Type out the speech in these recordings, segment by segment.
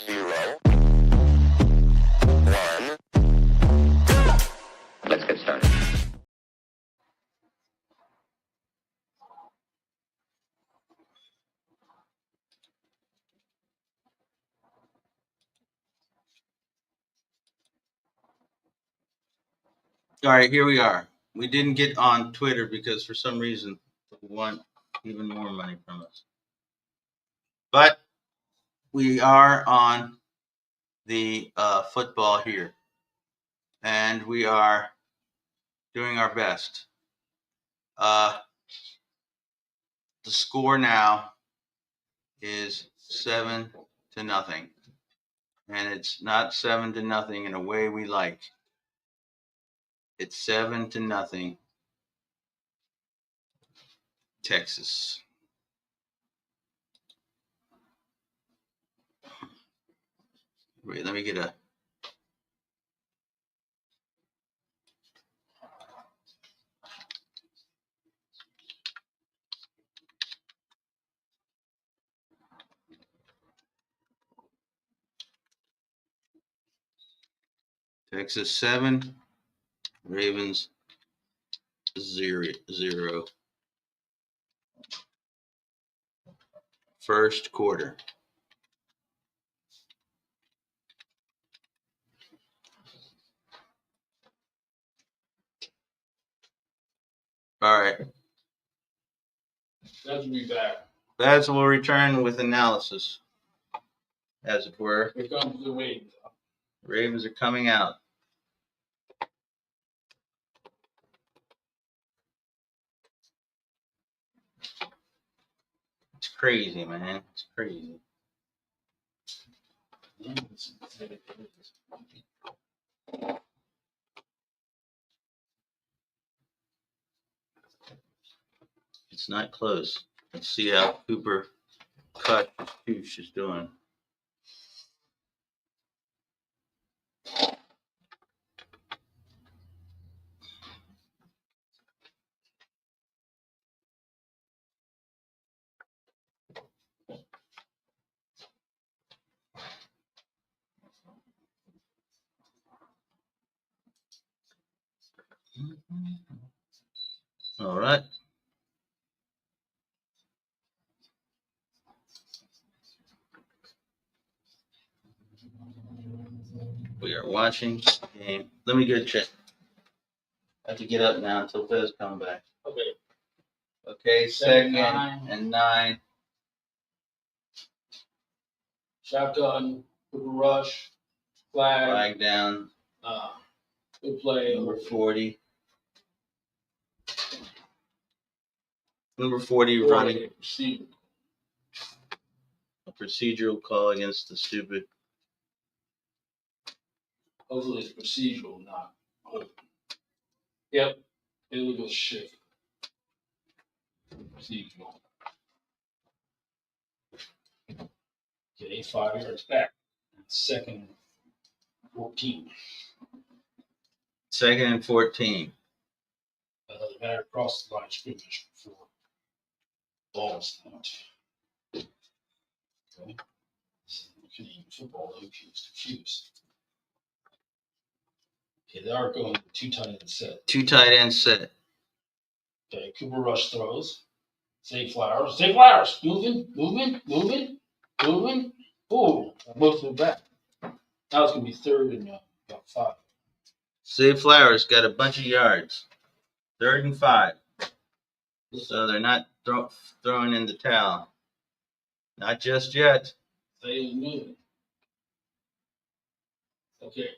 0, 1. Let's get started. All right, here we are. We didn't get on Twitter because for some reason they want even more money from us. But we are on the football here, and we are doing our best. The score now is 7-0, and it's not 7-0 in a way we like. It's 7-0, Texas. Wait, let me get a. Texas 7, Ravens 0. First quarter. All right. That's me back. Baz will return with analysis, as it were. Here comes the Ravens. Ravens are coming out. It's crazy, man. It's crazy. It's not close. Let's see how Cooper Cut is doing. All right. We are watching the game. Let me get a check. I have to get up now until Fez comes back. Okay. Okay, second and 9. Shotgun, Cooper rush, flag down. Good play. Number 40. Number 40 running. A procedural call against the stupid. Hopefully it's procedural, not open. Yep. Illegal shit. Procedural. Okay, 5 yards back. Second and 14. Second and 14. Doesn't matter across the line of scrimmage before ball snapped. Okay. Canadian football, though, confused. Okay, they are going 2 tight end set. 2 tight end set. Okay, Cooper rush throws. Zay Flowers. Zay Flowers. Moving. Ooh, most of it back. Now it's going to be third and about 5. Zay Flowers got a bunch of yards. 3rd and 5. So they're not throwing in the towel. Not just yet. Zay is moving. Okay.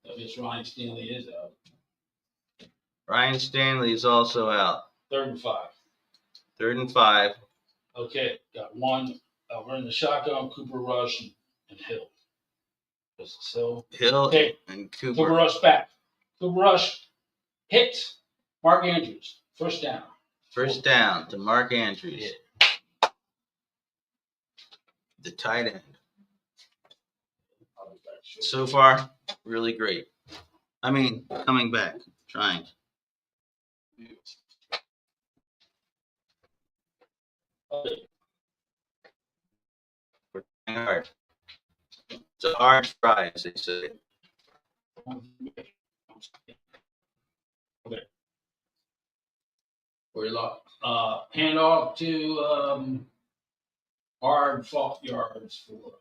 I guess Ryan Stanley is out. Ryan Stanley is also out. 3rd and 5. 3rd and 5. Okay, got one. We're in the shotgun, Cooper rush, and Hill. So Hill okay. and Cooper Cooper. rush back. Cooper rush hit Mark Andrews. First down. First down to Mark Andrews. Yeah. The tight end. So far, really great. I mean, coming back, trying. Okay. hard. It's a hard fry, as they say. Okay. We lost. Hand off to hard fault yards for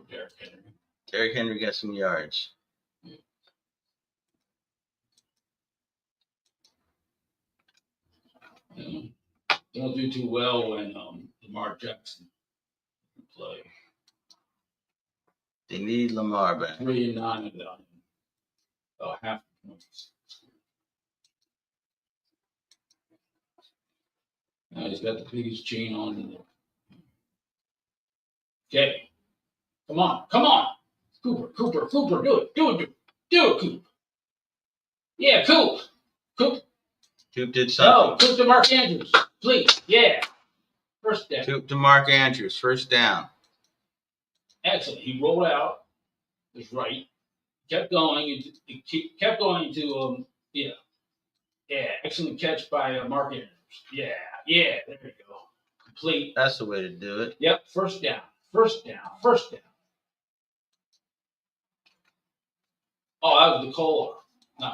Derrick Henry. Derrick Henry got some yards. Don't do too well when Lamar Jackson can play. They need Lamar back. 3 and 9 of that. Half points. Now he's got the biggest chain on. Okay. Come on. Cooper, do it, Coop. Yeah, Coop. Coop did something. No, Coop to Mark Andrews, please. Yeah. First down. Coop to Mark Andrews, first down. Excellent. He rolled out. Was right. Kept going. Kept going to Yeah. Excellent catch by Mark Andrews. Yeah. There you go. Complete. That's the way to do it. Yep. First down. Oh, that was the Kohler. No,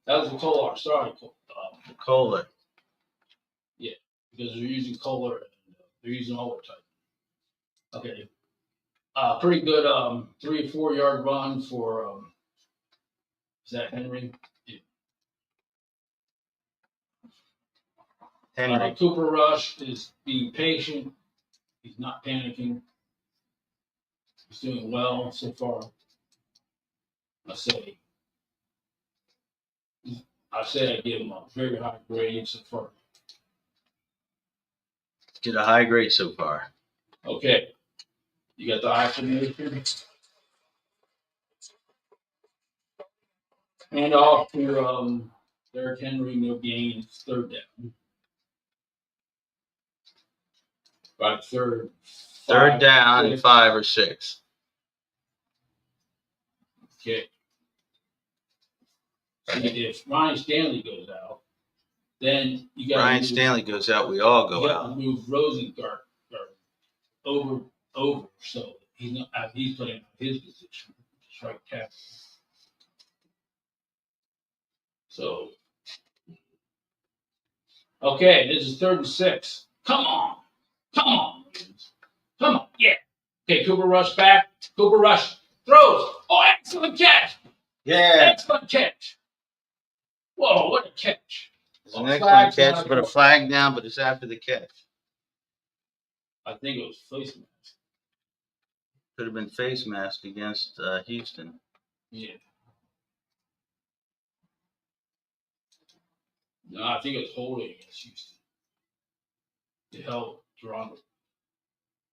that was the Kohler. Sorry, The Kohler. Yeah, because they're using Kohler and they're using overtime. Okay. Pretty good 3 or 4 yard run for is that Henry? Yeah. Henry. Cooper Rush is being patient. He's not panicking. He's doing well so far. I say I give him a very high grade so far. Get a high grade so far. Okay. You got the high formation. And off to Derrick Henry, no gain, third down. By third. Third down and 5 or 6. Okay. So if Ryan Stanley goes out, then you got Ryan Stanley goes out, we all go got to out. move Rosengart over, so he's playing his position, just right tackle. So, okay, this is 3rd and 6. Come on, yeah. Okay, Cooper Rush back. Cooper Rush throws. Oh, excellent catch! Yeah. Excellent catch! Whoa, what a catch! It's an excellent catch, but a flag down, but it's after the catch. I think it was face mask. Could have been face mask against Houston. Yeah. No, I think it was holding against Houston. To help Toronto.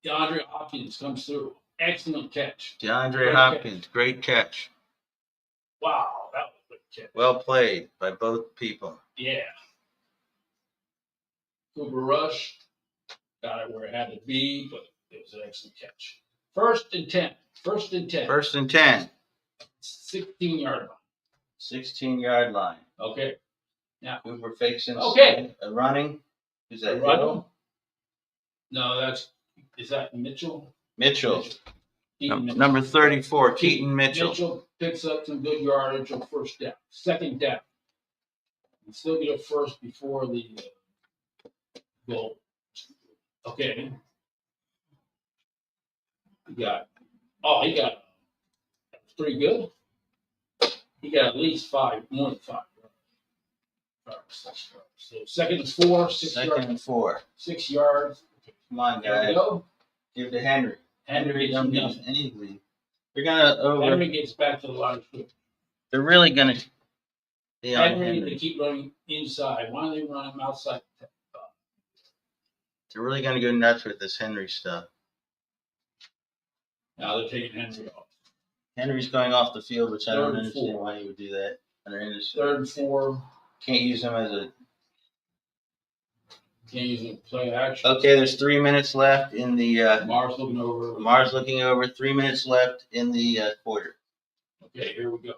DeAndre Hopkins comes through. Excellent catch. DeAndre Hopkins, great catch. Wow, that was a good catch. Well played by both people. Yeah. Cooper Rush got it where it had to be, but it was an excellent catch. 1st and 10. 1st and 10. 16-yard line. 16-yard line. Okay. Now Cooper facing a running. Is that Hill? No, is that Mitchell? Mitchell. Number 34, Keaton Mitchell. Mitchell picks up some good yardage on 1st down. 2nd down. You still get a first before the goal. Okay. He got that's pretty good. He got at least more than 5 yards. So 2nd and 4, 6 yards. 2nd and 4. 6 yards. Come on, There guys. we go. Give it to Henry. Henry don't gets get any lead. They're gonna Henry gets back to the line of scrimmage. They're really gonna be on Henry, Henry. they keep running inside. Why don't they run him outside? They're really gonna go nuts with this Henry stuff. Now they're taking Henry off. Henry's going off the field, which I don't 3rd and understand 4. why he would do that. Under 3rd and 4. Can't use him as a. Can't use him play action. Okay, there's 3 minutes left in the. Lamar's looking over. Lamar's looking over. 3 minutes left in the quarter. Okay, here we go.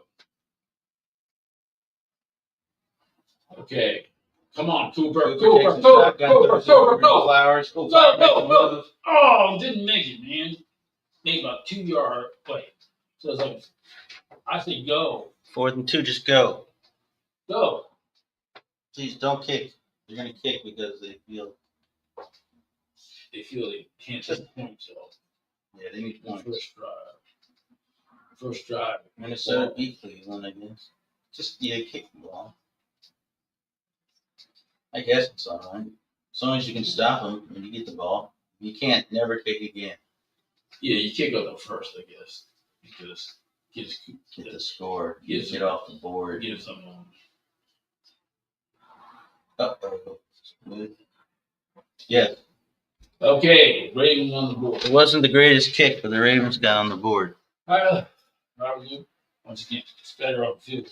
Okay, Come on, Cooper. Takes Cooper. a shotgun, throws it over to Go. Flowers. Go, Flowers makes a go. move. Oh, didn't make it, man. Made about 2-yard play. So it's like, I say go. 4th and 2, just go. Go. Please don't kick. They're gonna kick because they feel they can't take points, so. yeah, they need points. First drive. Minnesota beat Cleveland, I guess. Just kick the ball. I guess it's all right. As long as you can stop them when you get the ball. You can't never kick again. Yeah, you can't go the first, I guess, because Get the score. Gives Get them- off the board. gives them. Uh-oh. Yes. Okay, Ravens on the board. It wasn't the greatest kick, but the Ravens got on the board. Robert, once again, it's better on the field.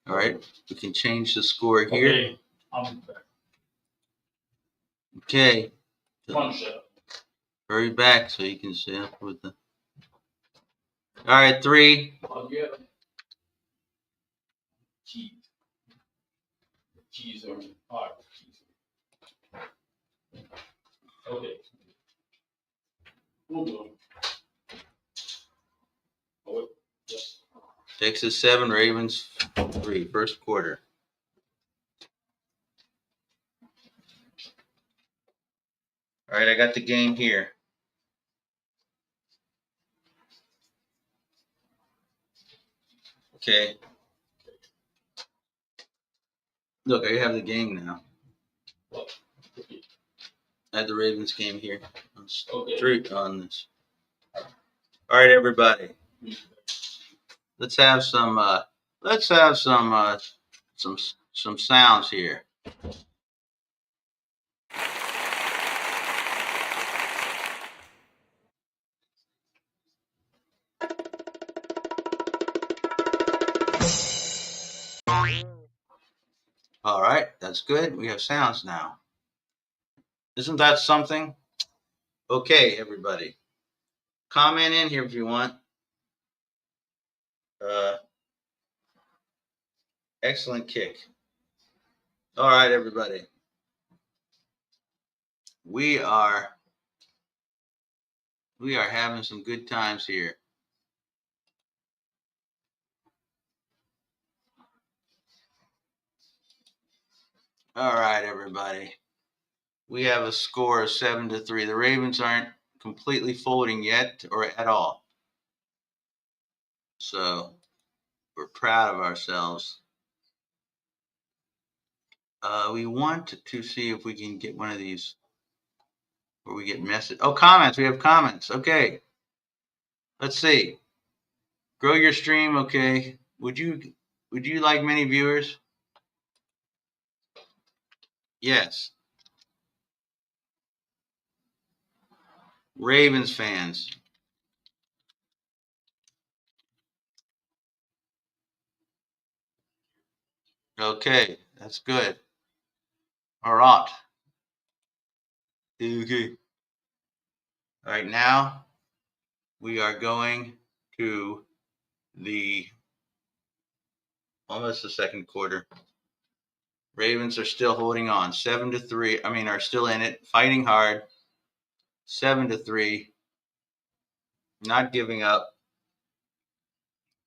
All right. We can change the score here. Okay, I'm back. Okay. Punch up. Hurry back so you can see up with the. All right, 3. I'll get them. Cheese. Cheese or hot cheese. Okay. We'll do it. Oh, wait. Yes. Texas 7, Ravens 3. First quarter. All right, I got the game here. Okay. Look, I have the game now. What? I had the Ravens game here. Okay. 3 on this. All right, everybody. Let's have some. Some sounds here. All right, that's good. We have sounds now. Isn't that something? Okay, everybody. Comment in here if you want. Excellent kick. All right, everybody. We are having some good times here. All right, everybody. We have a score of 7-3. The Ravens aren't completely folding yet or at all. So we're proud of ourselves. We want to see if we can get one of these where we get message. Oh, comments. We have comments. Okay. Let's see. Grow your stream. Okay. Would you like many viewers? Yes. Ravens fans. Okay. That's good. All right. Okay. All right. Now we are going to almost the second quarter. Ravens are still holding on. 7-3. Are still in it, fighting hard. 7-3. Not giving up.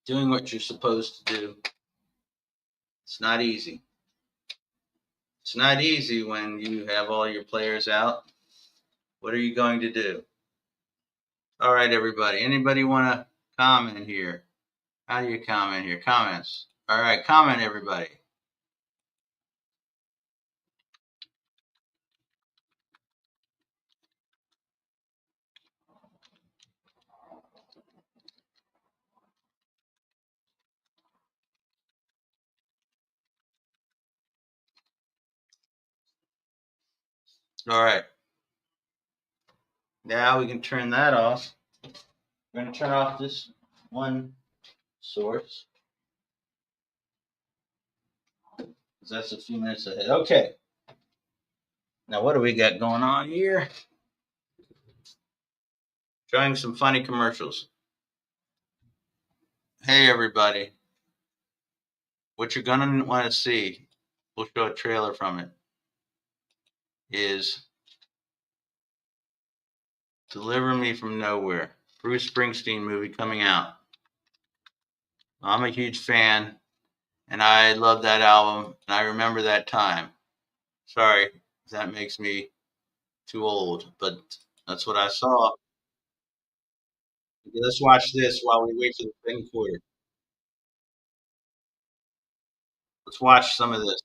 Doing what you're supposed to do. It's not easy. It's not easy when you have all your players out. What are you going to do? All right, everybody. Anybody want to comment here? How do you comment here? Comments. All right, comment, everybody. All right. Now we can turn that off. We're going to turn off this one source. Because that's a few minutes ahead. Okay. Now, what do we got going on here? Showing some funny commercials. Hey, everybody. what you're gonna want to see, we'll show a trailer from it, is Deliver Me from Nowhere, Bruce Springsteen movie coming out. I'm a huge fan, and I love that album, and I remember that time. Sorry if that makes me too old, but that's what I saw. Let's watch this while we wait for the second quarter. Let's watch some of this.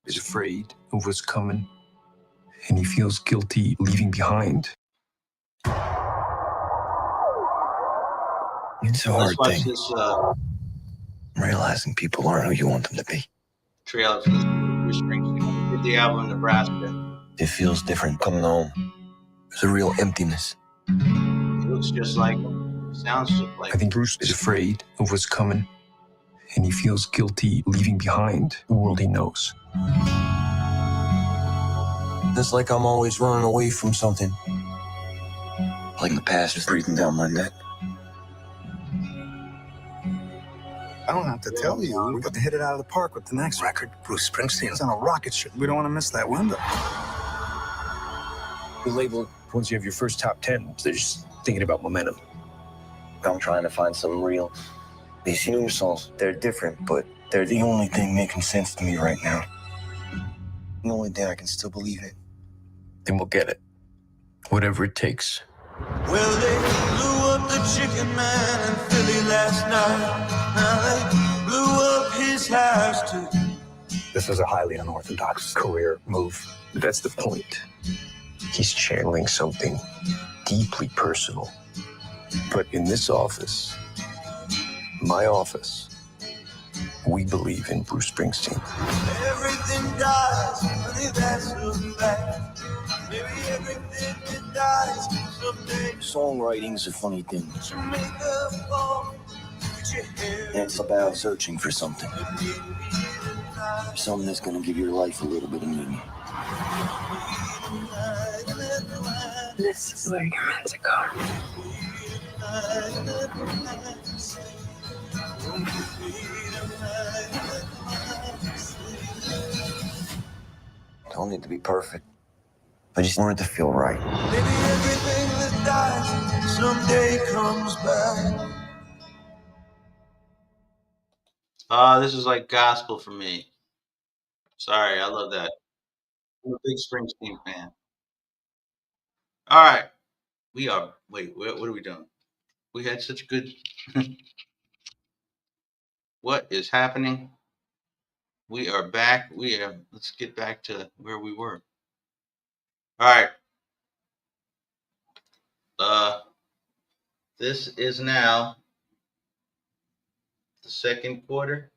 Is afraid of what's coming, and he feels guilty leaving behind. It's a Let's hard watch thing, this realizing people aren't who you want them to be. trailer for this Bruce Springsteen. We did the album in Nebraska. It feels different coming home. There's a real emptiness. It looks just like him. It sounds just like I think Bruce is afraid of what's coming, and he feels guilty leaving behind the world he knows. It's like I'm always running away from something. Like the past is breathing down my neck. I don't have to tell you. We're going to hit it out of the park with the next record. Bruce Springsteen's on a rocket ship. We don't want to miss that window. The label, once you have your first top 10, they're just thinking about momentum. I'm trying to find something real. These new songs, they're different, but they're the only thing making sense to me right now. The only thing I can still believe in. Then we'll get it. Whatever it takes. Well, they blew up the chicken man in Philly last night. Now they blew up his house too. This is a highly unorthodox career move. That's the point. He's channeling something deeply personal. But in this office, my office, we believe in Bruce Springsteen. Everything dies, honey, that's a fact. Maybe everything that dies someday. Songwriting's a funny thing. Jamaica fall, put your hair. It's about searching for something. Something that's gonna give your life a little bit of meaning. This is where you're meant to go. Don't need to be perfect. I just want it to feel right. Maybe everything that dies someday comes back. This is like gospel for me. Sorry, I love that. I'm a big Springsteen fan. All right, we are. Wait, what are we doing? We had such good. What is happening? We are back. Let's get back to where we were. All right. This is now the second quarter.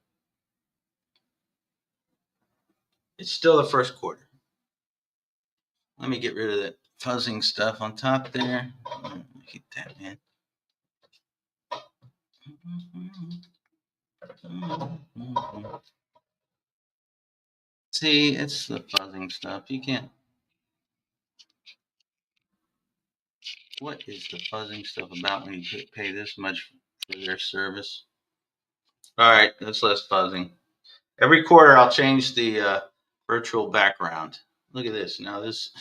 It's still the first quarter. Let me get rid of that fuzzing stuff on top there. Keep that, man. See, it's the fuzzing stuff. You can't. What is the fuzzing stuff about when you pay this much for their service? All right, that's less fuzzing. Every quarter, I'll change the virtual background. Look at this. Now this.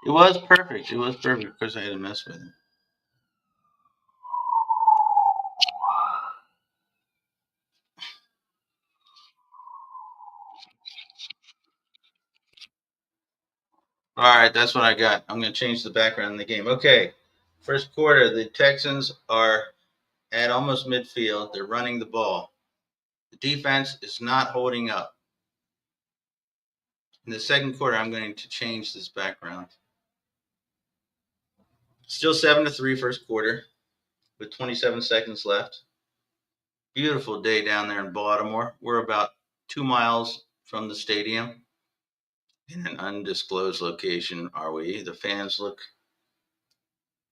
It was perfect. It was perfect. Of course, I had to mess with it. All right, that's what I got. I'm going to change the background in the game. Okay, first quarter, the Texans are at almost midfield. They're running the ball. The defense is not holding up. In the second quarter, I'm going to change this background. Still 7-3 first quarter with 27 seconds left. Beautiful day down there in Baltimore. We're about 2 miles from the stadium in an undisclosed location, are we? The fans look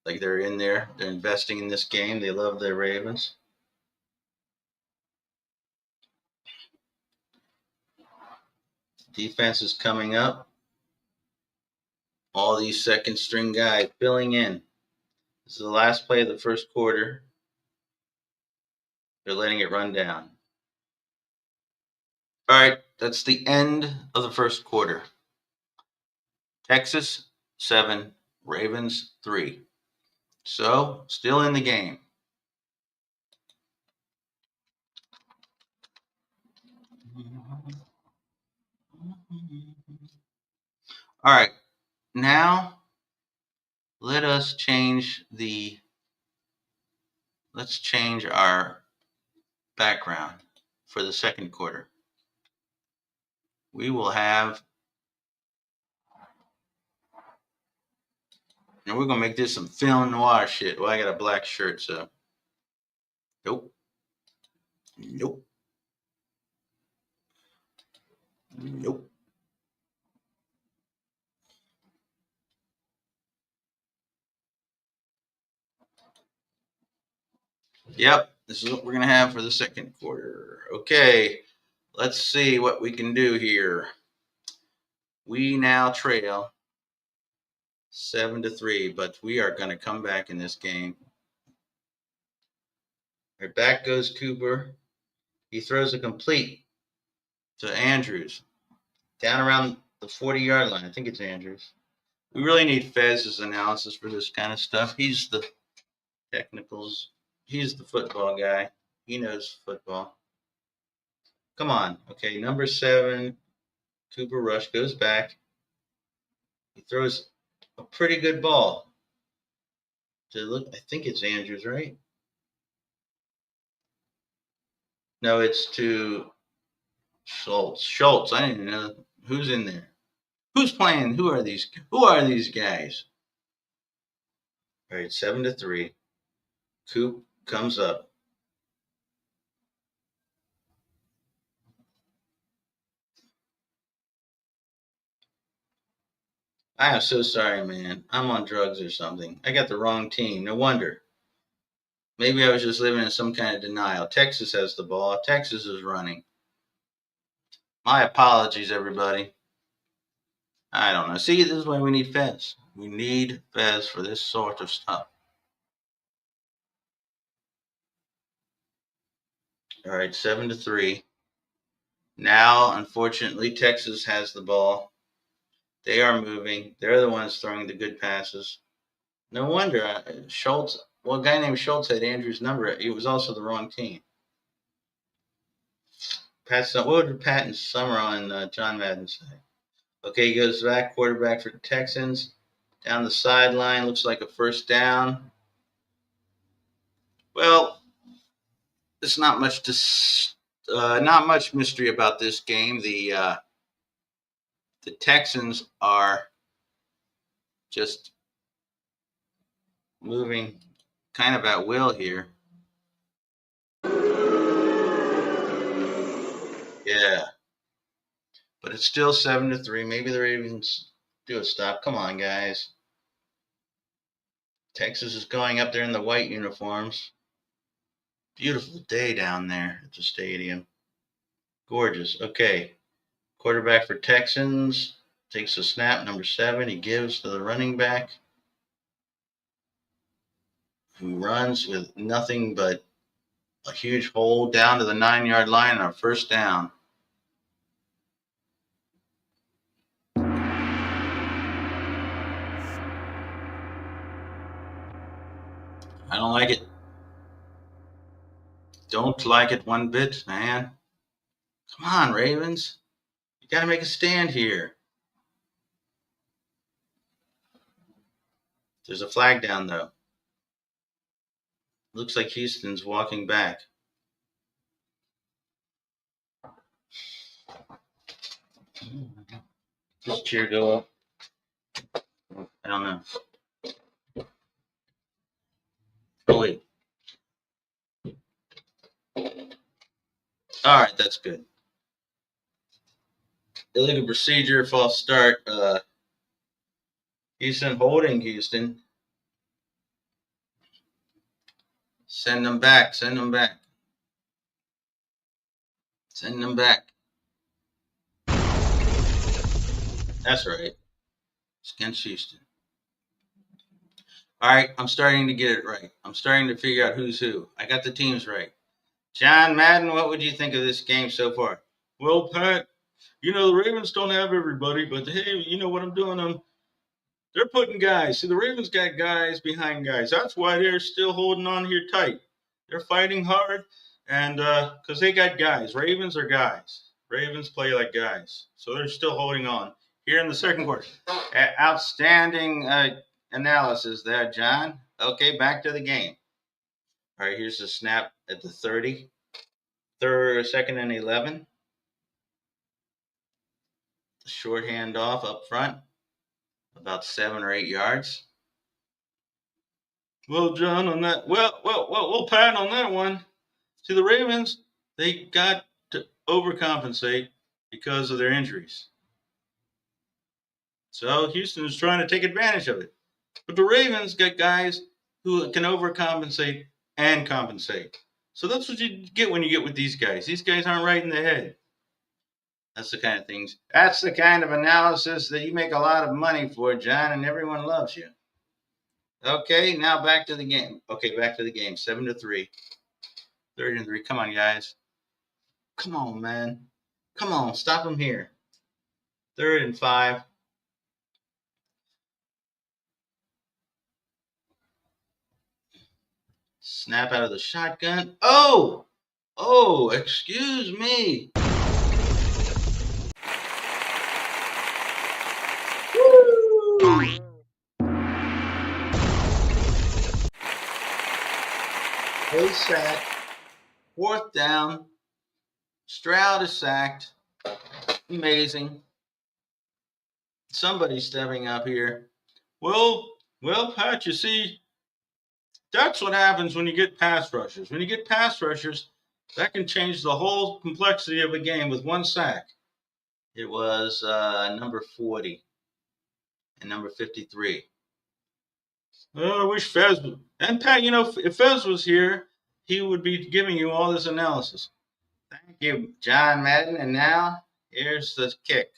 like they're in there. They're investing in this game. They love their Ravens. Defense is coming up. All these second string guys filling in. This is the last play of the first quarter. They're letting it run down. All right, that's the end of the first quarter. Texas 7, Ravens 3. So, still in the game. All right, now let's change our background for the second quarter. We will have, and we're gonna make this some film noir shit. Well, I got a black shirt, so nope. Yep, this is what we're gonna have for the second quarter. Okay, let's see what we can do here. We now trail 7-3, but we are gonna come back in this game. Right, back goes Cooper. He throws a complete to Andrews. Down around the 40-yard line. I think it's Andrews. We really need Fez's analysis for this kind of stuff. He's the technicals. He's the football guy. He knows football. Come on. Okay, number 7, Cooper Rush goes back. He throws a pretty good ball. I think it's Andrews, right? No, it's to Schultz. I didn't know who's in there. Who's playing? Who are these guys? All right, 7-3. Coop comes up. I am so sorry, man. I'm on drugs or something. I got the wrong team. No wonder. Maybe I was just living in some kind of denial. Texas has the ball. Texas is running. My apologies, everybody. I don't know. See, this is why we need Fez. We need Fez for this sort of stuff. All right, 7-3. Now, unfortunately, Texas has the ball. They are moving. They're the ones throwing the good passes. No wonder Schultz. Well, a guy named Schultz had Andrew's number. It was also the wrong team. What would Pat and Summer on John Madden say? Okay, he goes back, quarterback for the Texans. Down the sideline, looks like a first down. Well, there's not much mystery about this game. The Texans are just moving kind of at will here. Yeah. But it's still 7-3. Maybe the Ravens do a stop. Come on, guys. Texas is going up there in the white uniforms. Beautiful day down there at the stadium. Gorgeous. Okay. Quarterback for Texans takes a snap, number 7. He gives to the running back, who runs with nothing but a huge hole down to the 9-yard line and a first down. I don't like it. Don't like it one bit, man. Come on, Ravens. You got to make a stand here. There's a flag down, though. Looks like Houston's walking back. Does cheer go up? I don't know. Oh, wait. All right, that's good. Illegal procedure, false start. Houston holding Houston. Send them back. Send them back. Send them back. That's right. It's against Houston. All right, I'm starting to get it right. I'm starting to figure out who's who. I got the teams right. John Madden, what would you think of this game so far? Well, Pat, the Ravens don't have everybody, but hey, you know what I'm doing? They're putting guys. See, the Ravens got guys behind guys. That's why they're still holding on here tight. They're fighting hard, and because they got guys. Ravens are guys. Ravens play like guys, so they're still holding on. Here in the second quarter, outstanding analysis there, John. Okay, back to the game. All right, here's the snap at the 30. Second and 11. Short handoff up front, about 7 or 8 yards. Well, John, on that, well, Pat, on that one. See, the Ravens, they got to overcompensate because of their injuries. So Houston is trying to take advantage of it. But the Ravens got guys who can overcompensate and compensate. So that's what you get when you get with these guys. These guys aren't right in the head. That's the kind of things. That's the kind of analysis that you make a lot of money for, John, and everyone loves you. Okay, now back to the game. 7-3. 3rd-and-3. Come on, guys. Come on, man. Come on, stop them here. 3rd-and-5. Snap out of the shotgun. Oh, excuse me. Woo! They sack. 4th down. Stroud is sacked. Amazing. Somebody's stepping up here. Well, Pat, you see, that's what happens when you get pass rushers. When you get pass rushers, that can change the whole complexity of a game with one sack. It was number 40 and number 53. Oh, I wish Fez would. And Pat, if Fez was here, he would be giving you all this analysis. Thank you, John Madden. And now, here's the kick.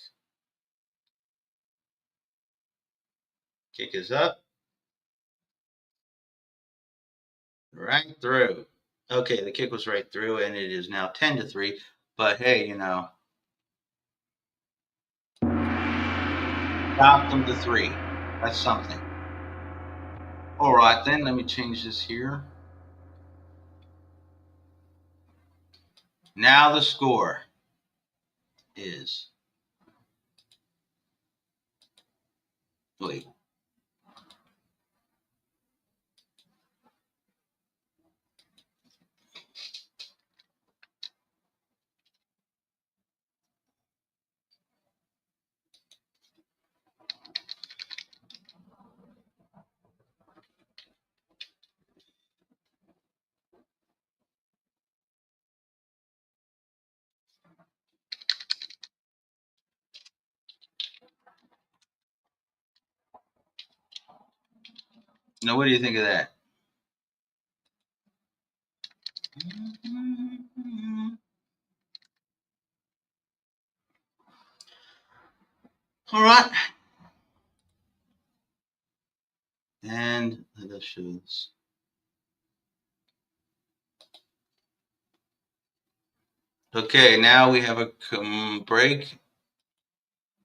Kick is up. Right through. Okay, the kick was right through, and it is now 10-3. But hey, stopped them to 3. That's something. All right, then let me change this here. Now the score is. Wait. Now, what do you think of that? All right. And that shows. Okay, now we have a break.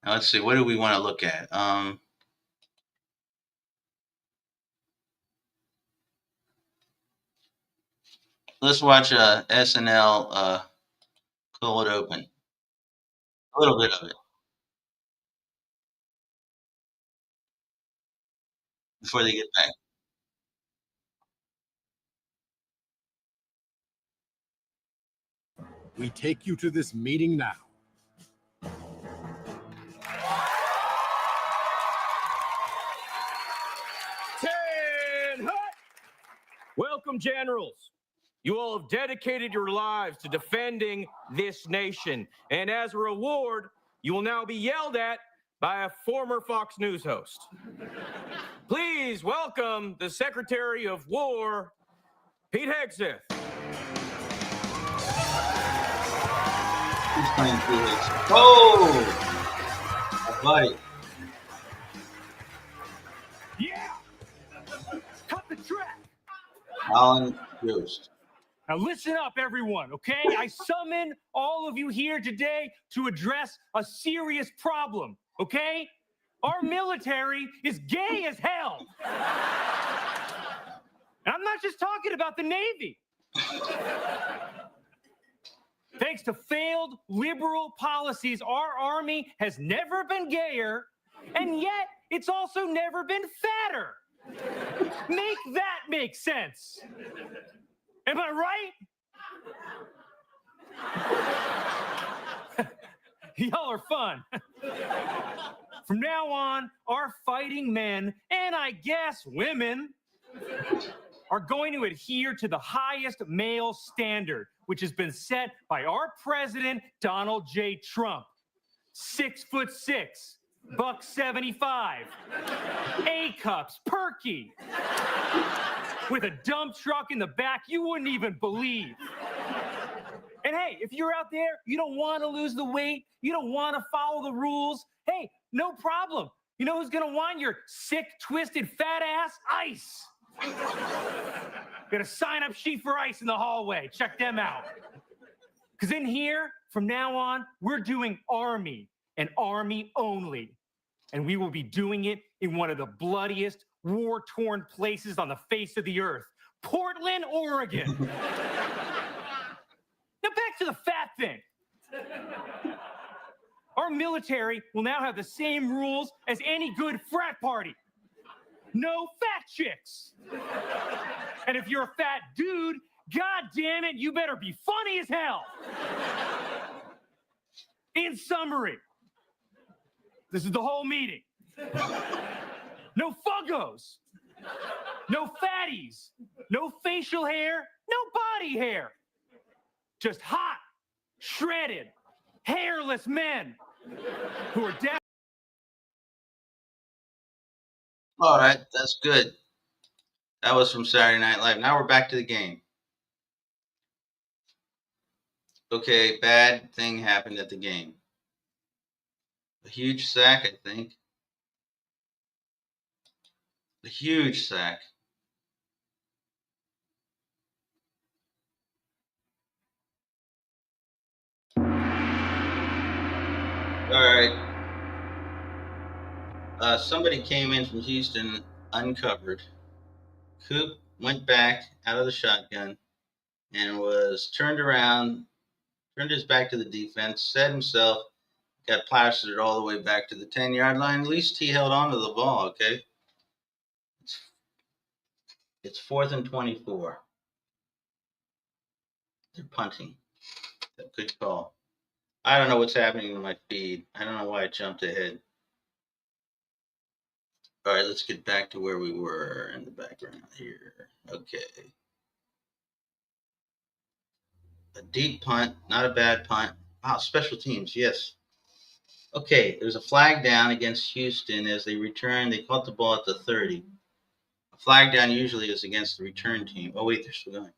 Now let's see, what do we want to look at? Let's watch SNL Cold Open. A little bit of it. Before they get back. We take you to this meeting now. Welcome, generals. You all have dedicated your lives to defending this nation. And as a reward, you will now be yelled at by a former Fox News host. Please welcome the Secretary of War, Pete Hegseth. He's playing Pete Hegseth. Oh, buddy. Alan Yost. Now listen up, everyone, okay? I summon all of you here today to address a serious problem, okay? Our military is gay as hell. And I'm not just talking about the Navy. Thanks to failed liberal policies, our Army has never been gayer, and yet it's also never been fatter. Make that make sense. Am I right? Y'all are fun. From now on, our fighting men, and I guess women, are going to adhere to the highest male standard, which has been set by our president, Donald J. Trump. 6'6", $175, A-cups, perky, with a dump truck in the back you wouldn't even believe. And hey, if you're out there, you don't want to lose the weight, you don't want to follow the rules, hey, no problem. You know who's going to want your sick, twisted, fat ass? ICE. Got a sign-up sheet for ICE in the hallway. Check them out. Because in here, from now on, we're doing Army and Army only. And we will be doing it in one of the bloodiest, war-torn places on the face of the earth, Portland, Oregon. Now back to the fat thing. Our military will now have the same rules as any good frat party. No fat chicks. And if you're a fat dude, god damn it, you better be funny as hell. In summary, this is the whole meeting. No fuggos. No fatties. No facial hair. No body hair. Just hot, shredded, hairless men who are deaf. All right, that's good. That was from Saturday Night Live. Now we're back to the game. Okay, bad thing happened at the game. A huge sack, I think. A huge sack. All right. Somebody came in from Houston uncovered. Coop went back out of the shotgun and was turned around, turned his back to the defense, set himself, got plastered all the way back to the 10-yard line. At least he held on to the ball, okay? It's 4th and 24. They're punting. Good call. I don't know what's happening to my feed. I don't know why I jumped ahead. All right, let's get back to where we were in the background here. Okay. A deep punt, not a bad punt. Wow, special teams, yes. Okay, there's a flag down against Houston as they return. They caught the ball at the 30. A flag down usually is against the return team. Oh, wait, they're still going.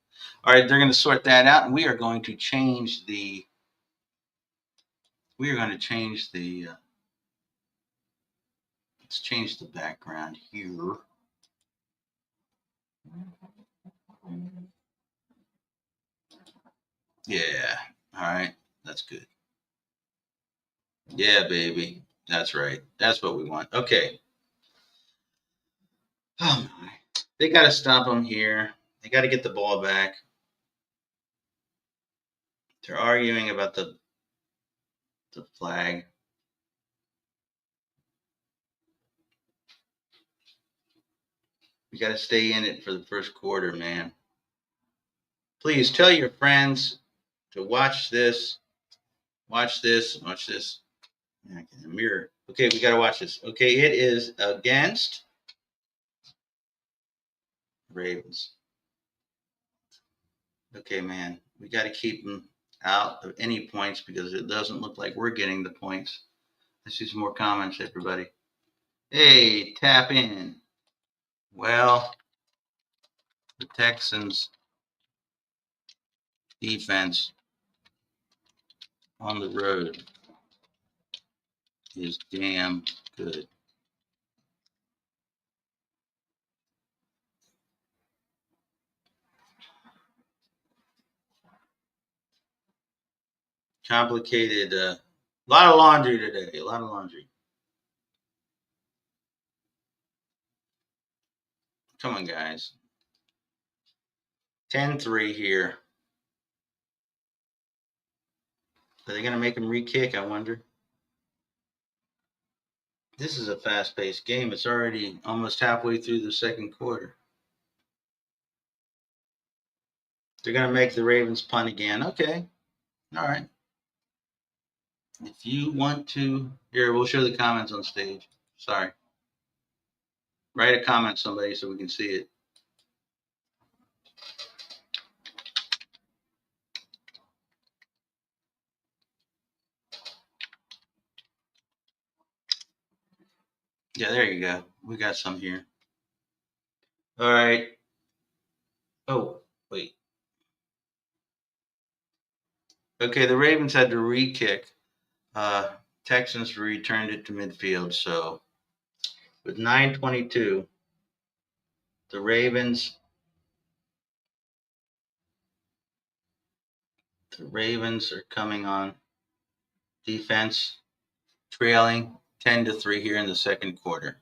All right, they're going to sort that out, and we are going to change the let's change the background here. Yeah, all right, that's good. Yeah, baby, that's right. That's what we want. Okay. Oh, my. They got to stop them here. They got to get the ball back. They're arguing about the flag. We got to stay in it for the first quarter, man. Please tell your friends to watch this. Watch this. Watch this. Yeah, the mirror. Okay, we got to watch this. Okay, it is against Ravens. Okay, man. We got to keep them out of any points because it doesn't look like we're getting the points. Let's see some more comments, everybody. Hey, tap in. Well, the Texans defense on the road is damn good. complicated. A lot of laundry today. A lot of laundry. Come on, guys. 10-3 here. Are they going to make him re-kick, I wonder? This is a fast-paced game. It's already almost halfway through the second quarter. They're going to make the Ravens punt again. Okay. All right. If you want to, here, we'll show the comments on stage. Sorry. Write a comment, somebody, so we can see it. Yeah, there you go. We got some here. All right. Oh, wait. Okay, the Ravens had to re-kick. Texans returned it to midfield. So with 9:22, the Ravens are coming on defense, trailing 10-3 here in the second quarter.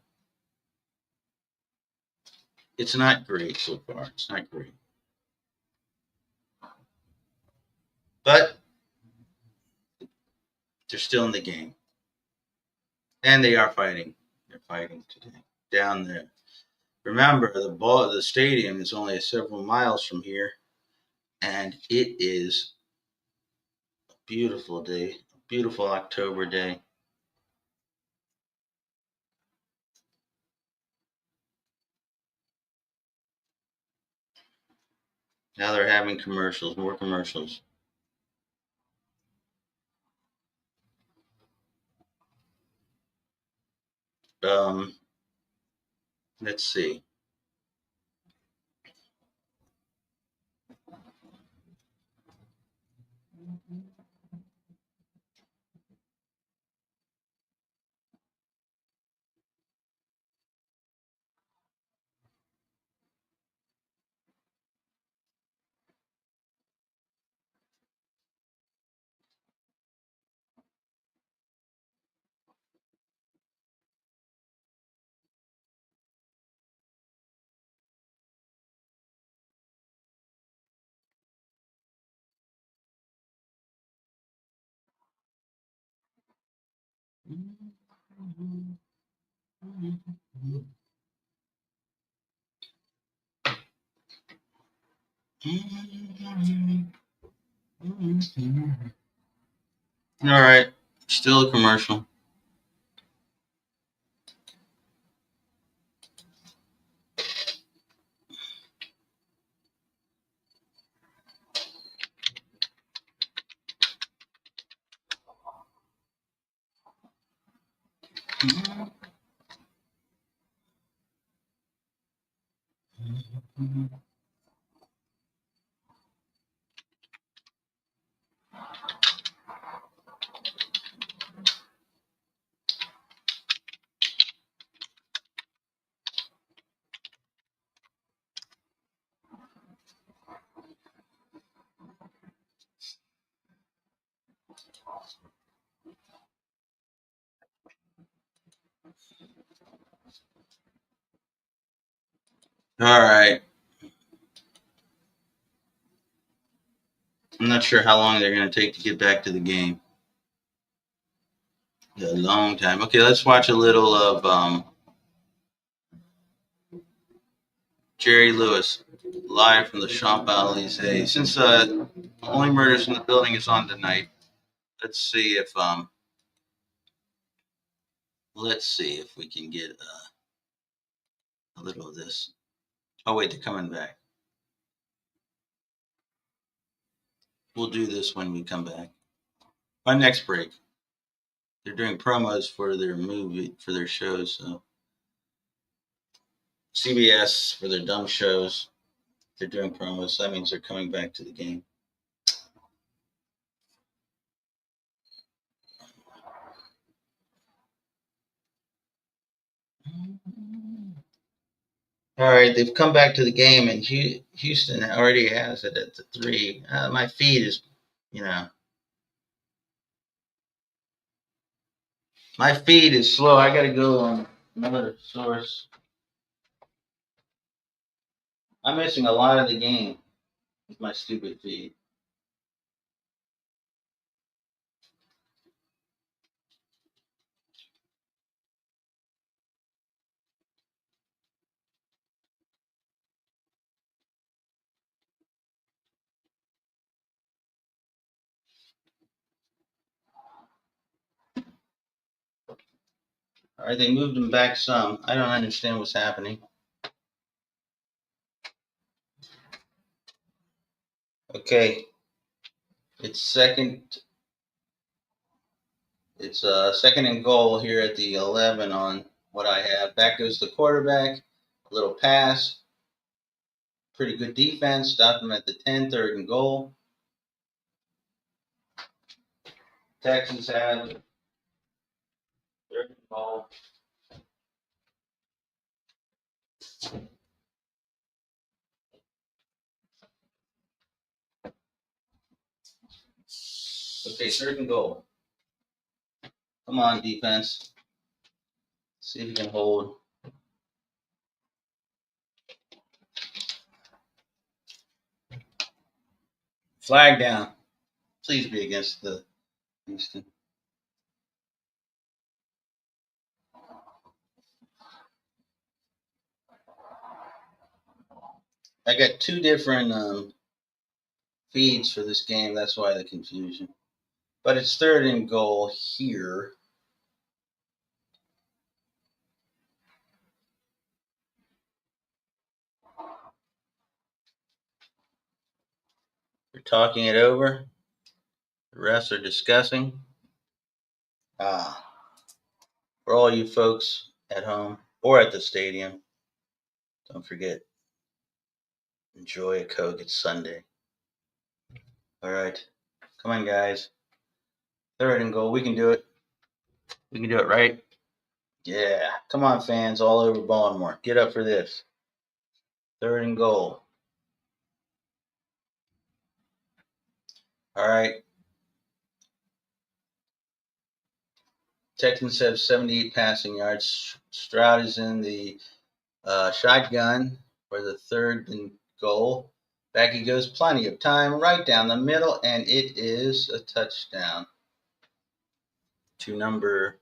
It's not great so far. It's not great. But they're still in the game. And they are fighting. They're fighting today down there. Remember, the stadium is only several miles from here, and it is a beautiful day, a beautiful October day. Now they're having commercials, more commercials. Let's see. All right, still a commercial. All right. I'm not sure how long they're going to take to get back to the game. A long time. Okay, let's watch a little of Jerry Lewis live from the Champs-Élysées. Since Only Murders in the Building is on tonight, let's see if we can get a little of this. Oh wait, they're coming back. We'll do this when we come back. Our next break. They're doing promos for their movie, for their shows. So CBS for their dumb shows. They're doing promos. That means they're coming back to the game. All right, they've come back to the game, and Houston already has it at the 3. My feed is, My feed is slow. I gotta go on another source. I'm missing a lot of the game with my stupid feed. All right, they moved him back some. I don't understand what's happening. Okay, it's second. It's second and goal here at the 11 on what I have. Back goes the quarterback. A little pass. Pretty good defense. Stopped him at the 10, third and goal. Texans have third and goal. Okay, third and goal. Come on, defense. See if you can hold. Flag down. Please be against the Houston. I got two different feeds for this game. That's why the confusion. But it's third and goal here. They're talking it over. The refs are discussing. For all you folks at home or at the stadium, don't forget, enjoy a Coke. It's Sunday. All right. Come on, guys. Third and goal. We can do it. We can do it, right? Yeah. Come on, fans all over Baltimore. Get up for this. Third and goal. All right. Texans have 78 passing yards. Stroud is in the shotgun for the third and goal. Back he goes. Plenty of time. Right down the middle, and it is a touchdown to number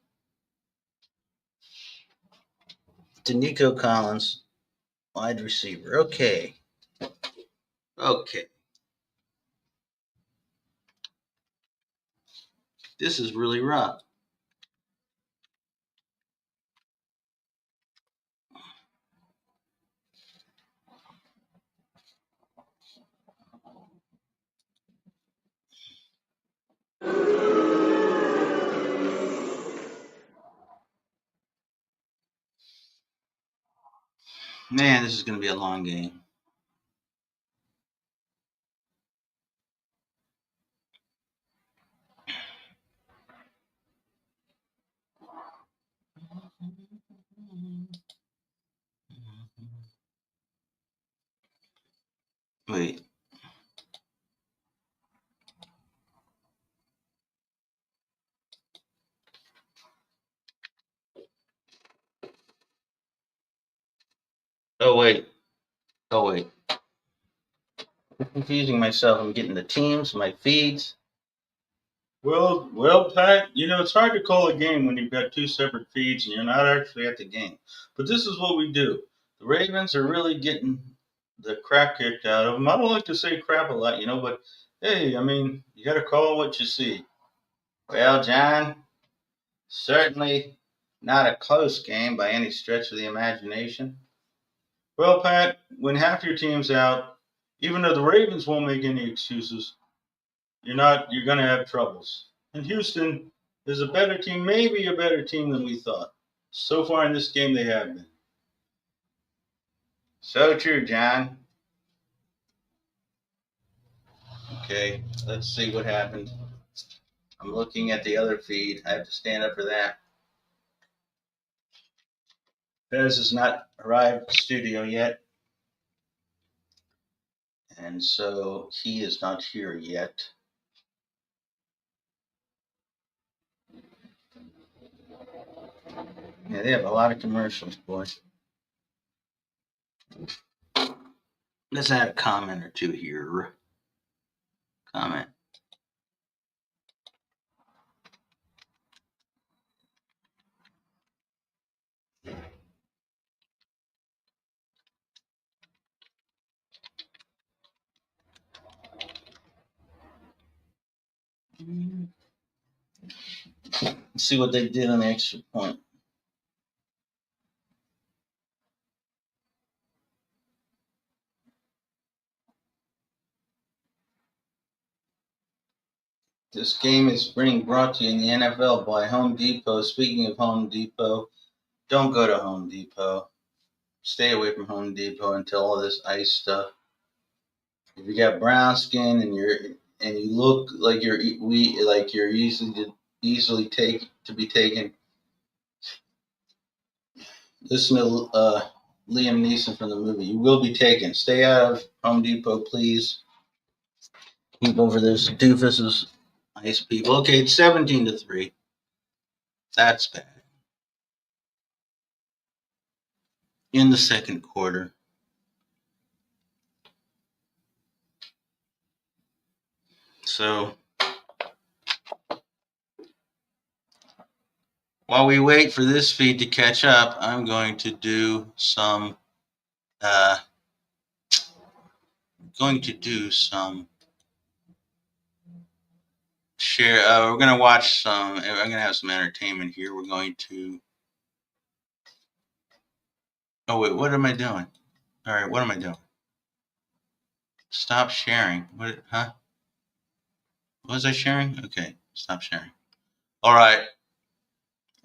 Nico Collins, wide receiver. Okay. This is really rough. Man, this is going to be a long game. Wait. Oh, wait. I'm confusing myself. I'm getting the teams, my feeds. Well, Pat, it's hard to call a game when you've got two separate feeds and you're not actually at the game. But this is what we do. The Ravens are really getting the crap kicked out of them. I don't like to say crap a lot, but hey, you got to call what you see. Well, John, certainly not a close game by any stretch of the imagination. Well, Pat, when half your team's out, even though the Ravens won't make any excuses, you're going to have troubles. And Houston is a better team, maybe a better team than we thought. So far in this game, they have been. So true, John. Okay, let's see what happened. I'm looking at the other feed. I have to stand up for that. Fez has not arrived at the studio yet. And so he is not here yet. Yeah, they have a lot of commercials, boys. Let's add a comment or two here. Comment. Let's see what they did on the extra point. This game is being brought to you in the NFL by Home Depot. Speaking of Home Depot, don't go to Home Depot. Stay away from Home Depot until all this ice stuff. If you got brown skin and you look like you're easily be taken, listen to Liam Neeson from the movie. You will be taken. Stay out of Home Depot, please. Keep over this doofus's ice people. Okay, it's 17-3. That's bad. In the second quarter. So while we wait for this feed to catch up, I'm going to do some share. We're going to watch some. I'm going to have some entertainment here. We're going to. Oh wait, what am I doing? All right, what am I doing? Stop sharing. What? Huh? What was I sharing? Okay, stop sharing. All right.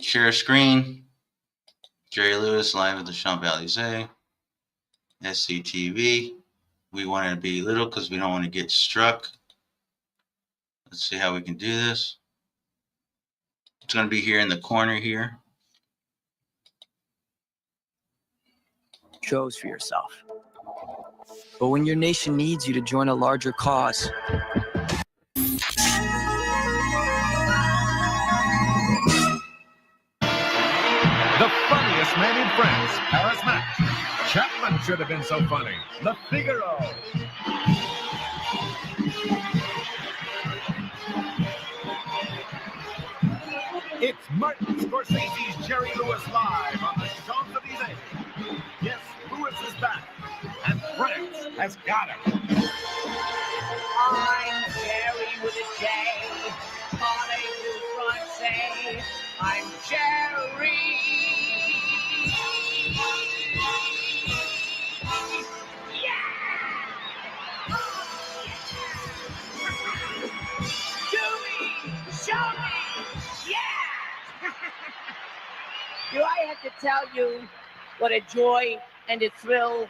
Share screen. Jerry Lewis live at the Champs-Élysées. SCTV. We want it to be little because we don't want to get struck. Let's see how we can do this. It's going to be here in the corner here. Chose for yourself. But when your nation needs you to join a larger cause, The funniest man in France, Paris Match. Chapman should have been so funny. Le Figaro. It's Martin Scorsese's Jerry Lewis live on the Champs-Élysées. Yes, Lewis is back, and France has got him. I'm Jerry with a J. Parlez du Francais. I'm Jerry. Yeah! Show me! Yeah! Do I have to tell you what a joy and a thrill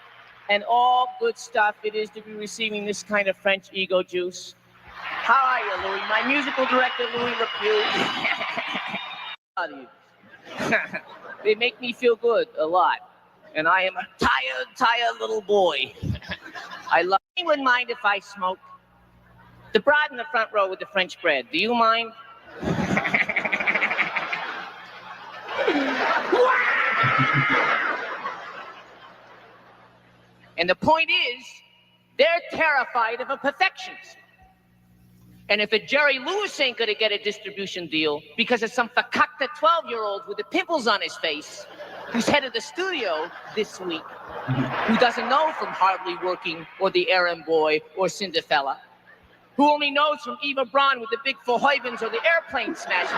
and all good stuff it is to be receiving this kind of French ego juice? How are you, Louis? My musical director, Louis Repute. They make me feel good a lot. And I am a tired little boy. I love. Anyone mind if I smoke? The broad in the front row with the French bread. Do you mind? And the point is, they're terrified of a perfectionist. And if a Jerry Lewis ain't gonna get a distribution deal because of some fakakta 12-year-old with the pimples on his face who's head of the studio this week, who doesn't know from Hardly Working or The Errand Boy or Cinderfella, who only knows from Eva Braun with the big Verhoevens or the airplane smashing.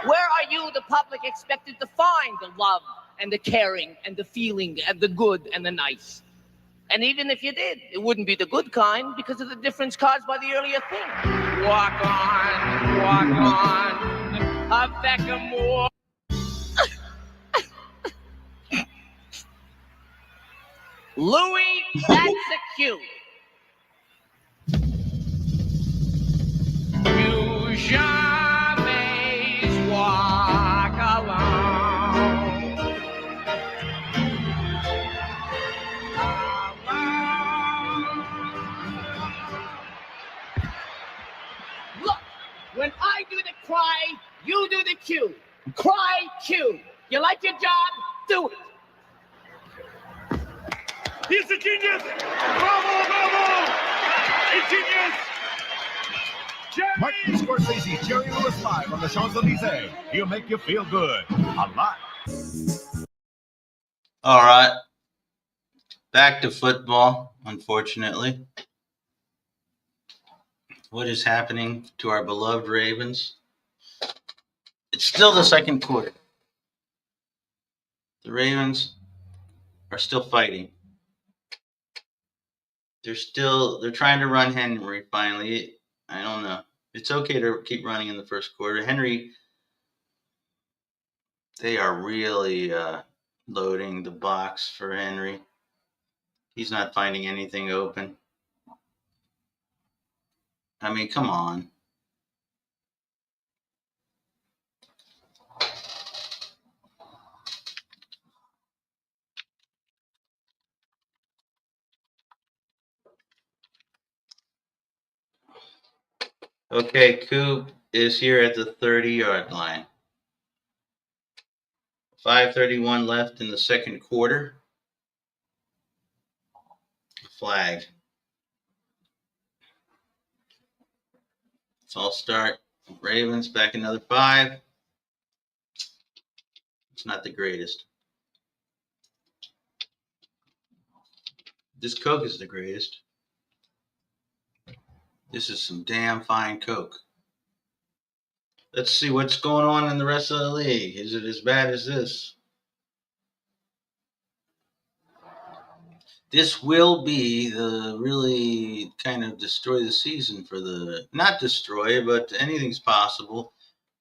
Where are you, the public, expected to find the love and the caring and the feeling and the good and the nice? And even if you did, it wouldn't be the good kind because of the difference caused by the earlier thing. Walk on, a Beckamore. Louis, that's a cue. You jamais walk alone. Look, when I do the cry, you do the cue. Cry, cue. do it. He's a genius! Bravo, bravo! A genius! Martin Scorsese's Jerry Lewis Live on the Champs-Elysees. He'll make you feel good. A lot. All right. Back to football, unfortunately. What is happening to our beloved Ravens? It's still the second quarter. The Ravens are still fighting. They're trying to run Henry finally. I don't know. It's okay to keep running in the first quarter. Henry, they are really loading the box for Henry. He's not finding anything open. I mean, come on. Okay, Coop is here at the 30-yard line. 5:31 left in the second quarter. Flag. False start. Ravens back another 5. It's not the greatest. This Coke is the greatest. This is some damn fine Coke. Let's see what's going on in the rest of the league. Is it as bad as this? This will be the really kind of destroy the season for the, not destroy, but anything's possible.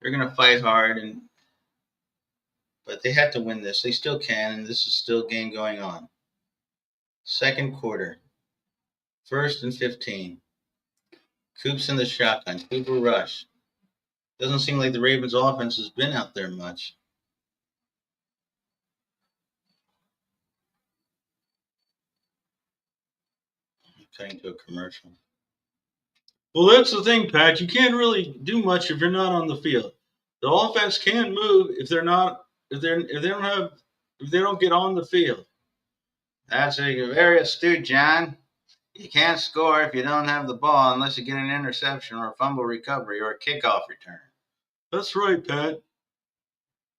They're going to fight hard, but they have to win this. They still can, and this is still a game going on. Second quarter. 1st and 15. Coop's in the shotgun. Cooper rush. Doesn't seem like the Ravens offense has been out there much. Cutting to a commercial. Well, that's the thing, Pat. You can't really do much if you're not on the field. The offense can move if they don't get on the field. That's very astute, John. You can't score if you don't have the ball unless you get an interception or a fumble recovery or a kickoff return. That's right, Pat.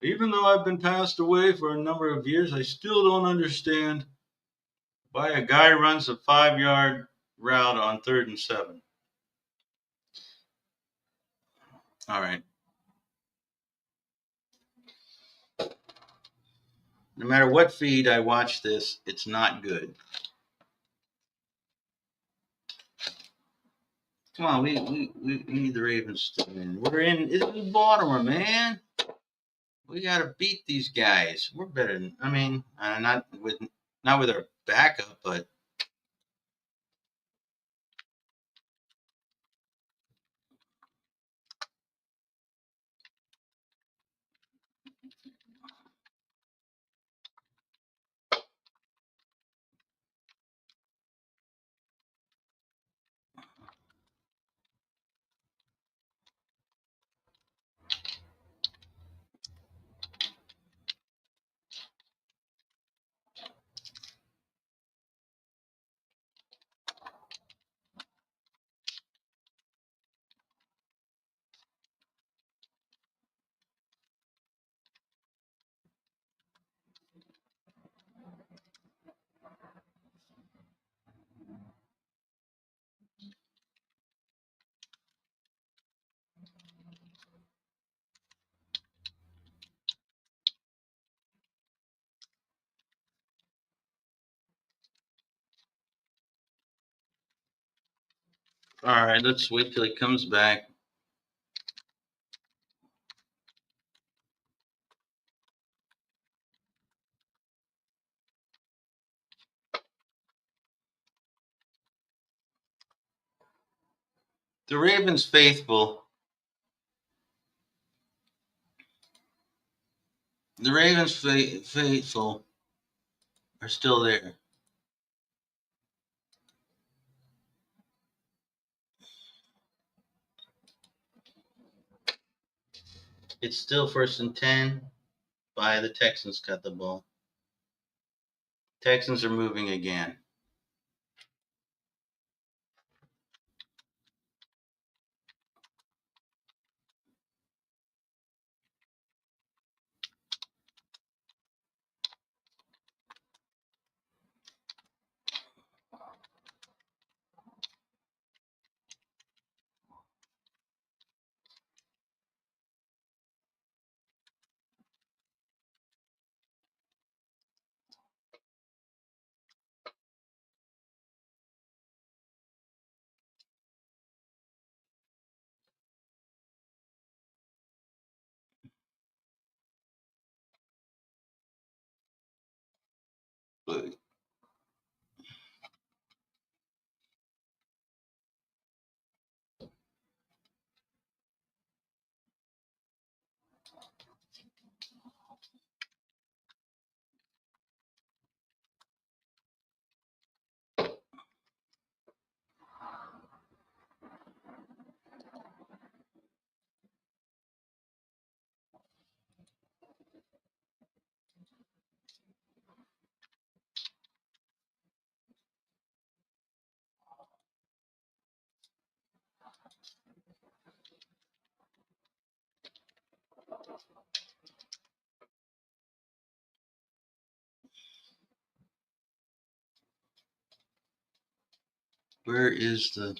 Even though I've been passed away for a number of years, I still don't understand why a guy runs a 5-yard route on 3rd and 7. All right. No matter what feed I watch this, it's not good. Come on, we need the Ravens to win. It's Baltimore, man. We gotta beat these guys. We're better than, not with our backup, but all right, let's wait till he comes back. The Ravens faithful. The Ravens faithful are still there. It's still 1st and 10. The Texans got the ball. Texans are moving again. Where is the...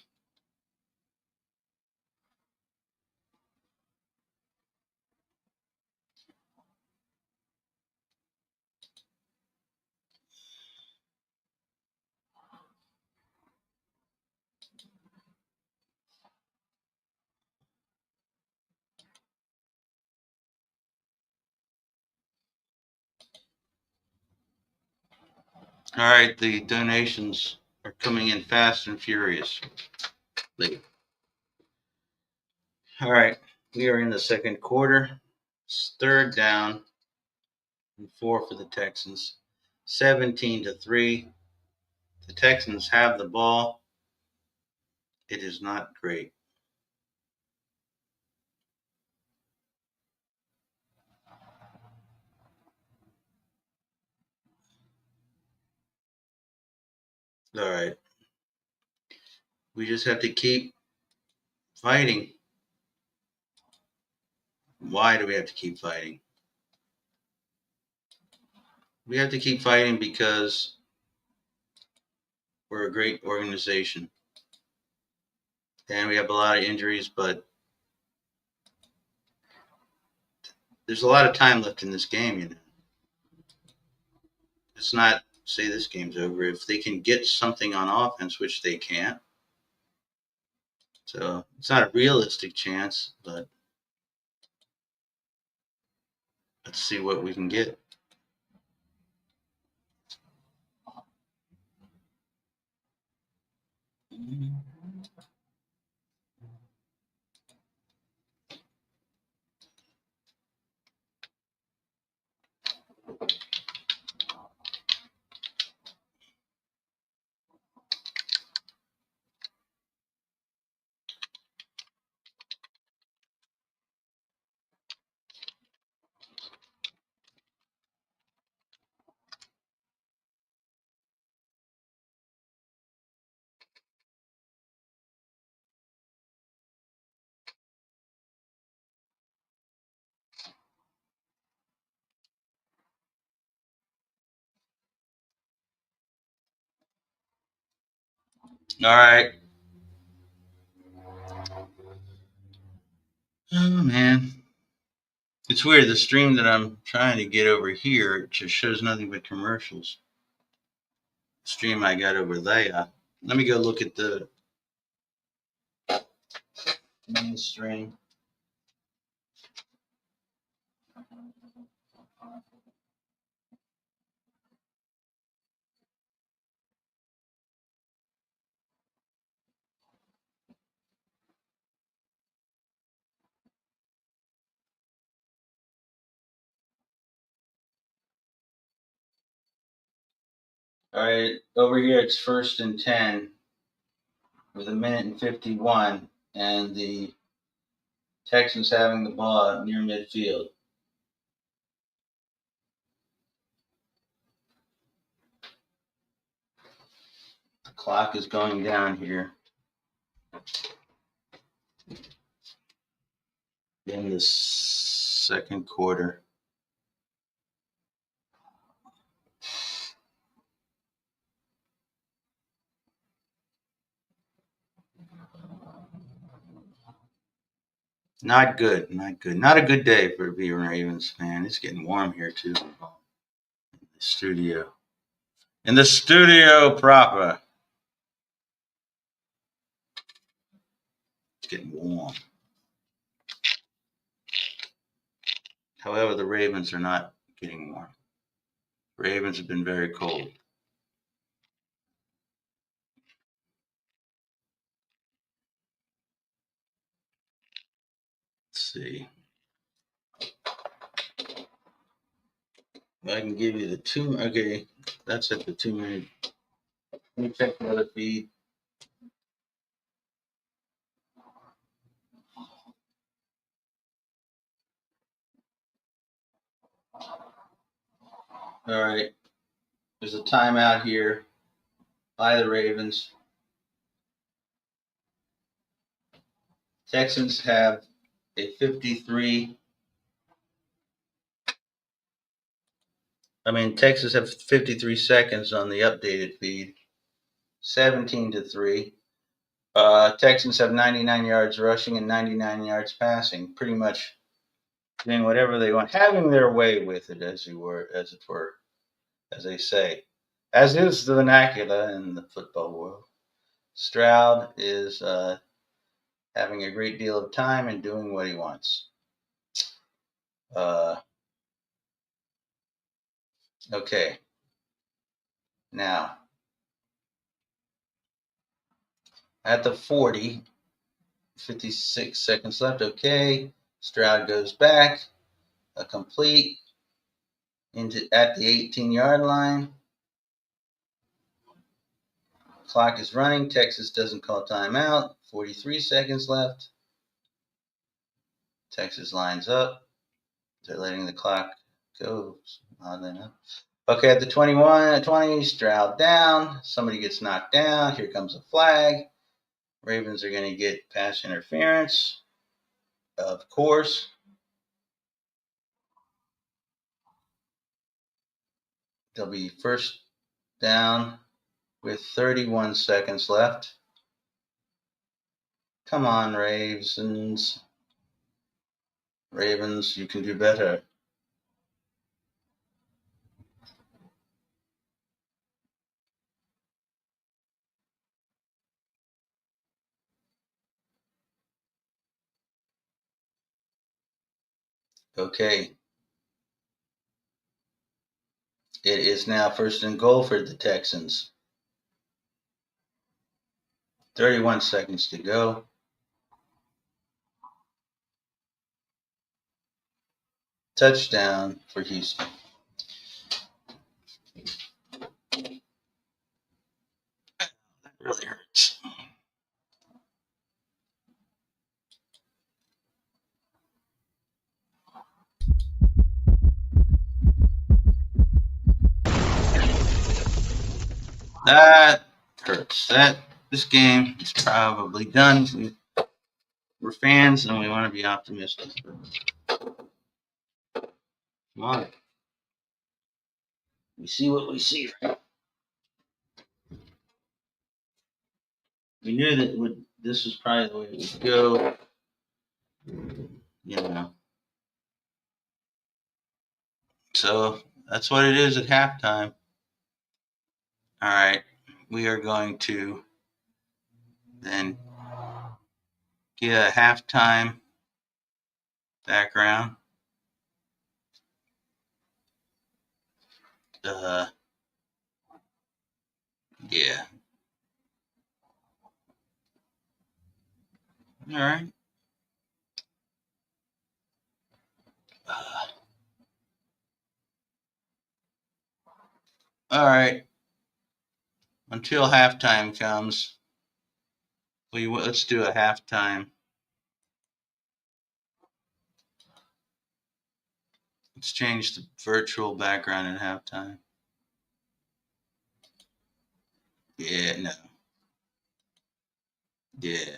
All right, the donations are coming in fast and furious. All right, we are in the second quarter. It's 3rd down and 4 for the Texans. 17-3. The Texans have the ball. It is not great. All right. We just have to keep fighting. Why do we have to keep fighting? We have to keep fighting because we're a great organization. And we have a lot of injuries, but there's a lot of time left in this game, you know. It's not say this game's over. If they can get something on offense, which they can't. So it's not a realistic chance, but let's see what we can get. All right. Oh, man. It's weird. The stream that I'm trying to get over here, it just shows nothing but commercials. The stream I got over there. Let me go look at the main stream. All right, over here it's 1st and 10 with 1:51, and the Texans having the ball near midfield. Clock is going down here in the second quarter. Not good. Not good. Not a good day for being a Ravens fan. It's getting warm here too. In the studio. In the studio proper. It's getting warm. However, the Ravens are not getting warm. The Ravens have been very cold. Let's see. I can give you the 2. Okay, that's at the 2 minute. Let me check the other feed. All right. There's a timeout here by the Ravens. Texans have a 53. Texas have 53 seconds on the updated feed. 17-3. Texans have 99 yards rushing and 99 yards passing. Pretty much doing whatever they want, having their way with it, as it were, as they say. As is the vernacular in the football world. Stroud is having a great deal of time and doing what he wants. Okay. Now, at the 40, 56 seconds left. Okay. Stroud goes back. A complete at the 18-yard line. Clock is running. Texas doesn't call timeout. 43 seconds left. Texas lines up. They're letting the clock go. Oddly enough. Okay, at the 20, Stroud down. Somebody gets knocked down. Here comes a flag. Ravens are going to get pass interference. Of course. They'll be first down with 31 seconds left. Come on, Ravens. Ravens, you can do better. Okay. It is now first and goal for the Texans. 31 seconds to go. Touchdown for Houston. That really hurts. That hurts. This game is probably done. We're fans and we want to be optimistic. Come on. We see what we see, right? We knew that this was probably the way it would go. You know. So that's what it is at halftime. All right. We are going to then get a halftime background. Yeah. All right. All right. Until halftime comes, let's do a halftime. Let's change the virtual background at halftime. Yeah, no. Yeah,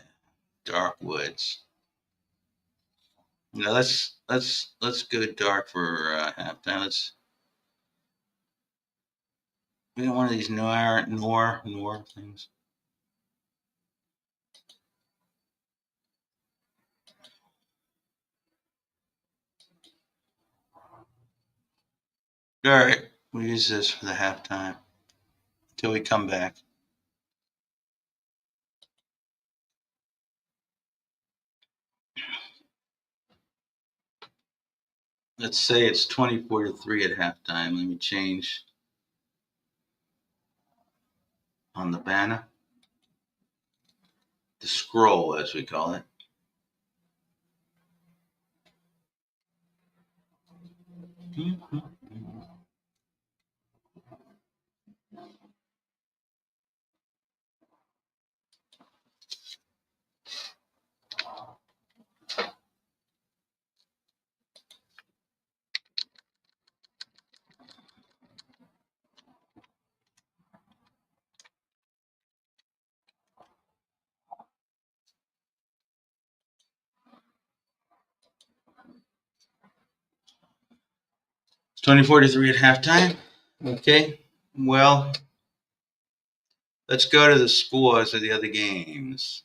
dark woods. Now let's go dark for halftime. We got one of these noir things. All right, we'll use this for the halftime until we come back. Let's say it's 24-3 at halftime. Let me change on the banner, the scroll as we call it. It's 24-3 at halftime. Okay. Well, let's go to the scores of the other games.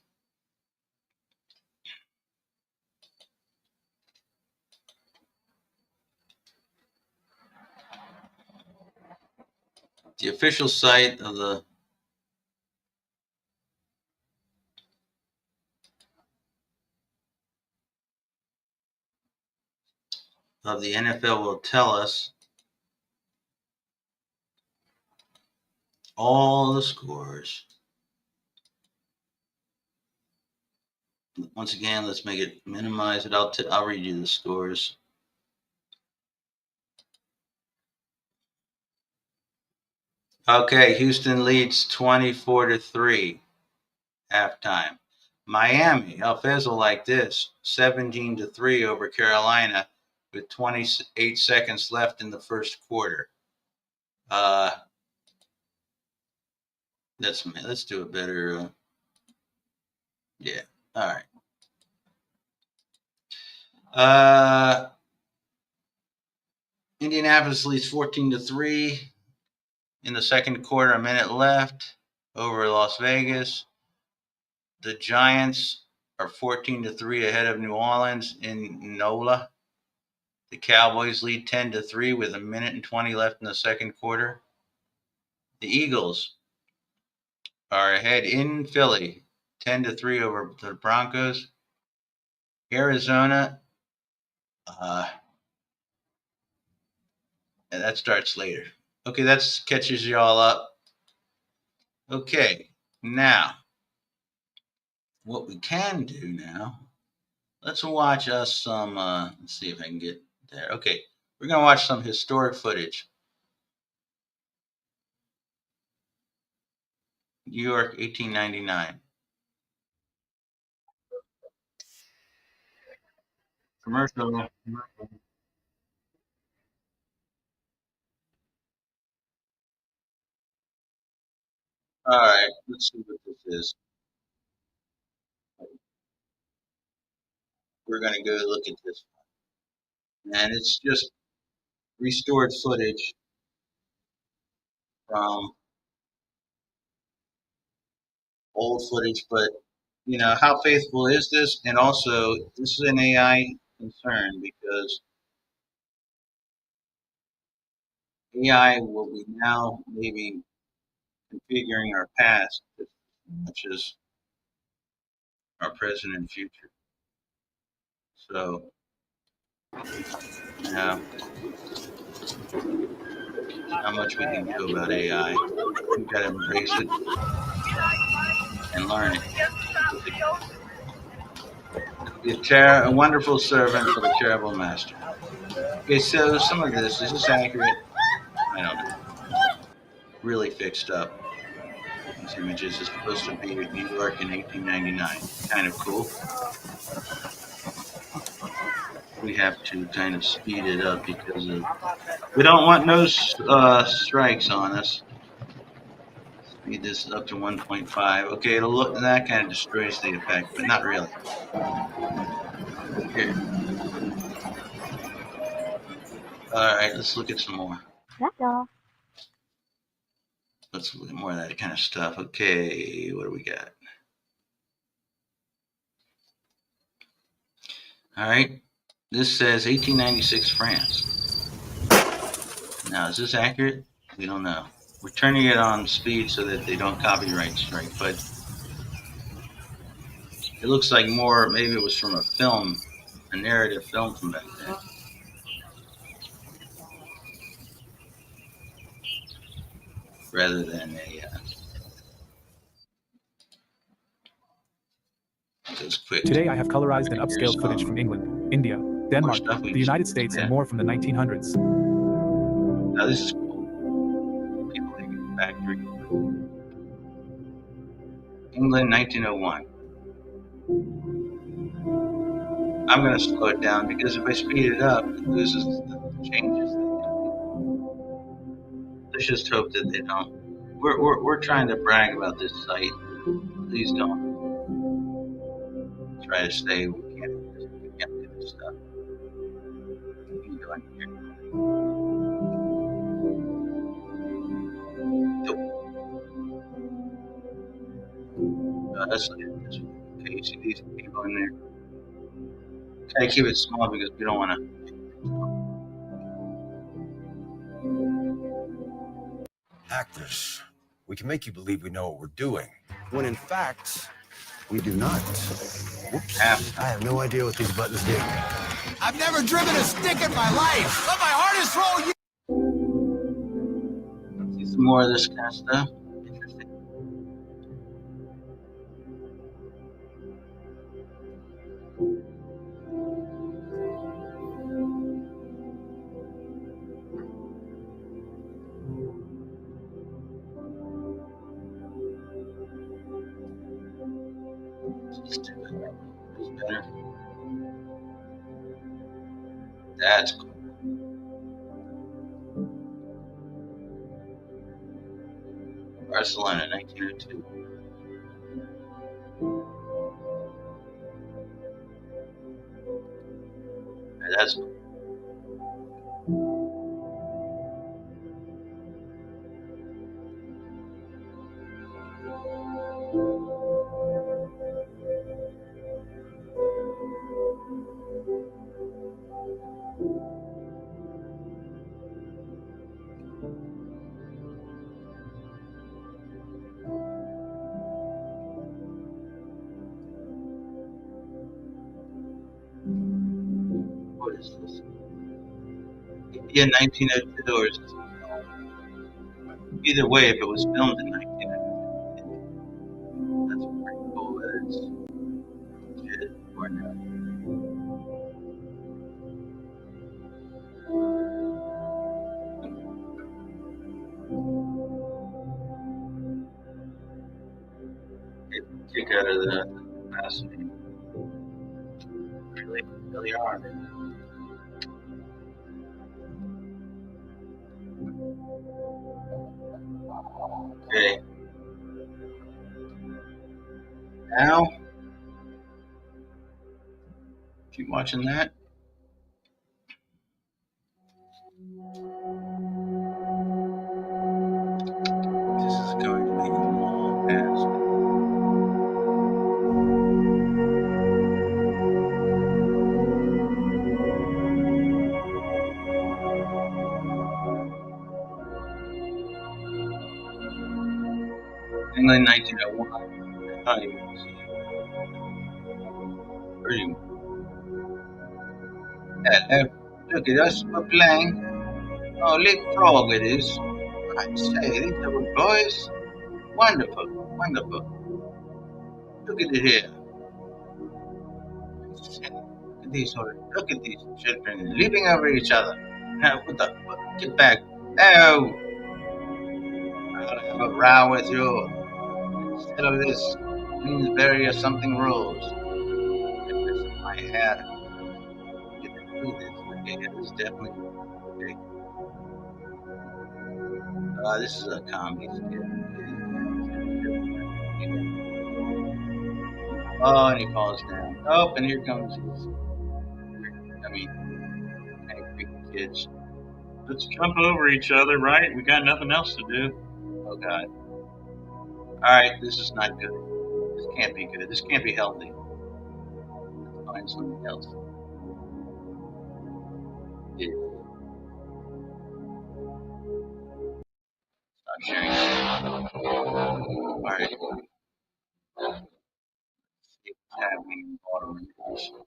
The official site of the NFL will tell us all the scores. Once again, let's make it minimize it. I'll read you the scores. Okay, Houston leads 24-3 halftime. Miami, El Fizzle like this, 17-3 over Carolina with 28 seconds left in the first quarter. Let's do a better. Yeah. All right. Indianapolis leads 14-3 in the second quarter. A minute left over Las Vegas. The Giants are 14-3 ahead of New Orleans in NOLA. The Cowboys lead 10-3 with a minute and 20 left in the second quarter. The Eagles are ahead in Philly, 10-3 over the Broncos. Arizona, and that starts later. Okay, that catches you all up. Okay, now, what we can do now, let's watch us some, let's see if I can get there. Okay, we're going to watch some historic footage. New York, 1899. Commercial. All right, let's see what this is. We're going to go look at this one. And it's just restored footage from old footage, but how faithful is this? And also, this is an AI concern because AI will be now maybe configuring our past as much as our present and future. So, how much we can do about AI. We've got to embrace it and learn it. A wonderful servant for the terrible master. Okay, so some of this, is this accurate? I don't know. Really fixed up. These images is supposed to be New York in 1899. Kind of cool. We have to kind of speed it up because we don't want no strikes on us. Speed this up to 1.5. Okay, it'll look, that kind of destroys the effect, but not really. Here. All right, let's look at some more. Let's look at more of that kind of stuff. Okay, what do we got? All right, this says 1896 France. Now, is this accurate? We don't know. We're turning it on speed so that they don't copyright strike, but it looks like more, maybe it was from a film, a narrative film from back then. Rather than a, just quick. Today I have colorized and upscaled footage from England, India, Denmark, the United States, and more from the 1900s. Now this is cool. People making the factory. England, 1901. I'm going to slow it down because if I speed it up, it loses the changes. Let's just hope that they don't. We're trying to brag about this site. Please don't. Try to say we can't do this stuff. What are you doing here? Let's look at this one. Okay, you see these people in there? Try to keep it small because we don't want to. Actors, we can make you believe we know what we're doing, when in fact, we do not. Whoops. I have no idea what these buttons do. I've never driven a stick in my life. Let my hardest roll. Let's see some more of this kind of stuff. Interesting. Better. That's cool. Barcelona, 1902. That's cool. What is this? India 1902 or is this? Either way, if it was filmed in 1902, that's pretty cool that it's legit or not. Get a kick out of the fascinating. Really are. Okay. Now, keep watching that. This is going to make a long pass. England 1901. Oh, you can see it. Pretty. Look at us, we're playing. Oh, leapfrog it is. I say, these little boys. Wonderful, wonderful. Look at it here. Look at these children leaping over each other. Now, get back. Oh! I'll have a row with you. Instead of this, Queensberry or something rules. It's my hair. Get through this. Okay, it is definitely okay. This is a comedy skit. Oh, and he falls down. Oh, and here comes his, angry kids. Let's jump over each other, right? We got nothing else to do. Oh, God. Alright, this is not good. This can't be good. This can't be healthy. Let's find something else. Yeah. Stop sharing this. Alright. Let's see what's happening in Baltimore.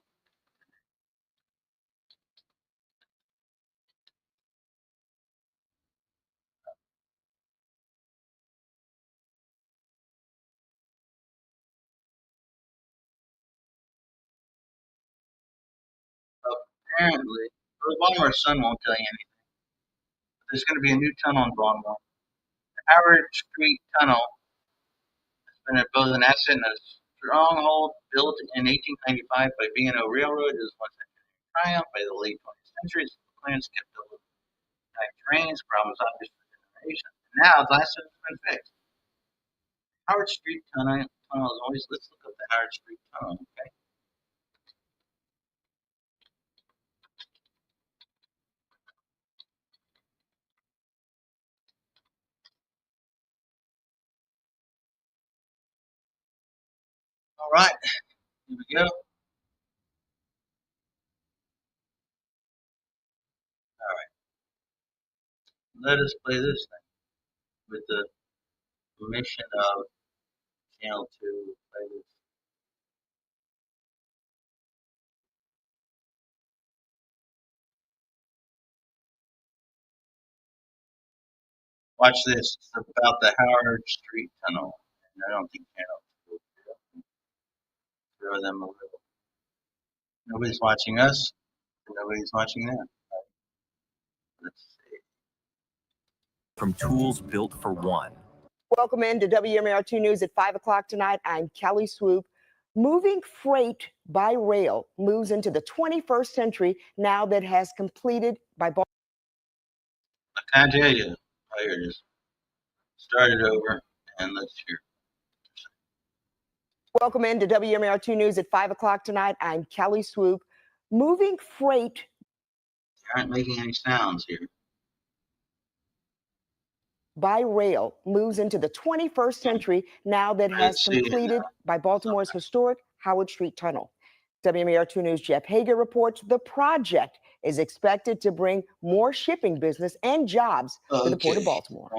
Apparently, the Baltimore Sun won't tell you anything. There's going to be a new tunnel in Baltimore. The Howard Street Tunnel has been both an asset and a stronghold built in 1895 by B&O Railroad. It was once a triumph by the late 20th century. The plans kept over trains, problems obvious for generations. Now, the last has been fixed. Howard Street Tunnel is always, let's look up the Howard Street Tunnel, okay? All right, here we go. All right, let us play this thing with the permission of channel 2. Play this. Watch this. It's about the Howard Street Tunnel. And I don't think channel 2 will throw them a little. Nobody's watching us, and nobody's watching them. Let's see. From tools built for one. Welcome into WMAR2 News at 5 o'clock tonight. I'm Kelly Swoop. Moving freight by rail moves into the 21st century now that has completed by I can't tell you. Oh, here it is. Start it over, and let's hear. Welcome into WMAR2 News at 5 o'clock tonight. I'm Kelly Swoop. Moving freight. They aren't making any sounds here. By rail moves into the 21st century now that has completed by Baltimore's historic Howard Street Tunnel. WMAR2 News' Jeff Hager reports the project is expected to bring more shipping business and jobs to the Port of Baltimore.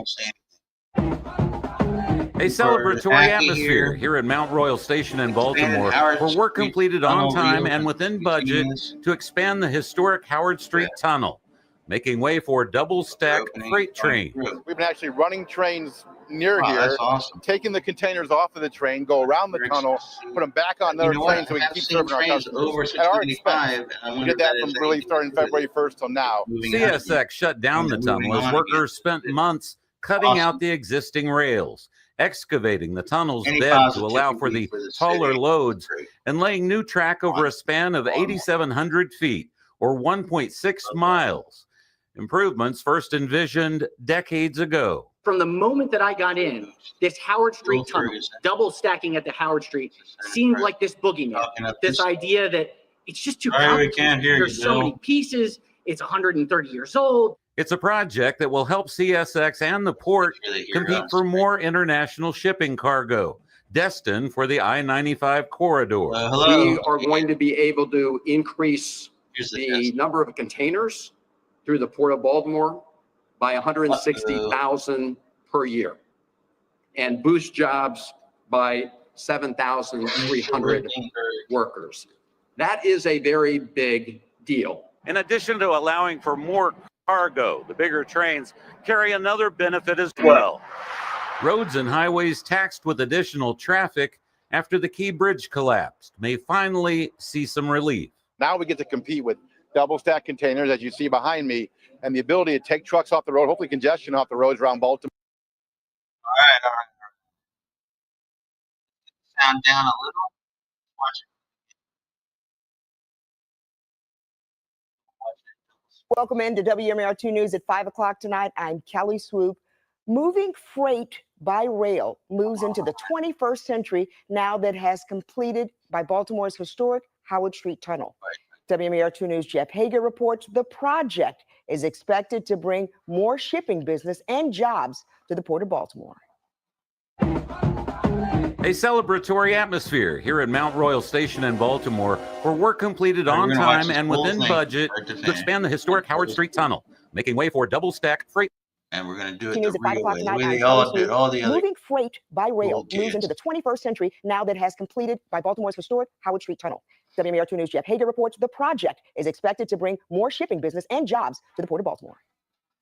A celebratory atmosphere here at Mount Royal Station in Baltimore for work completed on time and within budget to expand the historic Howard Street Tunnel, making way for double-stack freight trains. We've been actually running trains near here, taking the containers off of the train, go around the tunnel, put them back on another train so we can keep serving our customers at our expense. We did that from really starting February 1st till now. CSX shut down the tunnel as workers spent months cutting out the existing rails, excavating the tunnel's bed to allow for the taller loads, and laying new track over a span of 8,700 feet, or 1.6 miles. Improvements first envisioned decades ago. From the moment that I got in, this Howard Street tunnel, double stacking at the Howard Street, seemed like this boogeyman. This idea that it's just too complicated. There's so many pieces. It's 130 years old. It's a project that will help CSX and the port compete for more international shipping cargo, destined for the I-95 corridor. We are going to be able to increase the number of containers through the Port of Baltimore by 160,000 per year and boost jobs by 7,300 workers. That is a very big deal. In addition to allowing for more cargo, the bigger trains carry another benefit as well. Roads and highways taxed with additional traffic after the Key Bridge collapsed may finally see some relief. Now we get to compete with double stack containers, as you see behind me, and the ability to take trucks off the road, hopefully congestion off the roads around Baltimore. All right. Sound down a little. Watch it. Welcome into WMAR2 News at 5 o'clock tonight. I'm Kelly Swoop. Moving freight by rail moves into the 21st century now that has completed by Baltimore's historic Howard Street Tunnel. WMAR2 News' Jeff Hager reports the project is expected to bring more shipping business and jobs to the Port of Baltimore. A celebratory atmosphere here at Mount Royal Station in Baltimore, where work completed on time and within budget to expand the historic Howard Street Tunnel, making way for double-stack freight. And we're going to do it News the at 5 real o'clock way, the tonight. way I'm they Kelly all do it. Smith. All the other Moving freight by rail kids. moves into the 21st century now that has completed by Baltimore's historic Howard Street Tunnel. WMAR2 News' Jeff Hager reports the project is expected to bring more shipping business and jobs to the Port of Baltimore.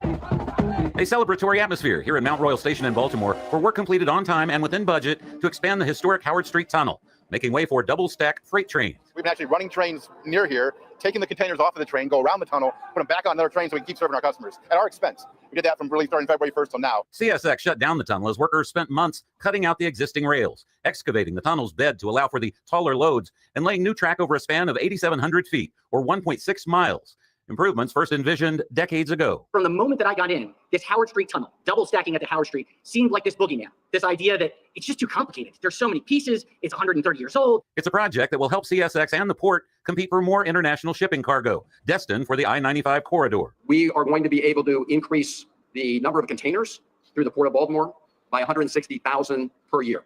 A celebratory atmosphere here at Mount Royal Station in Baltimore, where work completed on time and within budget to expand the historic Howard Street Tunnel, making way for double-stack freight trains. We've been actually running trains near here, taking the containers off of the train, go around the tunnel, put them back on another train so we can keep serving our customers at our expense. We did that from really starting February 1st till now. CSX shut down the tunnel as workers spent months cutting out the existing rails, excavating the tunnel's bed to allow for the taller loads, and laying new track over a span of 8,700 feet, or 1.6 miles. Improvements first envisioned decades ago. From the moment that I got in, this Howard Street tunnel, double stacking at the Howard Street, seemed like this boogeyman. This idea that it's just too complicated. There's so many pieces. It's 130 years old. It's a project that will help CSX and the port compete for more international shipping cargo, destined for the I-95 corridor. We are going to be able to increase the number of containers through the Port of Baltimore by 160,000 per year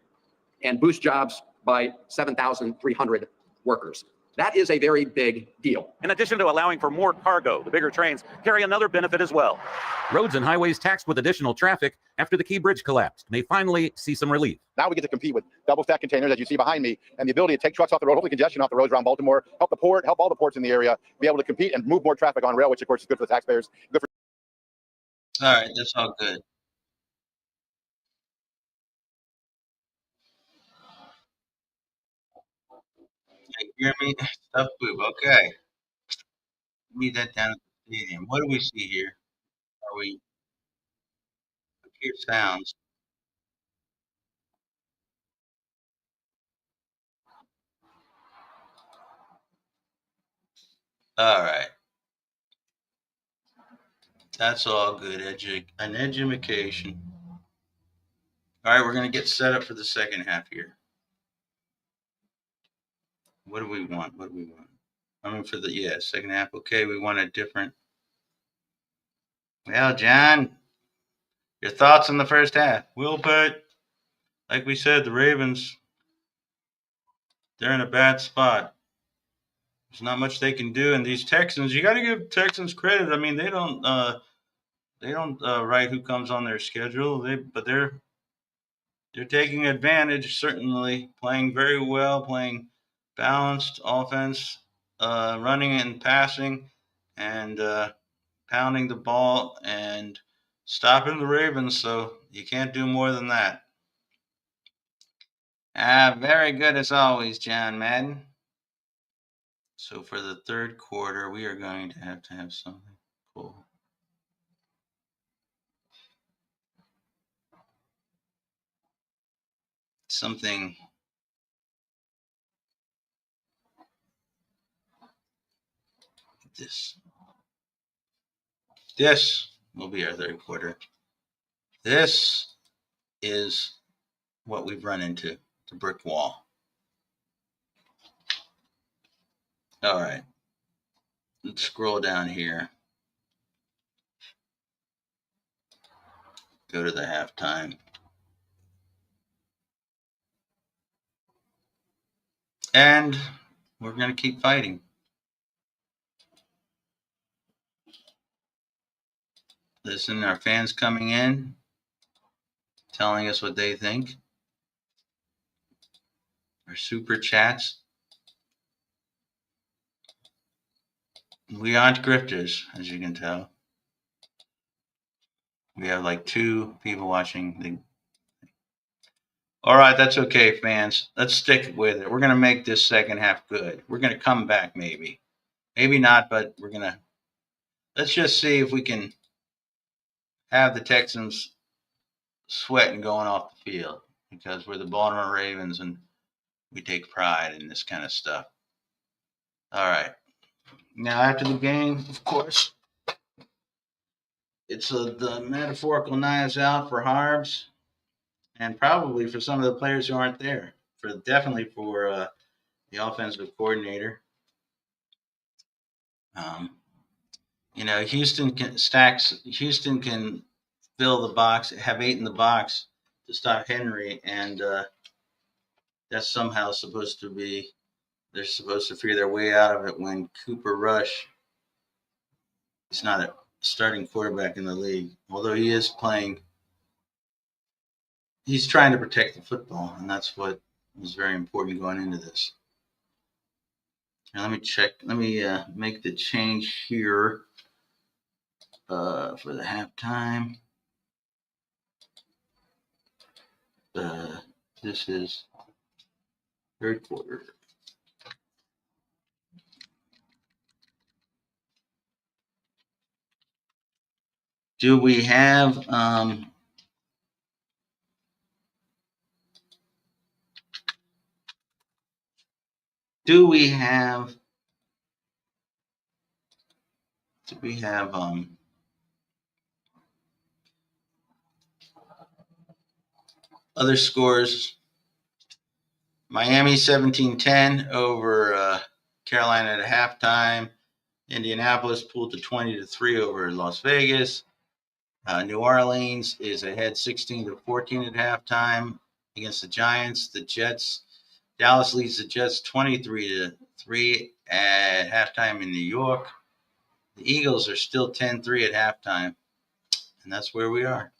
and boost jobs by 7,300 workers. That is a very big deal. In addition to allowing for more cargo, the bigger trains carry another benefit as well. Roads and highways taxed with additional traffic after the Key Bridge collapsed may finally see some relief. Now we get to compete with double stack containers, as you see behind me, and the ability to take trucks off the road, hopefully congestion off the roads around Baltimore, help the port, help all the ports in the area, be able to compete and move more traffic on rail, which of course is good for the taxpayers, good for. All right, that's all good. You hear me? Stuff move. Okay. Leave that down at the stadium. What do we see here? Are we hear sounds? All right. That's all good. An education. All right, we're gonna get set up for the second half here. What do we want? What do we want? I mean, for the second half. Okay, we want a different. Well, John, your thoughts on the first half? Well, but like we said, the Ravens, they're in a bad spot. There's not much they can do, and these Texans, you got to give Texans credit. I mean, they don't write who comes on their schedule. They're taking advantage. Certainly, playing very well, playing balanced offense, running and passing, and pounding the ball and stopping the Ravens. So you can't do more than that. Very good as always, John Madden. So for the third quarter, we are going to have something cool. Something this will be our third quarter. This is what we've run into, the brick wall. All right. Let's scroll down here. Go to the halftime. And we're going to keep fighting. Listen, our fans coming in, telling us what they think. Our super chats. We aren't grifters, as you can tell. We have like 2 people watching. All right, that's okay, fans. Let's stick with it. We're going to make this second half good. We're going to come back maybe. Maybe not, but we're going to. Let's just see if we can have the Texans sweating going off the field, because we're the Baltimore Ravens and we take pride in this kind of stuff. All right. Now, after the game, of course, it's the metaphorical knives out for Harbs, and probably for some of the players who aren't there. Definitely for the offensive coordinator. Houston can fill the box, have 8 in the box to stop Henry, and that's somehow supposed to be. They're supposed to figure their way out of it when Cooper Rush is not a starting quarterback in the league, although he is playing. He's trying to protect the football, and that's what was very important going into this. Now, let me check. Let me make the change here for the halftime. This is third quarter. Do we have other scores? Miami 17-10 over Carolina at halftime. Indianapolis pulled to 20-3 over Las Vegas. New Orleans is ahead 16-14 at halftime against the Giants. Dallas leads the Jets 23-3 at halftime in New York. The Eagles are still 10-3 at halftime, and that's where we are.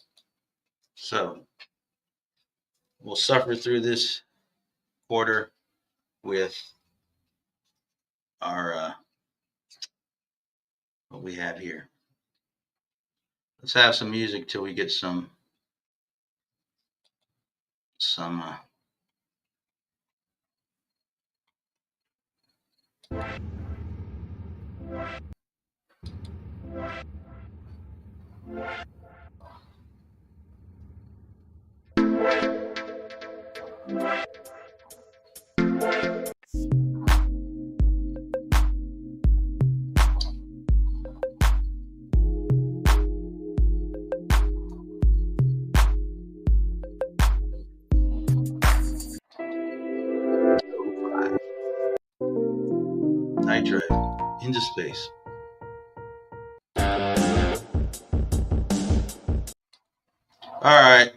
So we'll suffer through this quarter with our what we have here. Let's have some music till we get some night drive into space. All right.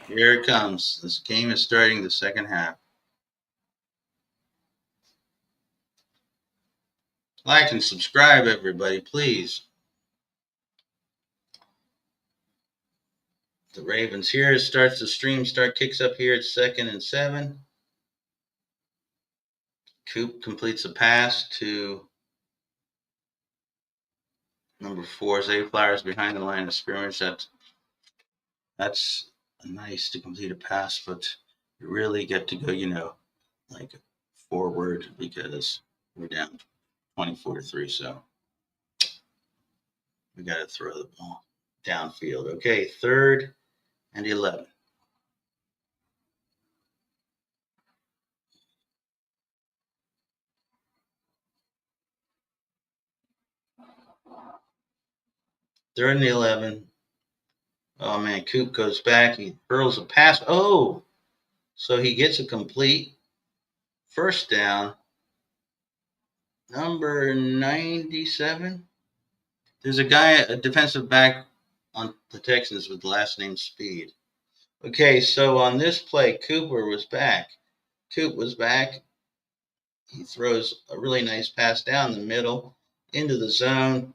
Here it comes. This game is starting the second half. Like and subscribe, everybody, please. The Ravens here starts the stream. Kicks up here at 2nd and 7. Coop completes a pass to number 4, Zay Flowers behind the line of scrimmage. That's nice to complete a pass, but you really get to go, like forward because we're down 24-3. So we got to throw the ball downfield. Okay, 3rd and 11. Third and 11. Oh, man, Coop goes back. He hurls a pass. Oh, so he gets a complete first down. Number 97. There's a defensive back on the Texans with the last name Speed. Okay, so on this play, Coop was back. He throws a really nice pass down the middle into the zone.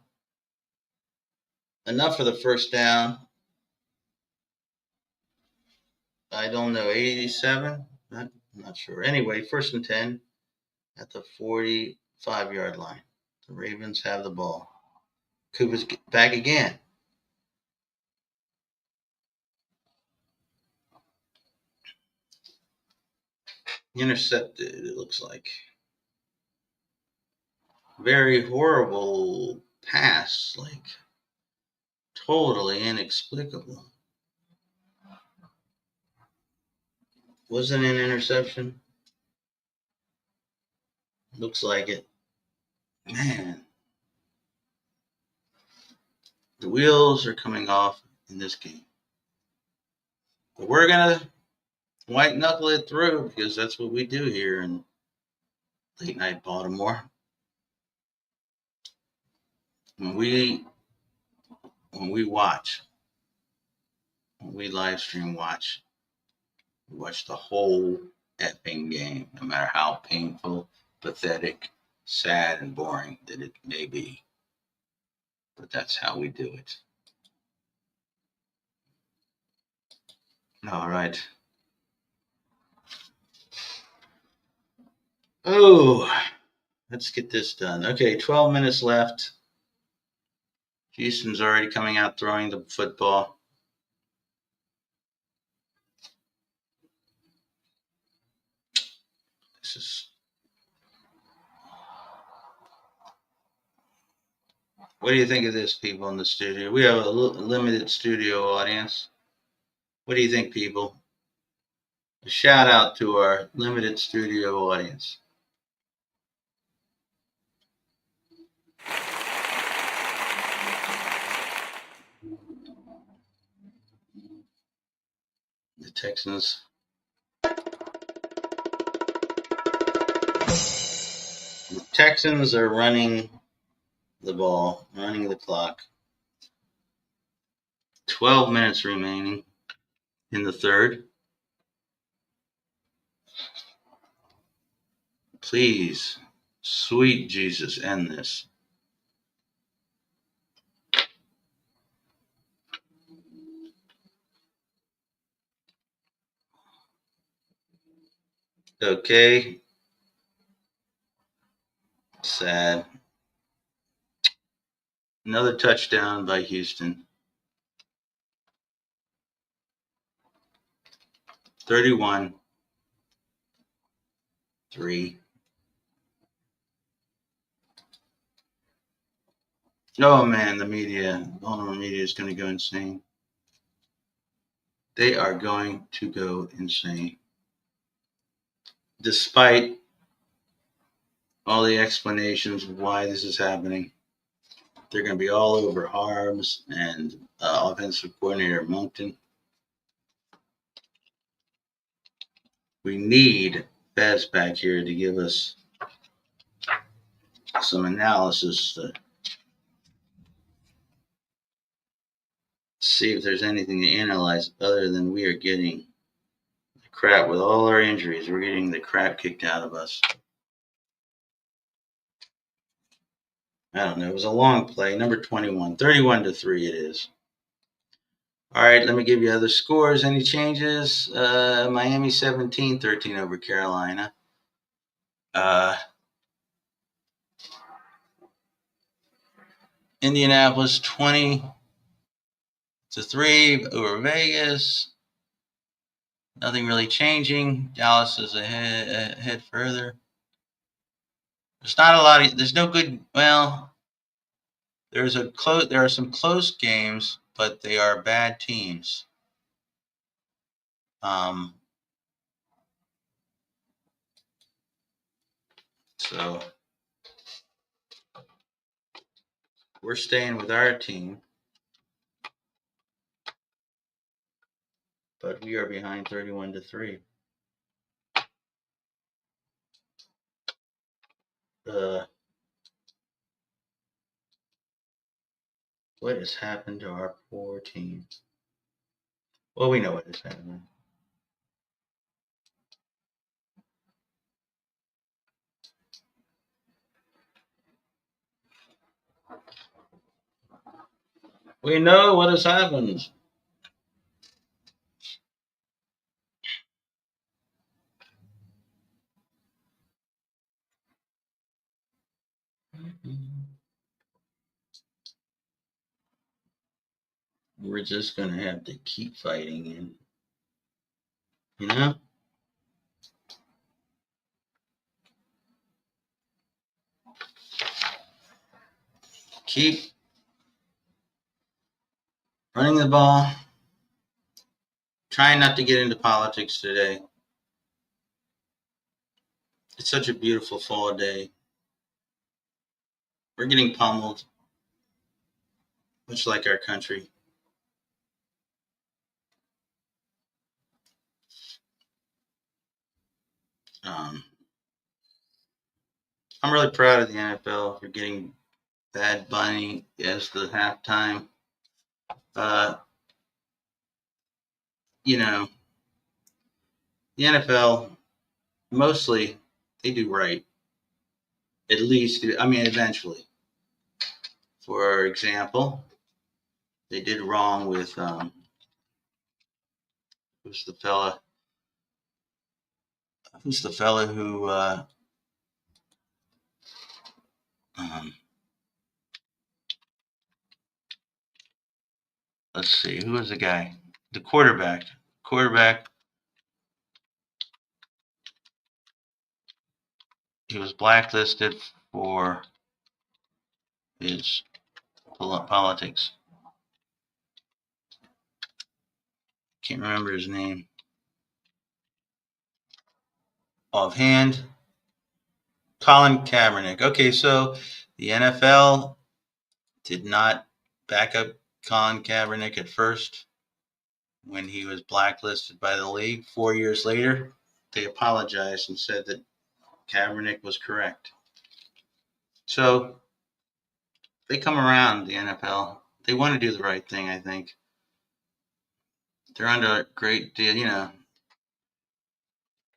Enough for the first down. I don't know, 87? I'm not sure. Anyway, 1st and 10 at the 45-yard line. The Ravens have the ball. Coop is back again. Intercepted, it looks like. Very horrible pass, like totally inexplicable. Wasn't an interception? Looks like it. Man, The wheels are coming off in this game. But we're going to white knuckle it through because that's what we do here in late night Baltimore. When we watch, when we live stream watch, we watch the whole effing game, no matter how painful, pathetic, sad, and boring that it may be. But that's how we do it. All right. Oh, let's get this done. Okay, 12 minutes left. Houston's already coming out throwing the football. This is. What do you think of this, people in the studio? We have a limited studio audience. What do you think, people? A shout out to our limited studio audience. The Texans. The Texans are running the ball, running the clock. 12 minutes remaining in the third. Please, sweet Jesus, end this. Okay. Sad. Another touchdown by Houston. 31-3. Oh man, the media, Baltimore media is going to go insane. They are going to go insane. Despite all the explanations of why this is happening, they're going to be all over Harms and offensive coordinator Moncton. We need Fez back here to give us some analysis to see if there's anything to analyze other than we are getting the crap with all our injuries. We're getting the crap kicked out of us. I don't know. It was a long play. Number 21. 31-3 it is. All right, let me give you other scores. Any changes? Miami 17-13 over Carolina. Indianapolis 20-3 over Vegas. Nothing really changing. Dallas is ahead further. There's not a lot of. There's no good. Well, there are some close games, but they are bad teams. So we're staying with our team, but we are behind 31-3. What has happened to our poor team? Well, we know what has happened. We know what has happened. We're just going to have to keep fighting and, you know? Keep running the ball. Trying not to get into politics today. It's such a beautiful fall day. We're getting pummeled. much like our country. I'm really proud of the NFL for getting Bad Bunny as the halftime. You know, the NFL mostly they do right. At least, I mean, eventually. For example, they did wrong with who's the fella? Who's the fella who? Let's see, who was the guy? The quarterback. Quarterback. He was blacklisted for his politics. Can't remember his name offhand. Colin Kaepernick. Okay, so the NFL did not back up Colin Kaepernick at first when he was blacklisted by the league. 4 years later, they apologized and said that Kaepernick was correct. So they come around, the NFL. They want to do the right thing, I think. They're under a great deal,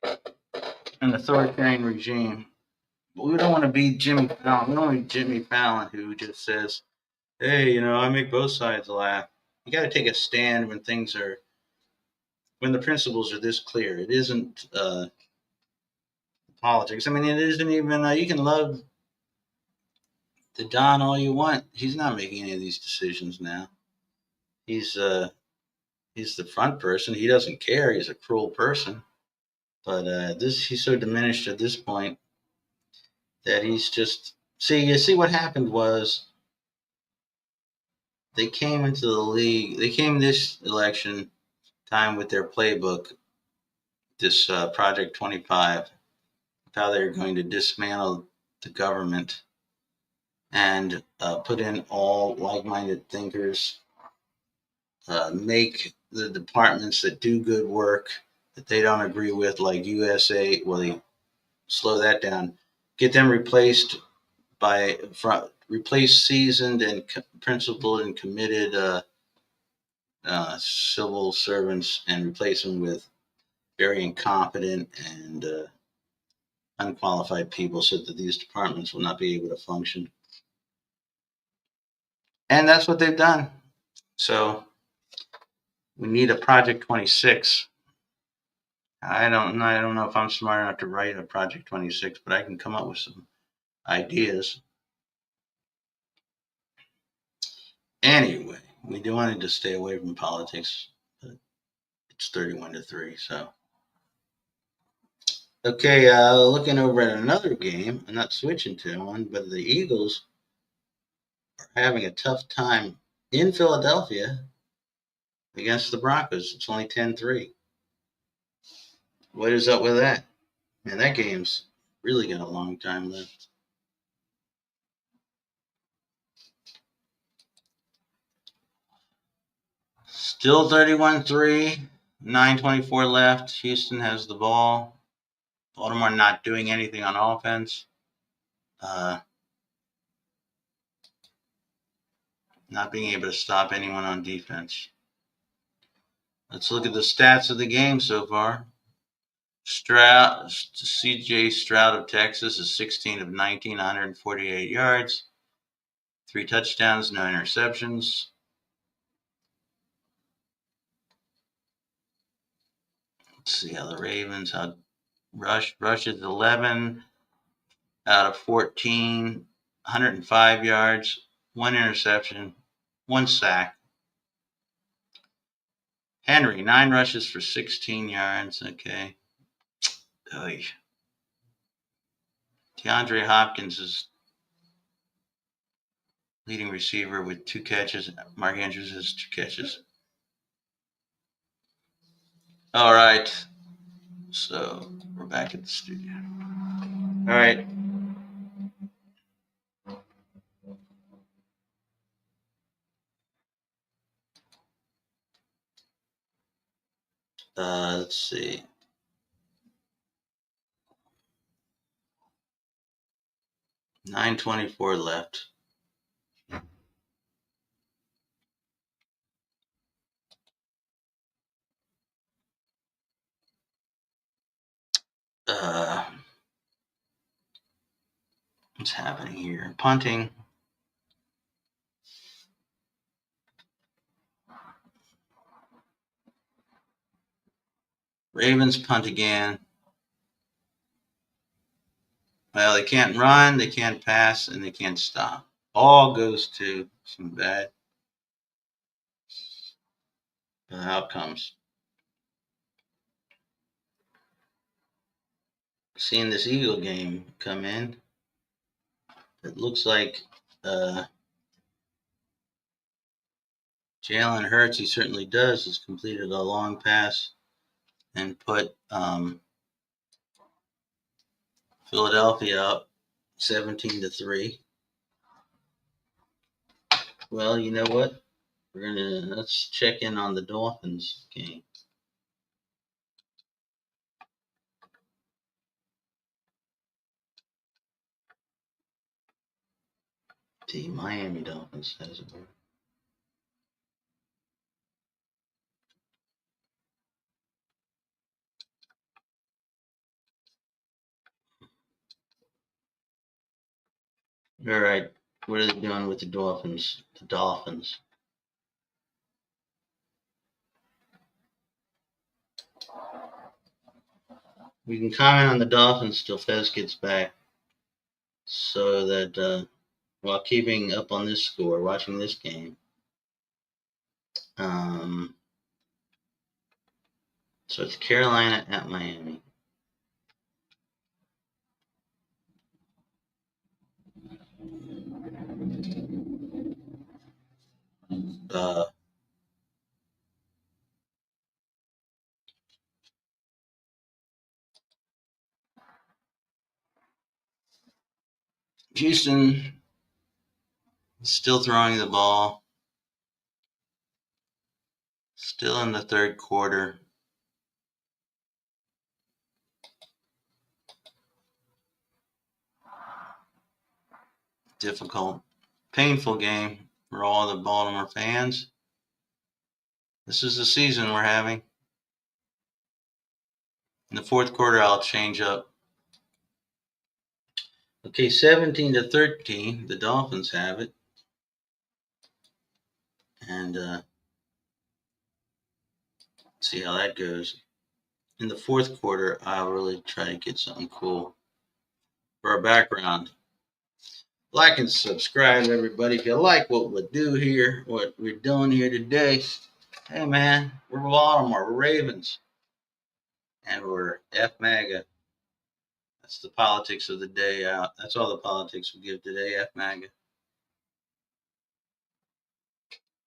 an authoritarian regime. But we don't want to be Jimmy Fallon. We don't want to be Jimmy Fallon who just says, hey, I make both sides laugh. You got to take a stand when when the principles are this clear. It isn't politics. I mean, it isn't even, you can love the Don all you want. He's not making any of these decisions now. He's the front person. He doesn't care. He's a cruel person. But he's so diminished at this point that he's just, you see what happened was they came into the league. They came this election time with their playbook, this Project 25, how they're going to dismantle the government and put in all like-minded thinkers, make the departments that do good work that they don't agree with, like USA, well, they slow that down, get them replaced replace seasoned and principled and committed civil servants and replace them with very incompetent and unqualified people so that these departments will not be able to function. And that's what they've done. So we need a Project 26. I don't know if I'm smart enough to write a Project 26, but I can come up with some ideas. Anyway, we do wanted to stay away from politics, but it's 31-3, so. Okay, looking over at another game, I'm not switching to one, but the Eagles are having a tough time in Philadelphia against the Broncos. It's only 10-3. What is up with that? Man, that game's really got a long time left. Still 31-3, 9:24 left. Houston has the ball. Baltimore not doing anything on offense. Not being able to stop anyone on defense. Let's look at the stats of the game so far. CJ Stroud of Texas is 16 of 19, 148 yards, 3 touchdowns, no interceptions. Let's see how the Ravens, Rush is 11 out of 14, 105 yards, 1 interception, 1 sack. Henry, 9 rushes for 16 yards. Okay. Oy. DeAndre Hopkins is leading receiver with 2 catches. Mark Andrews has 2 catches. All right. So we're back at the studio. All right. Let's see. .924 left. What's happening here? Punting. Ravens punt again. Well, they can't run, they can't pass, and they can't stop. All goes to some bad outcomes. Seeing this Eagle game come in, it looks like Jalen Hurts, he certainly does, has completed a long pass and put Philadelphia up 17-3. Well, you know what? Let's check in on the Dolphins game. The Miami Dolphins has it. All right. What are they doing with the Dolphins? The Dolphins. We can comment on the Dolphins till Fez gets back, so that while keeping up on this score, watching this game. So it's Carolina at Miami. Houston still throwing the ball. Still in the third quarter. Difficult, painful game for all the Baltimore fans. This is the season we're having. In the fourth quarter, I'll change up. Okay, 17-13. The Dolphins have it. And see how that goes. In the fourth quarter, I'll really try to get something cool for our background. Like and subscribe, everybody. If you like what we do here, what we're doing here today, hey, man, we're Baltimore. We're Ravens. And we're F-MAGA. That's the politics of the day out. That's all the politics we give today, F-MAGA.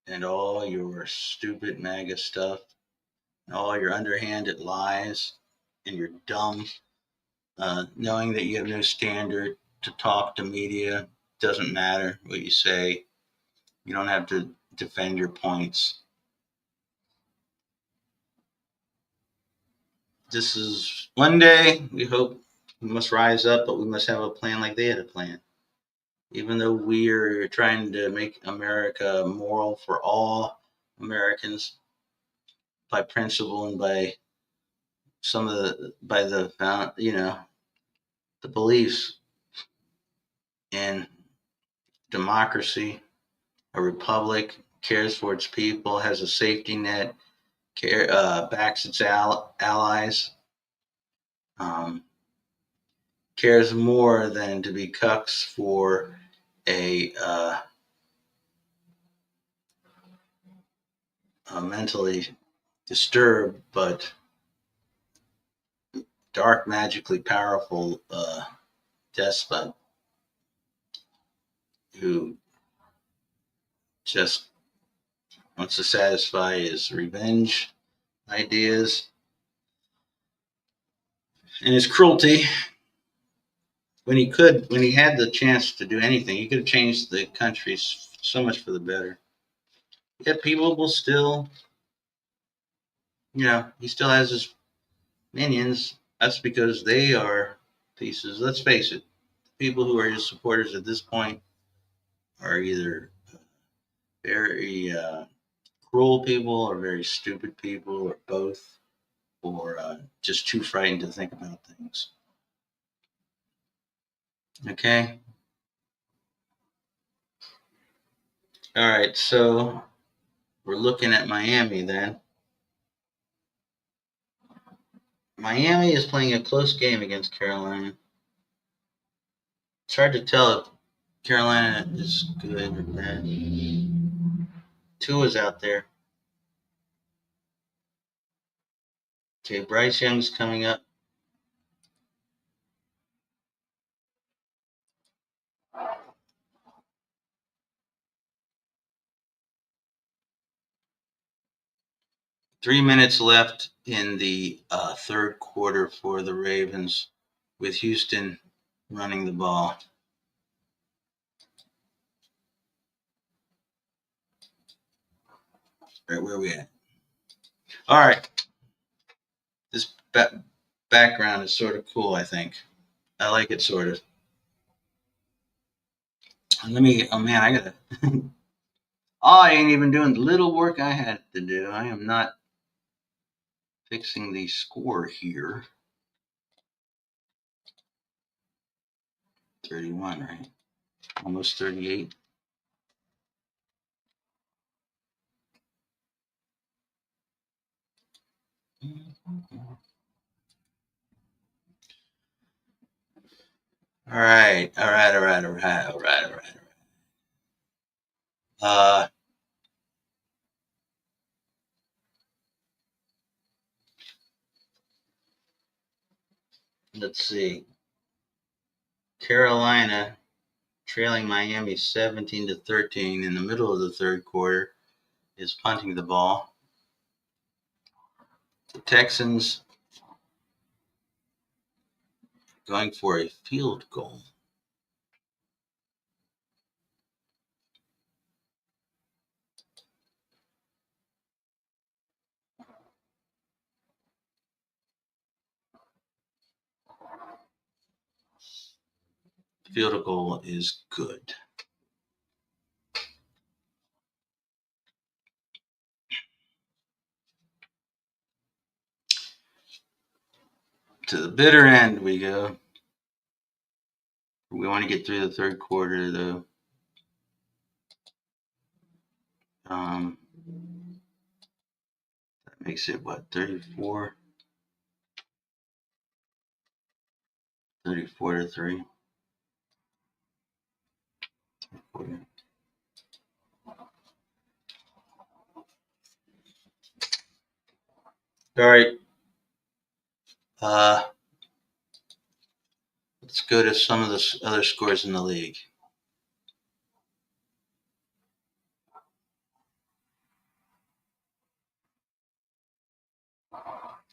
And all your stupid MAGA stuff, and all your underhanded lies, and your dumb, knowing that you have no standard to talk to media. Doesn't matter what you say. You don't have to defend your points. This is one day. We hope we must rise up, but we must have a plan like they had a plan. Even though we are trying to make America moral for all Americans by principle and by the beliefs in democracy, a republic, cares for its people, has a safety net, backs its allies, cares more than to be cucks for a mentally disturbed but dark, magically powerful despot who just wants to satisfy his revenge ideas and his cruelty. When he had the chance to do anything, he could have changed the country so much for the better. Yet people will still You know, he still has his minions. That's because they are pieces. Let's face it, people who are his supporters at this point are either very cruel people or very stupid people or both, or just too frightened to think about things. Okay? All right, so we're looking at Miami then. Miami is playing a close game against Carolina. It's hard to tell if Carolina is good or bad. Tua's out there. Okay, Bryce Young's coming up. Three minutes left in the third quarter for the Ravens, with Houston running the ball. All right, where are we at? All right. This background is sort of cool, I think. I like it sort of. Oh man, I gotta. I ain't even doing the little work I had to do. I am not fixing the score here. 31, right? Almost 38. All right. Let's see. Carolina trailing Miami 17-13 in the middle of the third quarter is punting the ball. The Texans going for a field goal. Field goal is good. To the bitter end we go. We want to get through the third quarter, though. That makes it, what, 34? 34-3. All right. Let's go to some of the other scores in the league.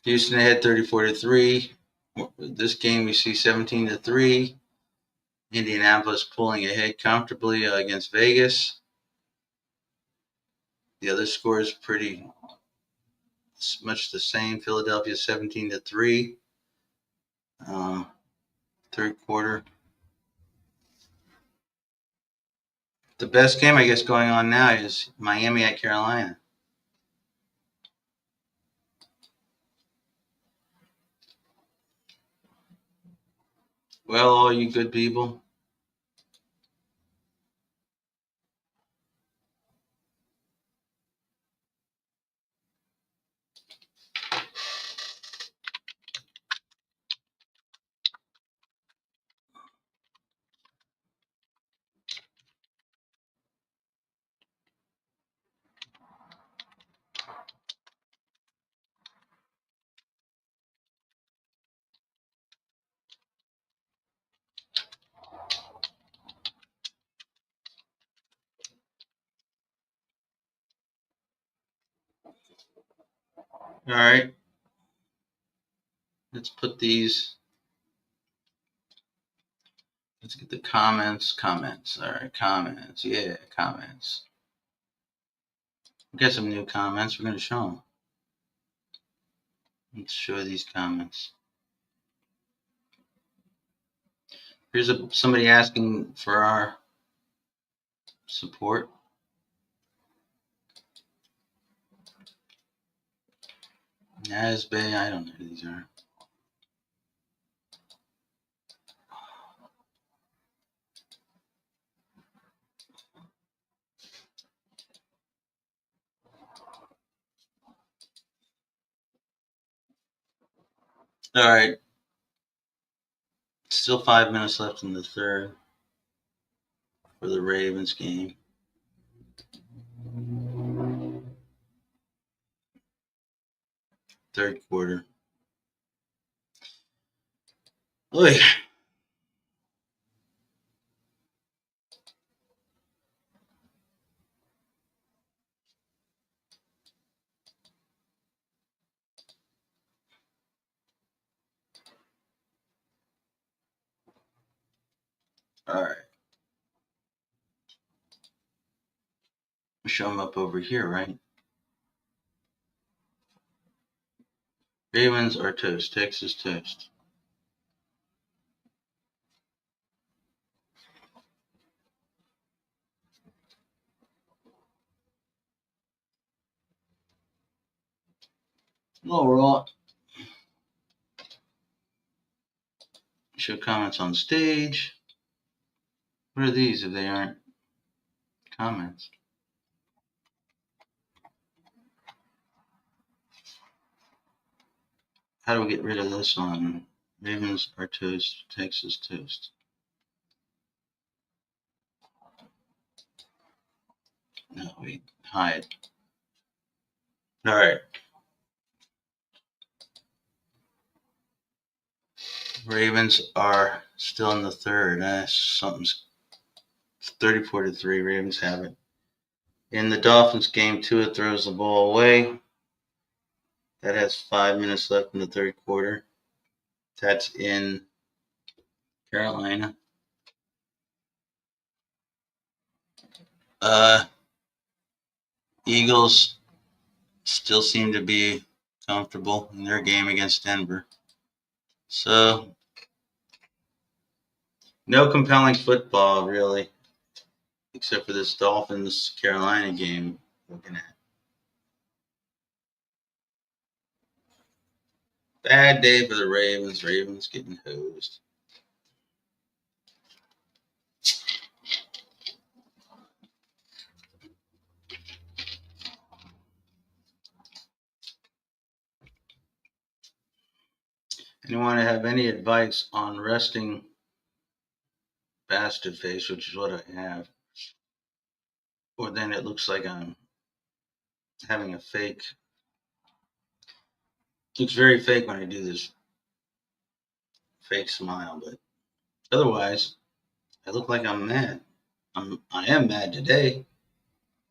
Houston ahead 34-3. This game we see 17-3. Indianapolis pulling ahead comfortably against Vegas. The other score is pretty much the same. Philadelphia 17-3. Third quarter. The best game, I guess, going on now is Miami at Carolina. Well, all you good people. All right. Let's put these. Let's get the comments. All right, comments. Yeah, comments. We got some new comments. We're going to show them. Let's show these comments. Here's somebody asking for our support. Nasbay, I don't know who these are. All right. Still 5 minutes left in the third for the Ravens game. Third quarter. Oy. All right. Show them up over here, right? Ravens are toast. Texas toast. All right. Show comments on stage. What are these if they aren't comments? How do we get rid of this on Ravens are toast, Texas toast? No, we hide. All right. Ravens are still in the third. Something's 34-3. Ravens have it. In the Dolphins game, Tua throws the ball away. That has 5 minutes left in the third quarter. That's in Carolina. Eagles still seem to be comfortable in their game against Denver. So, no compelling football, really, except for this Dolphins-Carolina game looking at. Bad day for the Ravens. Ravens getting hosed. Anyone have any advice on resting bastard face, which is what I have? Or then it looks like I'm having a fake. It looks very fake when I do this fake smile, but otherwise, I look like I'm mad. I am mad today.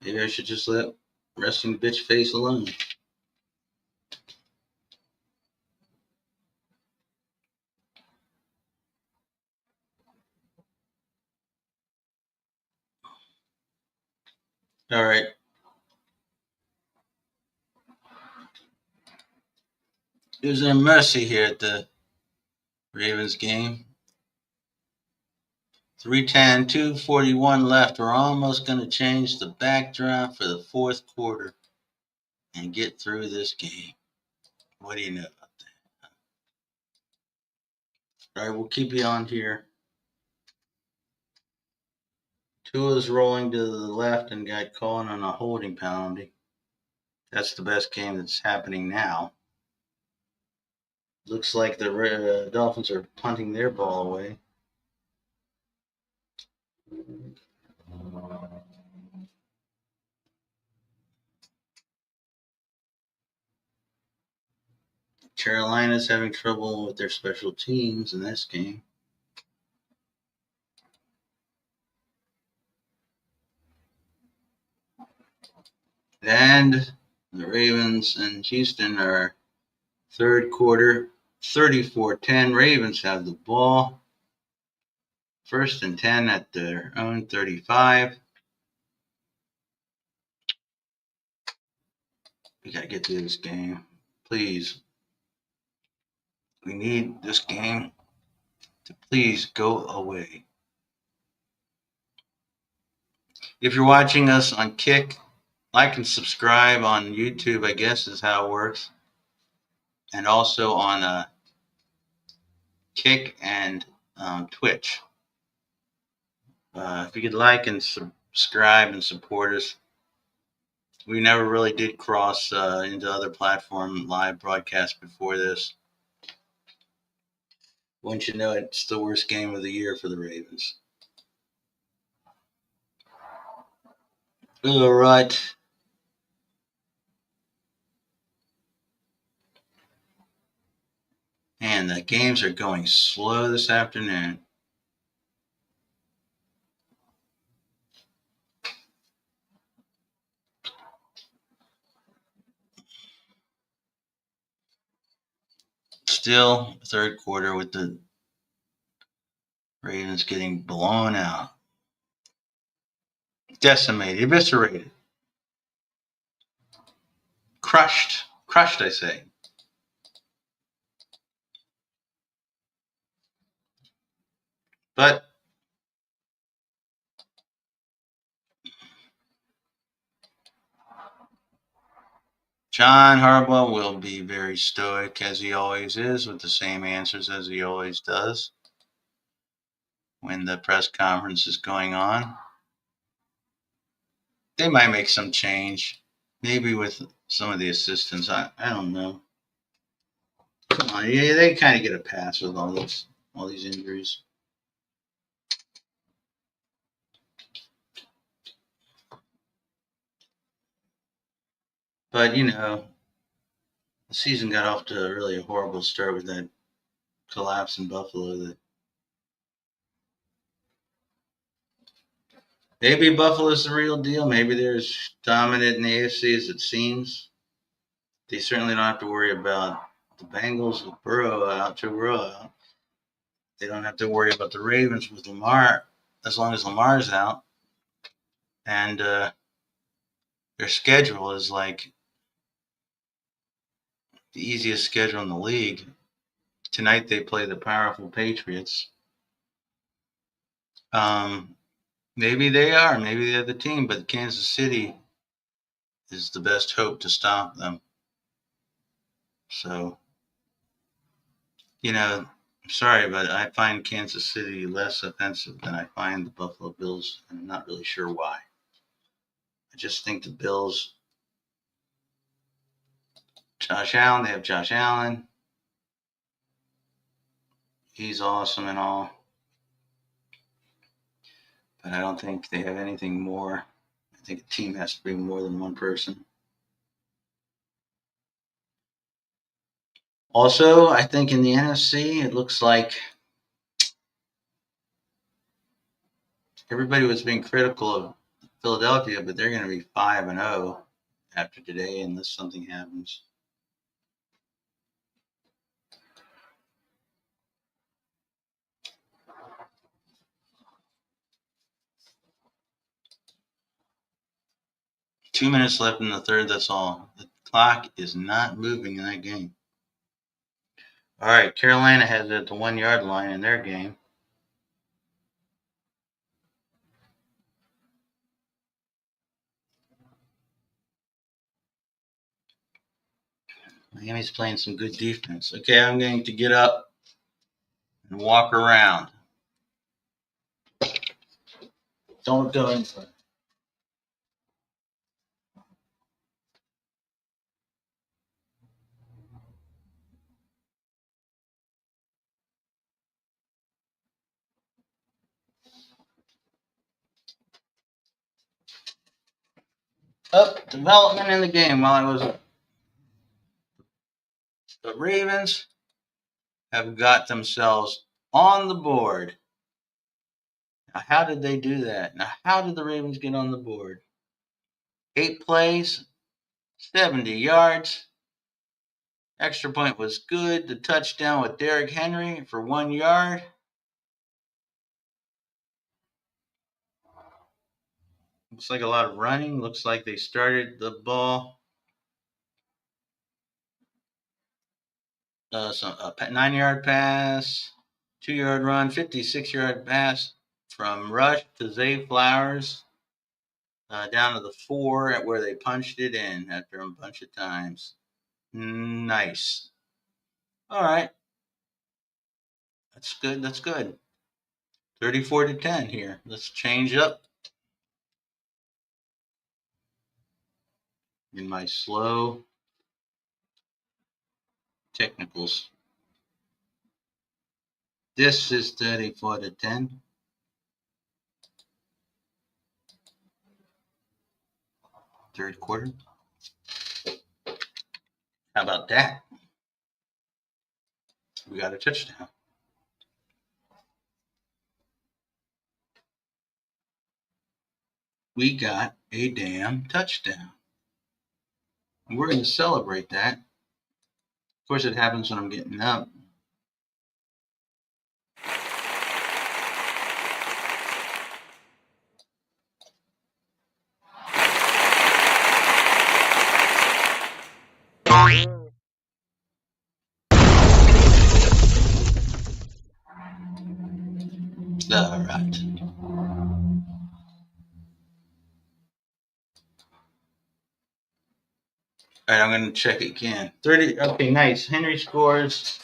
Maybe I should just let resting bitch face alone. All right. There's a mercy here at the Ravens game. 3:10, 2:41 left. We're almost going to change the backdrop for the fourth quarter and get through this game. What do you know about that? All right, we'll keep you on here. Tua's rolling to the left and got caught on a holding penalty. That's the best game that's happening now. Looks like the Dolphins are punting their ball away. Carolina's having trouble with their special teams in this game. And the Ravens and Houston are third quarter, 34-10. Ravens have the ball. 1st and 10 at their own 35. We got to get through this game. Please. We need this game to please go away. If you're watching us on Kick, like and subscribe on YouTube, I guess is how it works. And also on Kick and Twitch. If you could like and subscribe and support us. We never really did cross into other platform live broadcasts before this. Wouldn't you know it, it's the worst game of the year for the Ravens. All right. And the games are going slow this afternoon. Still third quarter with the Ravens getting blown out. Decimated, eviscerated. Crushed, I say. But John Harbaugh will be very stoic, as he always is, with the same answers as he always does when the press conference is going on. They might make some change, maybe with some of the assistants. I don't know. Come on, yeah, they kind of get a pass with all these injuries. But the season got off to really a horrible start with that collapse in Buffalo. Maybe Buffalo's the real deal. Maybe they're as dominant in the AFC as it seems. They certainly don't have to worry about the Bengals with Burrow out. They don't have to worry about the Ravens with Lamar, as long as Lamar's out. And their schedule is like the easiest schedule in the league. Tonight they play the powerful Patriots. Maybe they are. Maybe they're the team, but Kansas City is the best hope to stop them. So, I'm sorry, but I find Kansas City less offensive than I find the Buffalo Bills, and I'm not really sure why. I just think the Bills, they have Josh Allen. He's awesome and all. But I don't think they have anything more. I think a team has to be more than one person. Also, I think in the NFC, it looks like everybody was being critical of Philadelphia, but they're going to be 5-0 after today unless something happens. Two minutes left in the third, that's all. The clock is not moving in that game. All right, Carolina has it at the 1 yard line in their game. Miami's playing some good defense. Okay, I'm going to get up and walk around. Don't go inside. Up, development in the game while I was up. The Ravens have got themselves on the board. Now, how did they do that? Now, how did the Ravens get on the board? 8 plays, 70 yards. Extra point was good. The touchdown with Derrick Henry for 1 yard. Looks like a lot of running. Looks like they started the ball a 9-yard pass, 2-yard run, 56-yard pass from Rush to Zay Flowers down to the 4 at where they punched it in after a bunch of times. Nice. All right. That's good. That's good. 34-10 here. Let's change up in my slow technicals. This is 34-10. Third quarter. How about that? We got a touchdown. We got a damn touchdown. And we're going to celebrate that. Of course, it happens when I'm getting up. All right. All right, I'm going to check again. 30. Okay, nice. Henry scores.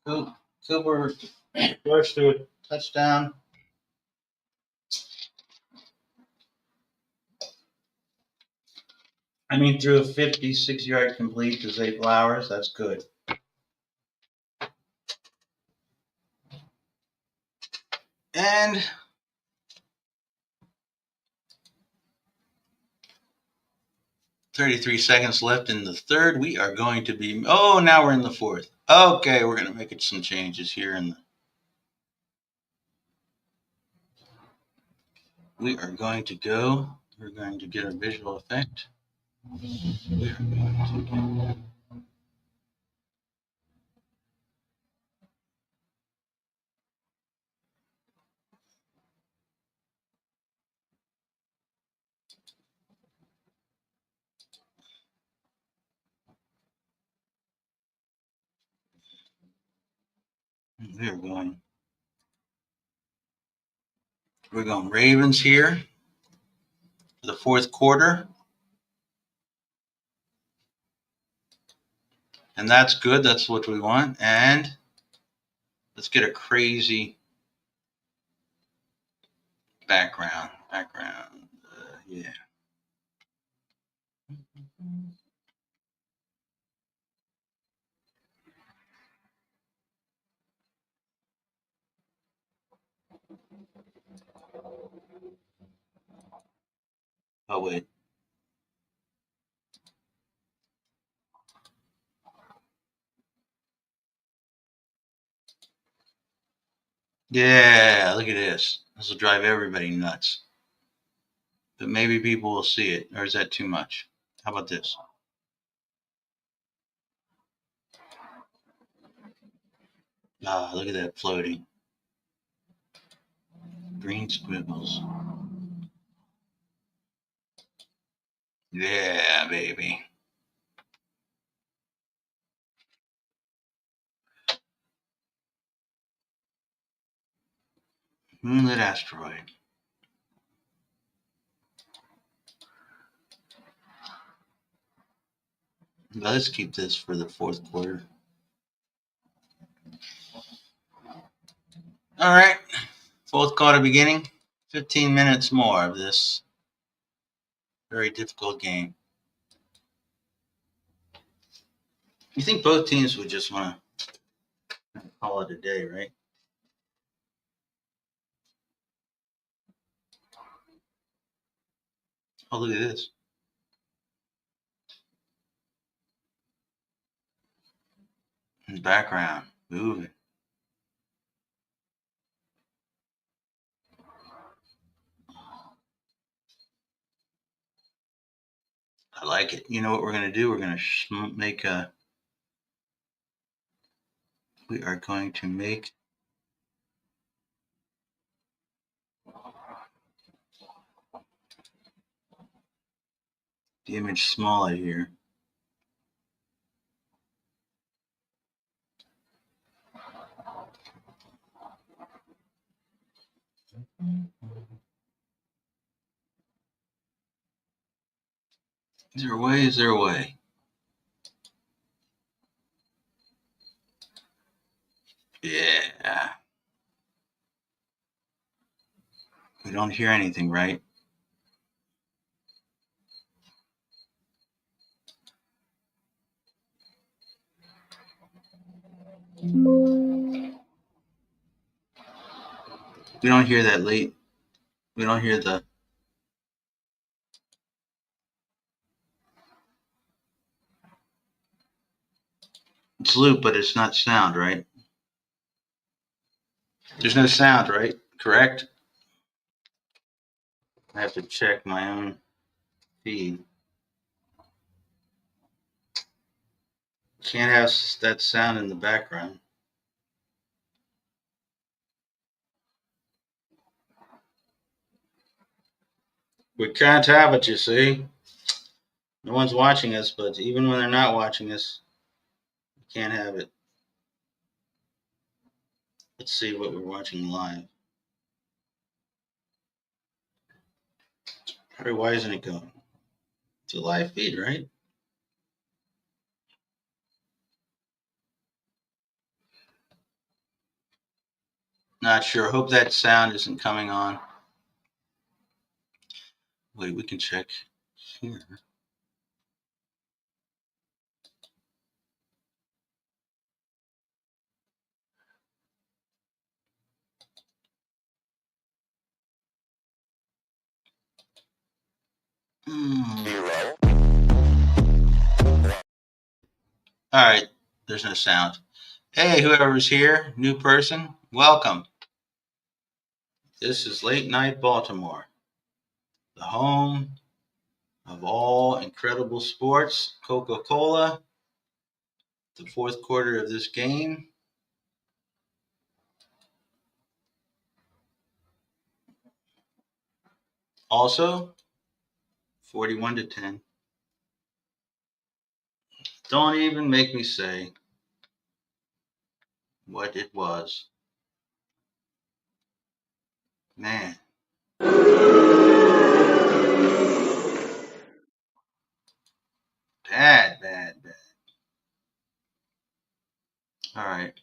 Cooper rushed through a touchdown. Through a 56-yard complete to Zay Flowers. That's good. And 33 seconds left in the third. We are going to be, now we're in the fourth. Okay, we're going to make some changes here. We are going to go, we're going to get a visual effect. We are going to get, we're going Ravens here for the fourth quarter. And that's good. That's what we want. And let's get a crazy background. Yeah. Oh, wait. Yeah, look at this. This will drive everybody nuts. But maybe people will see it. Or is that too much? How about this? Look at that floating. Green squiggles. Yeah, baby. Moonlit asteroid. Let's keep this for the fourth quarter. All right. Fourth quarter beginning. 15 minutes more of this very difficult game. You think both teams would just want to call it a day, right? Oh, look at this. In the background, moving. I like it. You know what we're going to do? We're going to make a... We are going to make the image smaller here. Is there a way? Is there a way? Yeah. We don't hear anything, right? We don't hear that late. We don't hear the. It's loop, but it's not sound, right? There's no sound, right? Correct? I have to check my own feed. Can't have that sound in the background. We can't have it, you see. No one's watching us, but even when they're not watching us, we can't have it. Let's see what we're watching live. Why isn't it going? It's a live feed, right? Not sure. Hope that sound isn't coming on. Wait, we can check here. All right, there's no sound. Hey, whoever's here, new person, welcome. This is Late Night Baltimore, the home of all incredible sports. Coca-Cola, the fourth quarter of this game. Also, 41-10. Don't even make me say what it was. Man. Bad. All right.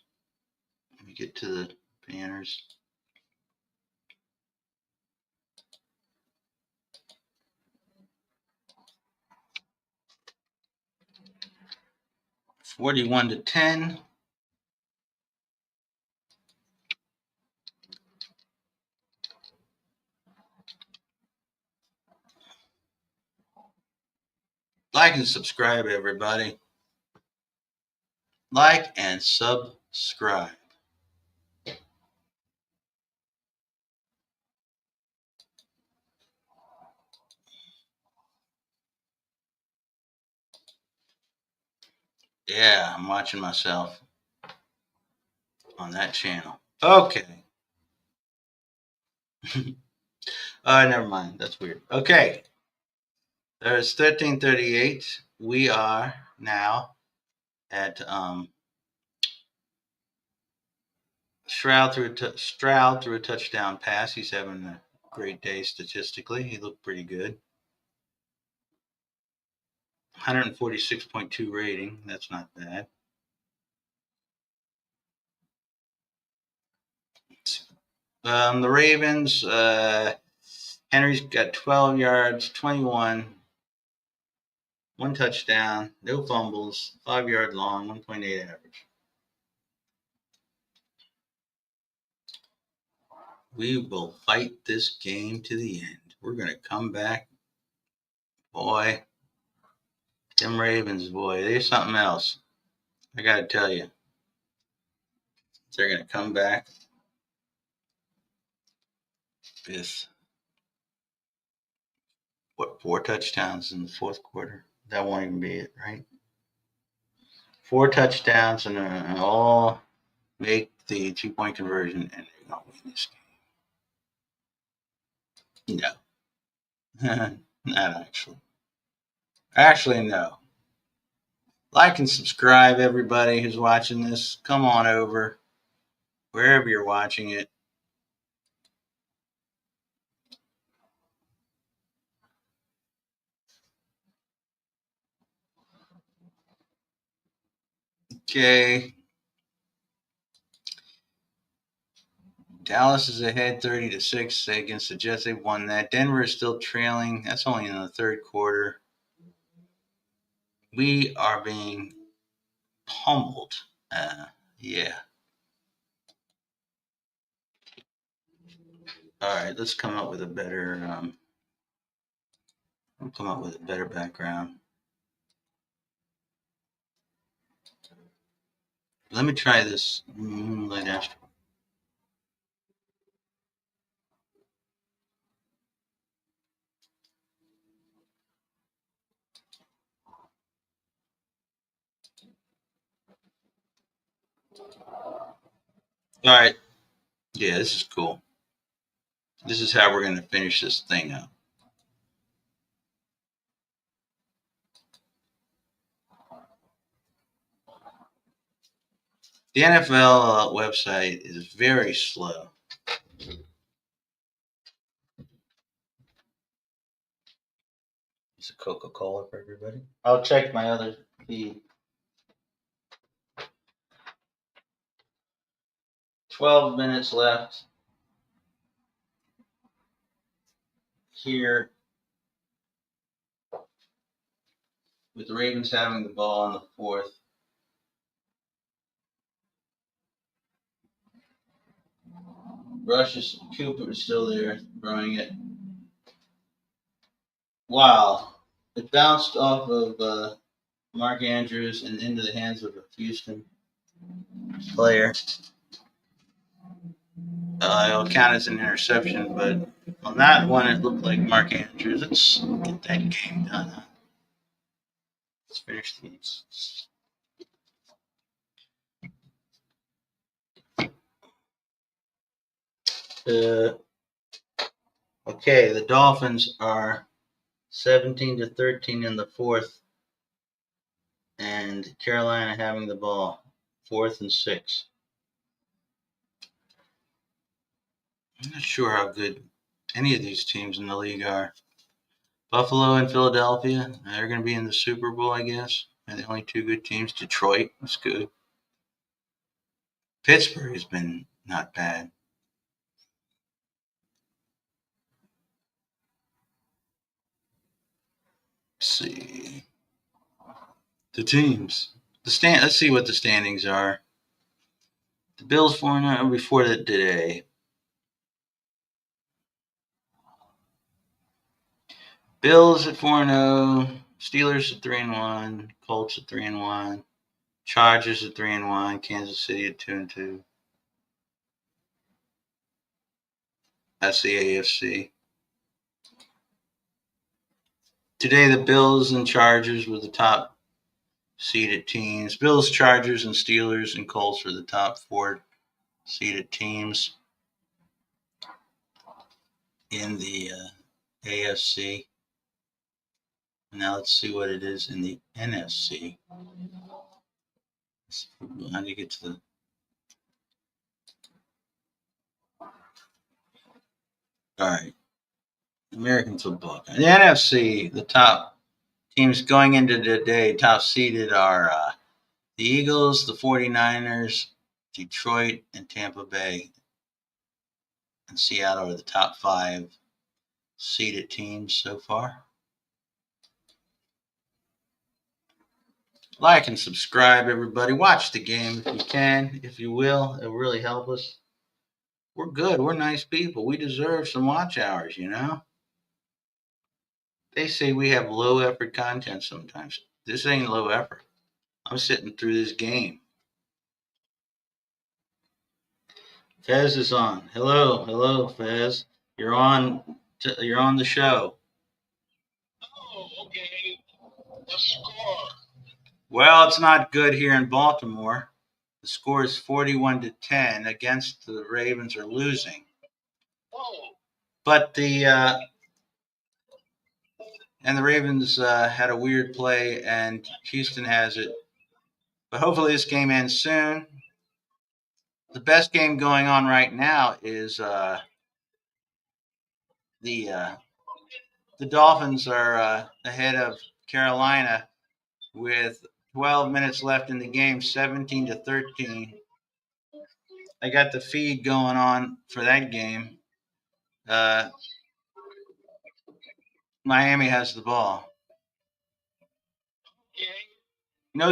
Let me get to the banners. $41-10. Like and subscribe, everybody. Like and subscribe. Yeah, I'm watching myself on that channel. Okay. Never mind. That's weird. Okay. There's 13:38. We are now at Stroud threw a touchdown pass. He's having a great day statistically. He looked pretty good. 146.2 rating. That's not bad. The Ravens, Henry's got 12 yards, 21, one touchdown, no fumbles, 5-yard long, 1.8 average. We will fight this game to the end. We're going to come back. Boy, them Ravens, boy, they're something else. I got to tell you. They're going to come back with, 4 touchdowns in the fourth quarter? That won't even be it, right? 4 touchdowns and all make the 2-point conversion, and they're going to win this game. No. Not actually. Actually, no. Like and subscribe, everybody who's watching this. Come on over, wherever you're watching it. Okay. Dallas is ahead 30-6 against the Jets. They won that. Denver is still trailing. That's only in the third quarter. We are being pummeled. Yeah. All right, let's come up with a better. I'll come up with a better background. Let me try this Moonlight Astro. All right. Yeah, this is cool. This is how we're going to finish this thing up. The NFL website is very slow. It's a Coca-Cola for everybody. I'll check my other feed. 12 minutes left here with the Ravens having the ball in the fourth. Cooper is still there, throwing it. Wow. It bounced off of Mark Andrews and into the hands of a Houston player. It'll count as an interception, but on that one, it looked like Mark Andrews. Let's get that game done. Let's finish these. Okay, the Dolphins are 17-13 in the fourth, and Carolina having the ball, 4th and 6. I'm not sure how good any of these teams in the league are. Buffalo and Philadelphia, they're going to be in the Super Bowl, I guess. They're the only two good teams. Detroit is good. Pittsburgh has been not bad. Let's see. The teams. Let's see what the standings are. The Bills 4-0 before that today. Bills at 4-0, Steelers at 3-1, Colts at 3-1, Chargers at 3-1, Kansas City at 2-2. That's the AFC. Today, the Bills and Chargers were the top seeded teams. Bills, Chargers, and Steelers and Colts were the top 4 seeded teams in the AFC. Now let's see what it is in the NFC. How do you get to the... All right. American football. In the NFC, the top teams going into today, top seeded are the Eagles, the 49ers, Detroit, and Tampa Bay. And Seattle are the top 5 seeded teams so far. Like and subscribe, everybody. Watch the game if you can, if you will. It'll really help us. We're good. We're nice people. We deserve some watch hours, you know? They say we have low effort content sometimes. This ain't low effort. I'm sitting through this game. Fez is on. Hello, Fez. You're on the show. Oh, okay. The score. Well, it's not good here in Baltimore. The score is 41-10 against the Ravens are losing. Oh. But the Ravens had a weird play, and Houston has it. But hopefully this game ends soon. The best game going on right now is the Dolphins are ahead of Carolina with 12 minutes left in the game, 17-13. I got the feed going on for that game. Miami has the ball. No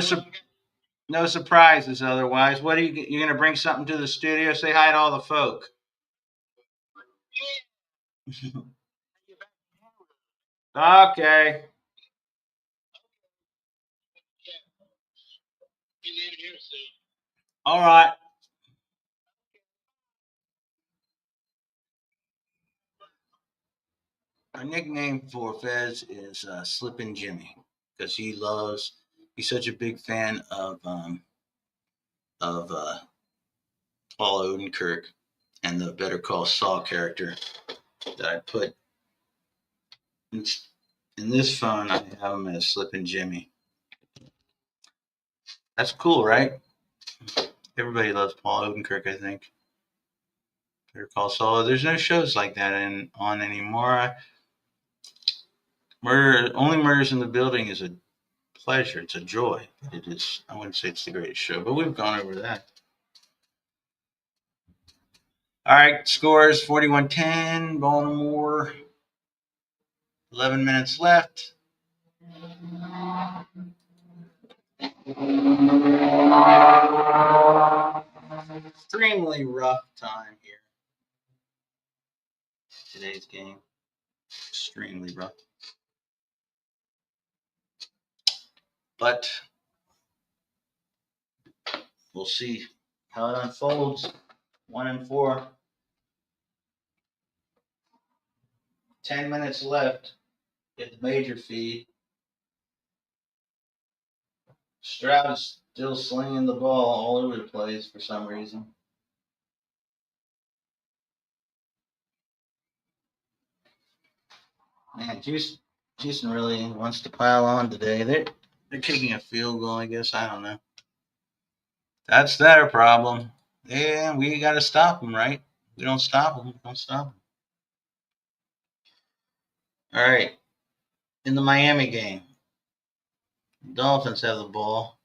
surprises otherwise. What are you going to bring something to the studio? Say hi to all the folk. Okay. All right. Our nickname for Fez is Slippin' Jimmy because he's such a big fan of Paul Odenkirk and the Better Call Saul character that I put in this phone. I have him as Slippin' Jimmy. That's cool, right? Everybody loves Paul Odenkirk, I think. Better Call Saul. There's no shows like that on anymore. Only Murders in the Building is a pleasure. It's a joy. It is. I wouldn't say it's the greatest show, but we've gone over that. All right, scores 41-10, Baltimore. 11 minutes left. Extremely rough time here. Today's game. Extremely rough. But we'll see how it unfolds. 1-4. 10 minutes left. Get the major feed. Stroud is still slinging the ball all over the place for some reason. Man, Houston really wants to pile on today. They're kicking a field goal, I guess. I don't know. That's their problem. Yeah, we got to stop them, right? We don't stop them. Don't stop them. All right. In the Miami game, the Dolphins have the ball.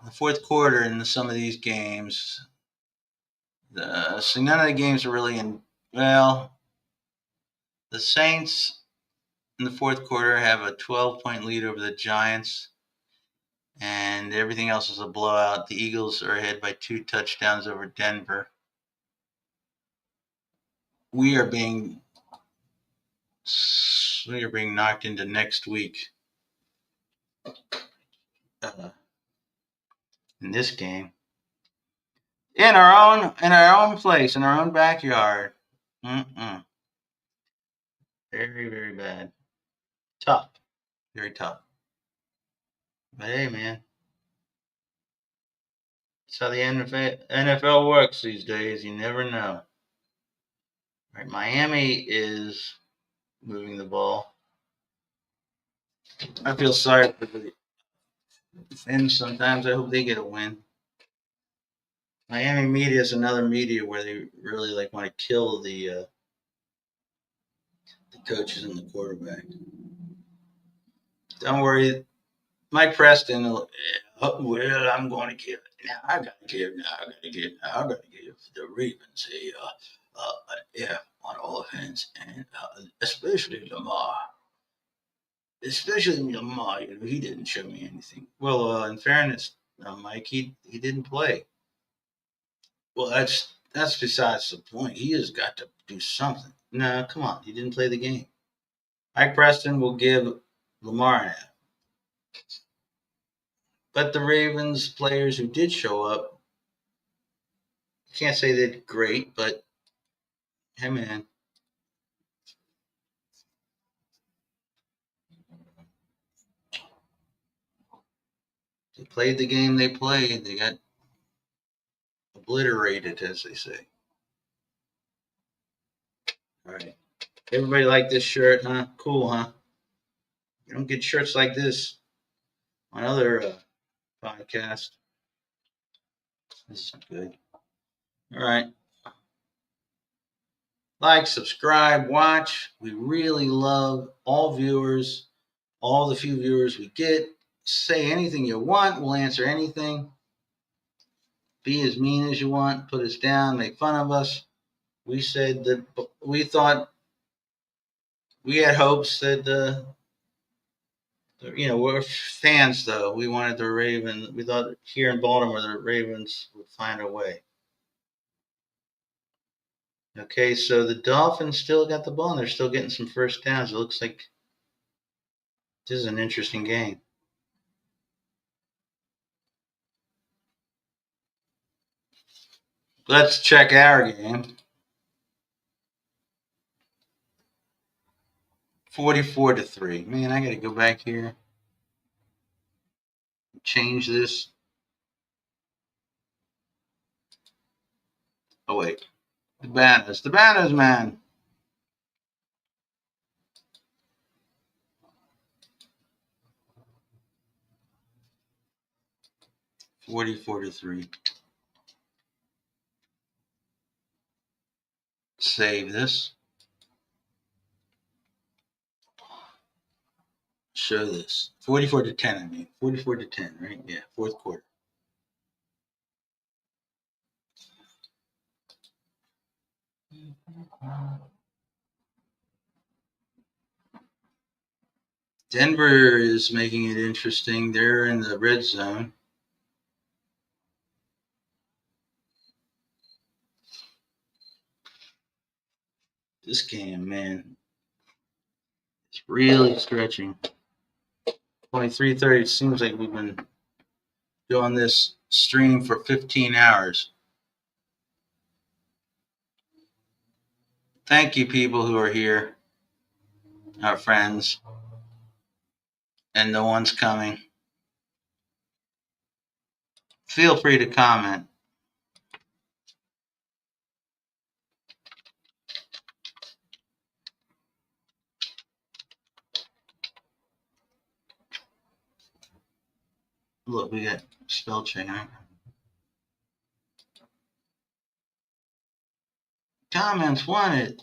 In the fourth quarter in some of these games, so none of the games are really in. Well, the Saints in the fourth quarter have a 12-point lead over the Giants, and everything else is a blowout. The Eagles are ahead by 2 touchdowns over Denver. We are being knocked into next week in this game in our own place, in our own backyard. Very, very bad. Tough. Very tough. But hey, man, that's how the NFL works these days. You never know. All right, Miami is moving the ball. I feel sorry for the Finns sometimes. I hope they get a win. Miami media is another media where they really want to kill the coaches and the quarterback. Don't worry, Mike Preston. Well, I'm going to give it. Now I got to give the Ravens on offense, and especially Lamar. He didn't show me anything. Well, in fairness, Mike, he didn't play. Well, that's besides the point. He has got to do something. No, come on, he didn't play the game. Mike Preston will give Lamar an F. But the Ravens players who did show up, can't say they did great, but hey, man. They played the game they played. They got obliterated, as they say. All right. Everybody like this shirt, huh? Cool, huh? You don't get shirts like this on other podcasts. This is good. All right. Like, subscribe, watch. We really love all viewers, all the few viewers we get. Say anything you want. We'll answer anything. Be as mean as you want. Put us down. Make fun of us. We said that we thought we had hopes that we're fans, though. We wanted the Ravens. We thought here in Baltimore the Ravens would find a way. Okay, so the Dolphins still got the ball, and they're still getting some first downs. It looks like this is an interesting game. Let's check our game. 44-3. Man, I got to go back here. Change this. Oh, wait. The banners, man. $44-3. Save this. Show this. 44-10, I mean. 44-10, right? Yeah, fourth quarter. Denver is making it interesting. They're in the red zone. This game, man, it's really stretching. 23:30. It seems like we've been doing this stream for 15 hours. Thank you, people who are here, our friends, and the ones coming. Feel free to comment. Look, we got spell check. Right? Comments wanted.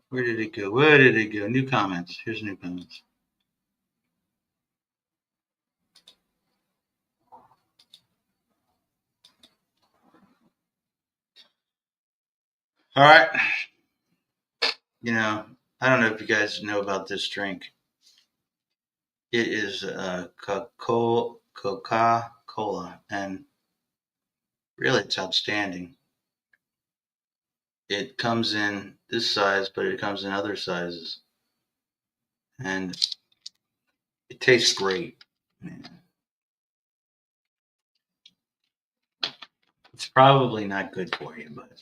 Where did it go? Where did it go? New comments. Here's new comments. All right. I don't know if you guys know about this drink. It is Coca-Cola, and really it's outstanding. It comes in this size, but it comes in other sizes. And it tastes great. Man. It's probably not good for you, but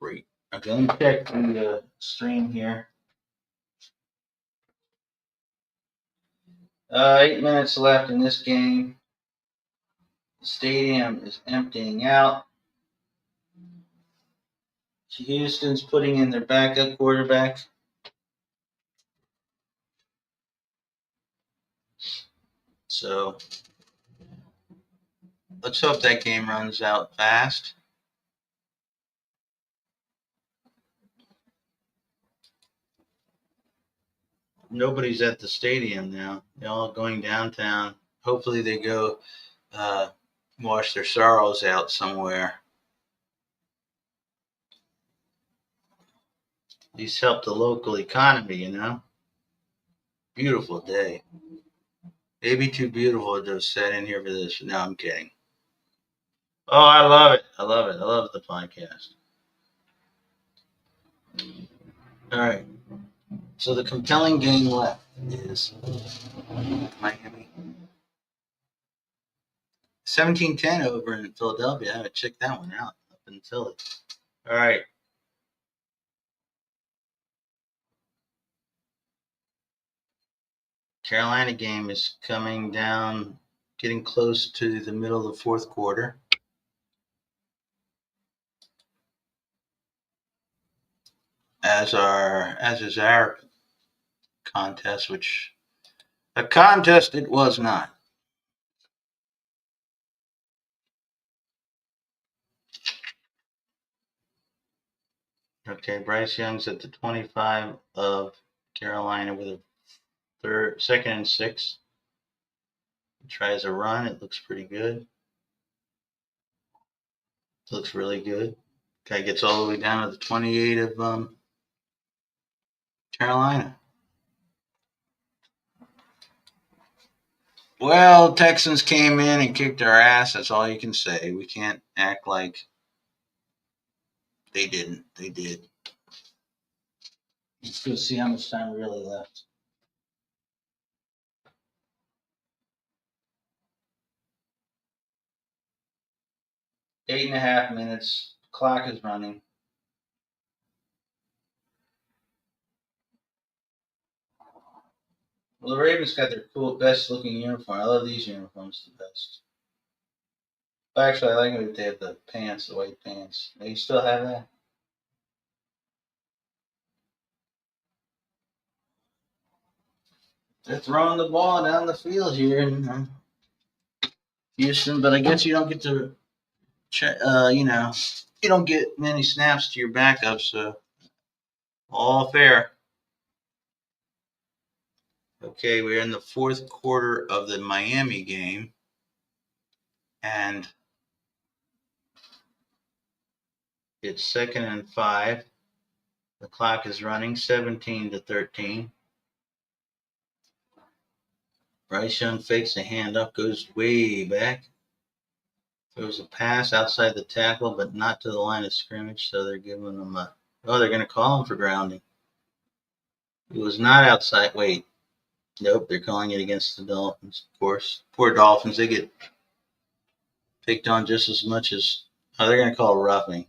great. Okay, let me check the stream here. 8 minutes left in this game. The stadium is emptying out. Houston's putting in their backup quarterback. So let's hope that game runs out fast. Nobody's at the stadium now. They're all going downtown. Hopefully they go wash their sorrows out somewhere. At least help the local economy, Beautiful day. Maybe too beautiful to have sat in here for this. No, I'm kidding. Oh, I love it. I love it. I love the podcast. All right. So the compelling game left is Miami. 17-10 over in Philadelphia. I haven't checked that one out up in Philly. All right. Carolina game is coming down, getting close to the middle of the fourth quarter. As is our contest, which a contest it was not. Okay, Bryce Young's at the 25 of Carolina with a second and 6. He tries a run. It looks pretty good. Looks really good. Guy gets all the way down to the 28 of Carolina. Well, Texans came in and kicked our ass. That's all you can say. We can't act like they didn't. They did. Let's go see how much time really left. 8.5 minutes. Clock is running. Well, the Ravens got their best looking uniform. I love these uniforms the best. Actually, I like it if they have the pants, the white pants. They still have that? They're throwing the ball down the field here in Houston, but I guess you don't get to, you don't get many snaps to your backup, so all fair. Okay, we're in the fourth quarter of the Miami game, and it's 2nd and 5. The clock is running 17-13. Bryce Young fakes a handoff, goes way back. Throws a pass outside the tackle, but not to the line of scrimmage, so they're giving him they're going to call him for grounding. It was not outside. Wait. Nope, they're calling it against the Dolphins, of course. Poor Dolphins, they get picked on just as much as... they're going to call roughing.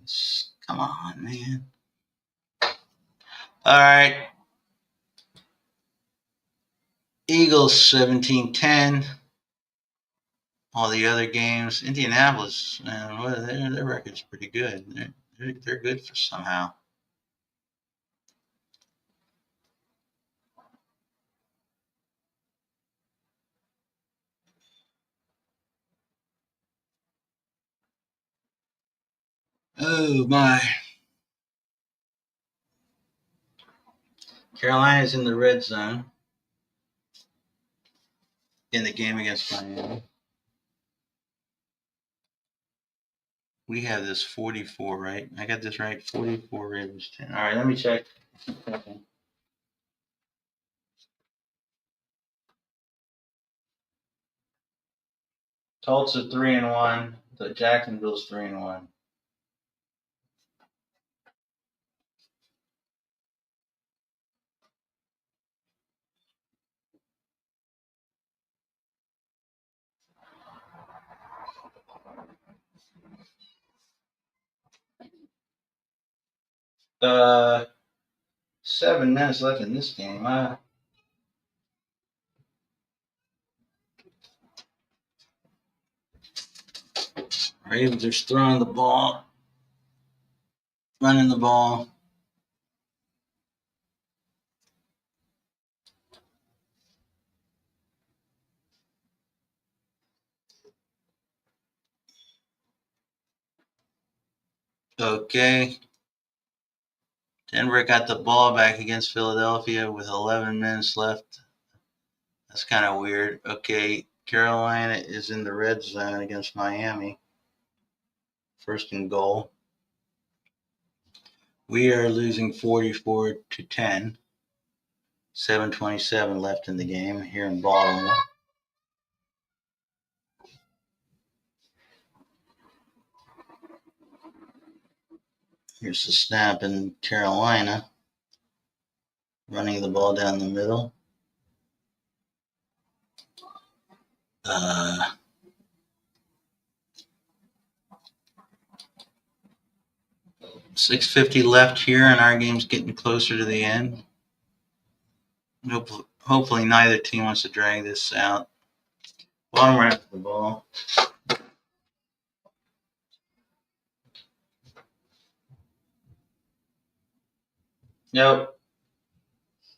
Come on, man. All right. Eagles 17-10. All the other games. Indianapolis, man, their record's pretty good. They're good for somehow. Oh, my. Carolina's in the red zone in the game against Miami. We have this 44, right? I got this right. 44 Ravens 10. All right, let me check. Okay. Tulsa 3-1. The Jacksonville's 3-1. Uh, 7 minutes left in this game. Ravens are throwing the ball, running the ball. Okay. Denver got the ball back against Philadelphia with 11 minutes left. That's kind of weird. Okay, Carolina is in the red zone against Miami. 1st and goal. We are losing 44-10. 7:27 left in the game here in Baltimore. Here's the snap in Carolina. Running the ball down the middle. 6:50 left here, and our game's getting closer to the end. Hopefully neither team wants to drag this out. Baltimore has the ball. Nope.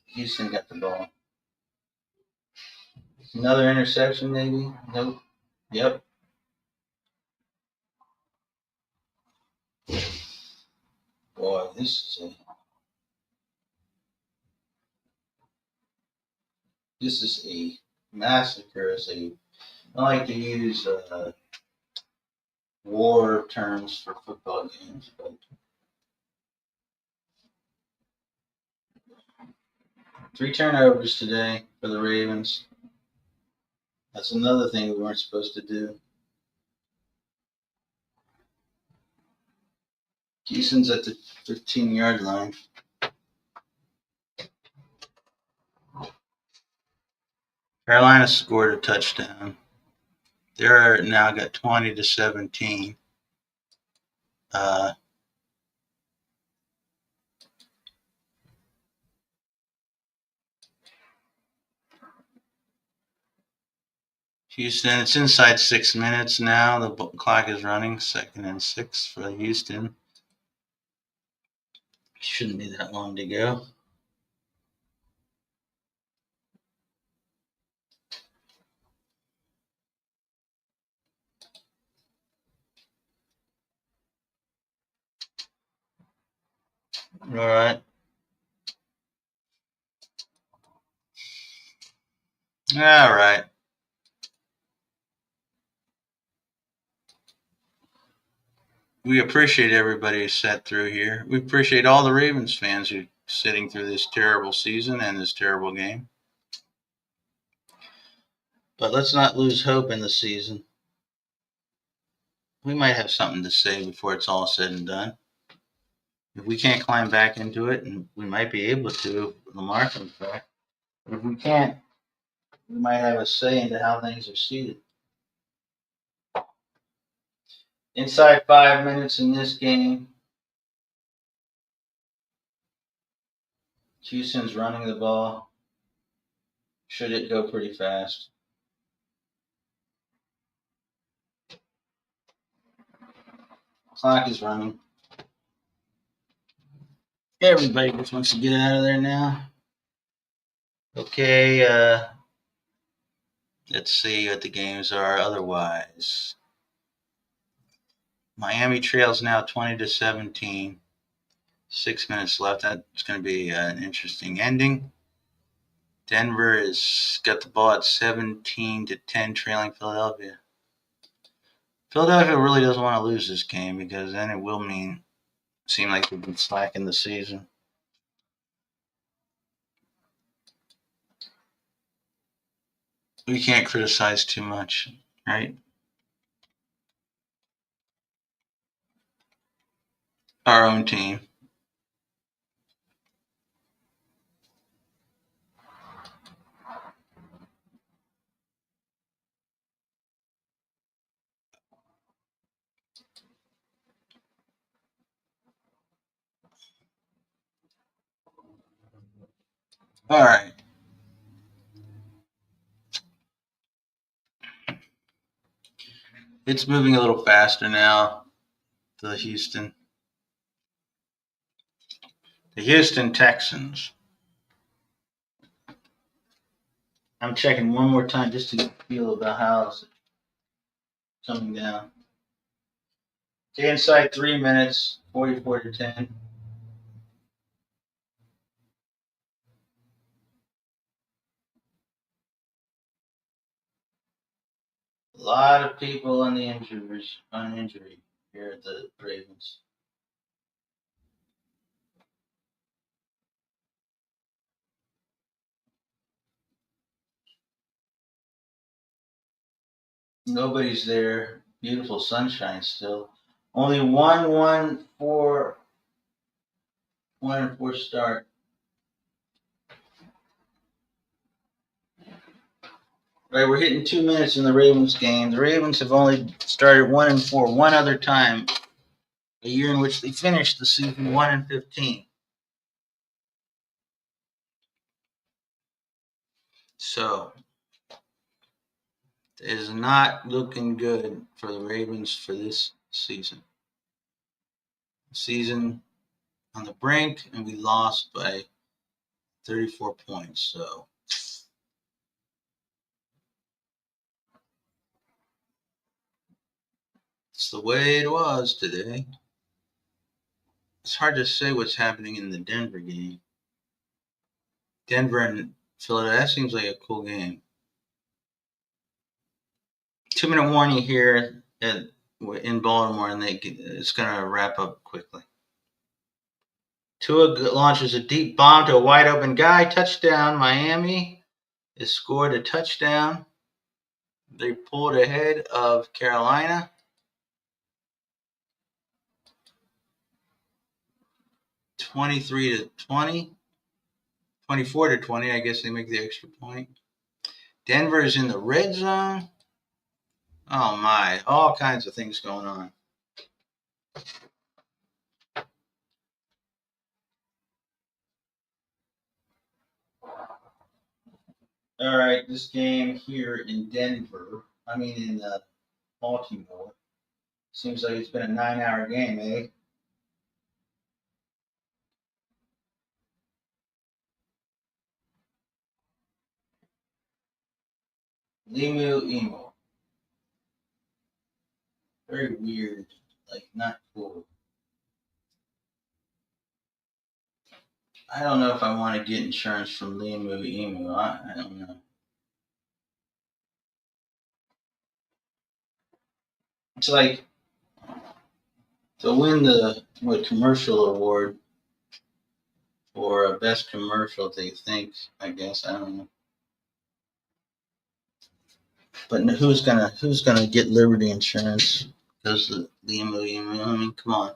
Houston got the ball. Another interception, maybe? Nope. Yep. Boy. this is a massacre. I like to use war terms for football games, but 3 turnovers today for the Ravens. That's another thing we weren't supposed to do. Houston's at the 15-yard line. Carolina scored a touchdown. They're now got 20-17. Houston, it's inside 6 minutes now. The clock is running. 2nd and 6 for Houston. Shouldn't be that long to go. All right. All right. We appreciate everybody who sat through here. We appreciate all the Ravens fans who are sitting through this terrible season and this terrible game. But let's not lose hope in the season. We might have something to say before it's all said and done. If we can't climb back into it, and we might be able to, Lamar comes back. If we can't, we might have a say into how things are seated. Inside 5 minutes in this game, Houston's running the ball. Should it go pretty fast? Clock is running. Everybody just wants to get out of there now. Okay, let's see what the games are otherwise. Miami trails now 20-17. 6 minutes left. That's going to be an interesting ending. Denver has got the ball at 17-10, trailing Philadelphia. Philadelphia really doesn't want to lose this game because then it will seem like they've been slacking the season. We can't criticize too much, right? Our own team. All right. It's moving a little faster now to the Houston Texans. I'm checking one more time just to get a feel about how it's coming down. Okay, inside 3 minutes, 44-10. A lot of people on injury here at the Ravens. Nobody's there. Beautiful sunshine still. Only 1-4 start. Right, we're hitting 2 minutes in the Ravens game. The Ravens have only started 1-4 one other time, a year in which they finished the season 1-15. So it is not looking good for the Ravens for this season. Season on the brink, and we lost by 34 points. So it's the way it was today. It's hard to say what's happening in the Denver game. Denver and Philadelphia, that seems like a cool game. 2-minute warning here in Baltimore, and it's going to wrap up quickly. Tua launches a deep bomb to a wide open guy. Touchdown, Miami. They scored a touchdown. They pulled ahead of Carolina. (23-20). 24-20. I guess they make the extra point. Denver is in the red zone. Oh my, all kinds of things going on. All right, this game here in Baltimore. Seems like it's been a 9-hour game, eh? Emu. Very weird, like not cool. I don't know if I want to get insurance from Emu. I don't know. It's like to win the commercial award for best commercial. They think, I guess, I don't know. But who's gonna get Liberty Insurance? Because the Emu. I mean, come on.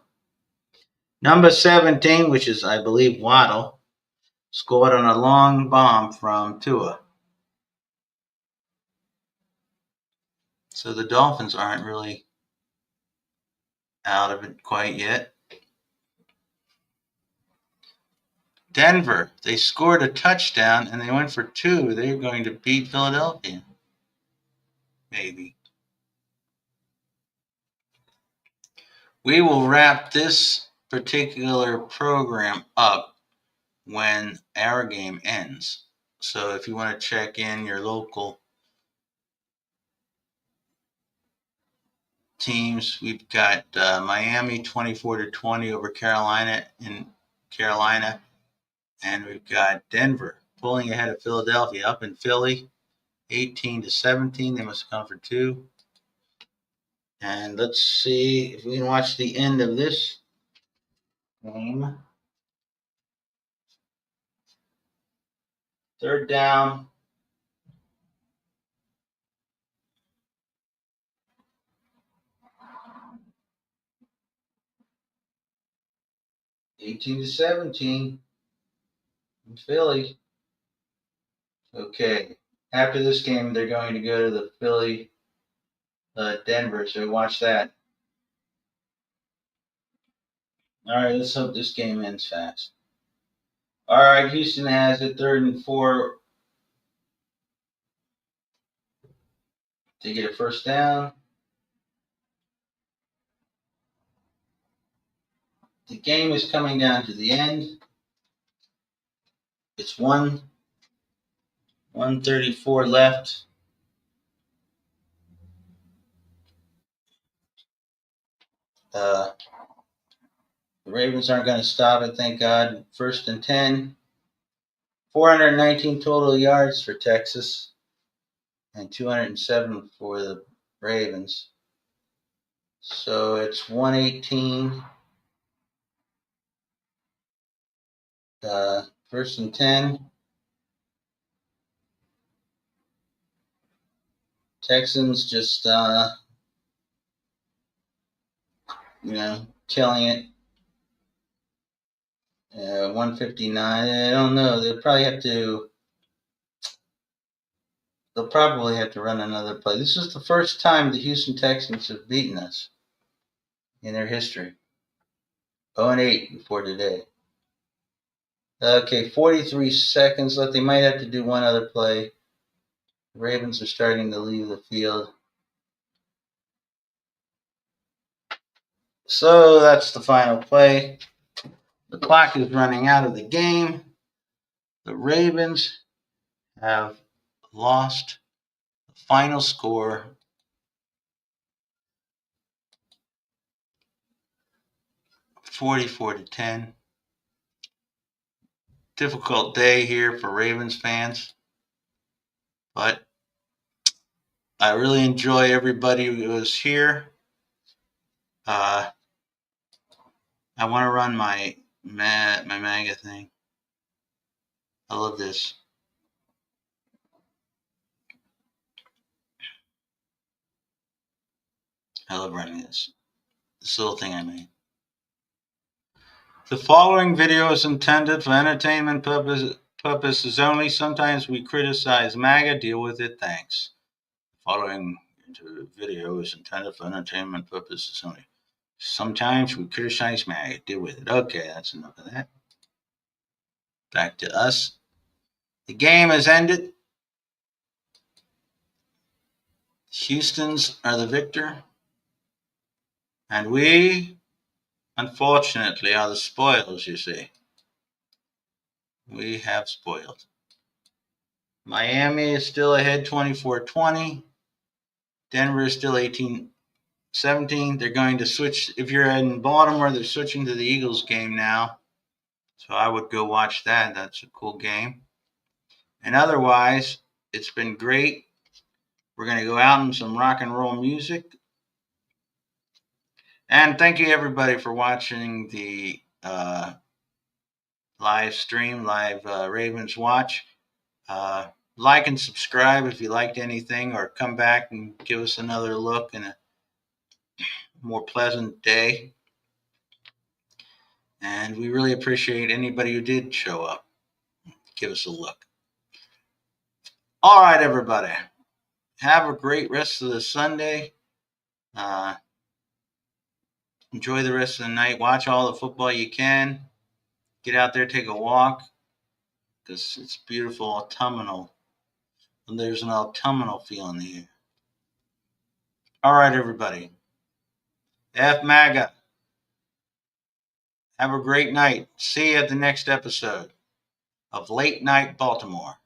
Number 17, which is I believe Waddle, scored on a long bomb from Tua. So the Dolphins aren't really out of it quite yet. Denver, they scored a touchdown and they went for 2. They're going to beat Philadelphia. Maybe. We will wrap this particular program up when our game ends. So if you want to check in your local teams, we've got Miami 24-20 over Carolina in Carolina. And we've got Denver pulling ahead of Philadelphia up in Philly, 18-17. They must have come for 2. And let's see if we can watch the end of this game. 3rd down. (18-17) in Philly. Okay. After this game, they're going to go to the Philly, Denver. So watch that. All right, let's hope this game ends fast. All right, Houston has it 3rd and 4. They get a 1st down. The game is coming down to the end. It's 1:34 left. The Ravens aren't going to stop it, thank God. 1st and 10. 419 total yards for Texas and 207 for the Ravens. So it's 118. 1st and 10. Texans just, killing it. 159. I don't know. They'll probably have to run another play. This is the first time the Houston Texans have beaten us in their history. 0-8 before today. Okay, 43 seconds left. They might have to do one other play. The Ravens are starting to leave the field. So that's the final play. The clock is running out of the game. The Ravens have lost. The final score 44-10. Difficult day here for Ravens fans, but I really enjoy everybody who was here. I want to run my MAGA thing. I love this. I love running this little thing I made. The following video is intended for entertainment purposes only. Sometimes we criticize MAGA. Deal with it. Thanks. The following video is intended for entertainment purposes only. Sometimes we criticize MAGA. Deal with it. Okay, that's enough of that. Back to us. The game has ended. Houston's are the victor. And we, unfortunately, are the spoils, you see. We have spoiled. Miami is still ahead 24-20. Denver is still 18-17. They're going to switch. If you're in Baltimore, they're switching to the Eagles game now. So I would go watch that. That's a cool game. And otherwise, it's been great. We're going to go out in some rock and roll music. And thank you, everybody, for watching the live stream, live Ravens Watch. Like and subscribe if you liked anything, or come back and give us another look in a more pleasant day. And we really appreciate anybody who did show up. Give us a look. All right, everybody. Have a great rest of the Sunday. Enjoy the rest of the night. Watch all the football you can. Get out there, take a walk, because it's beautiful autumnal. And there's an autumnal feel in the air. All right, everybody. F MAGA. Have a great night. See you at the next episode of Late Night Baltimore.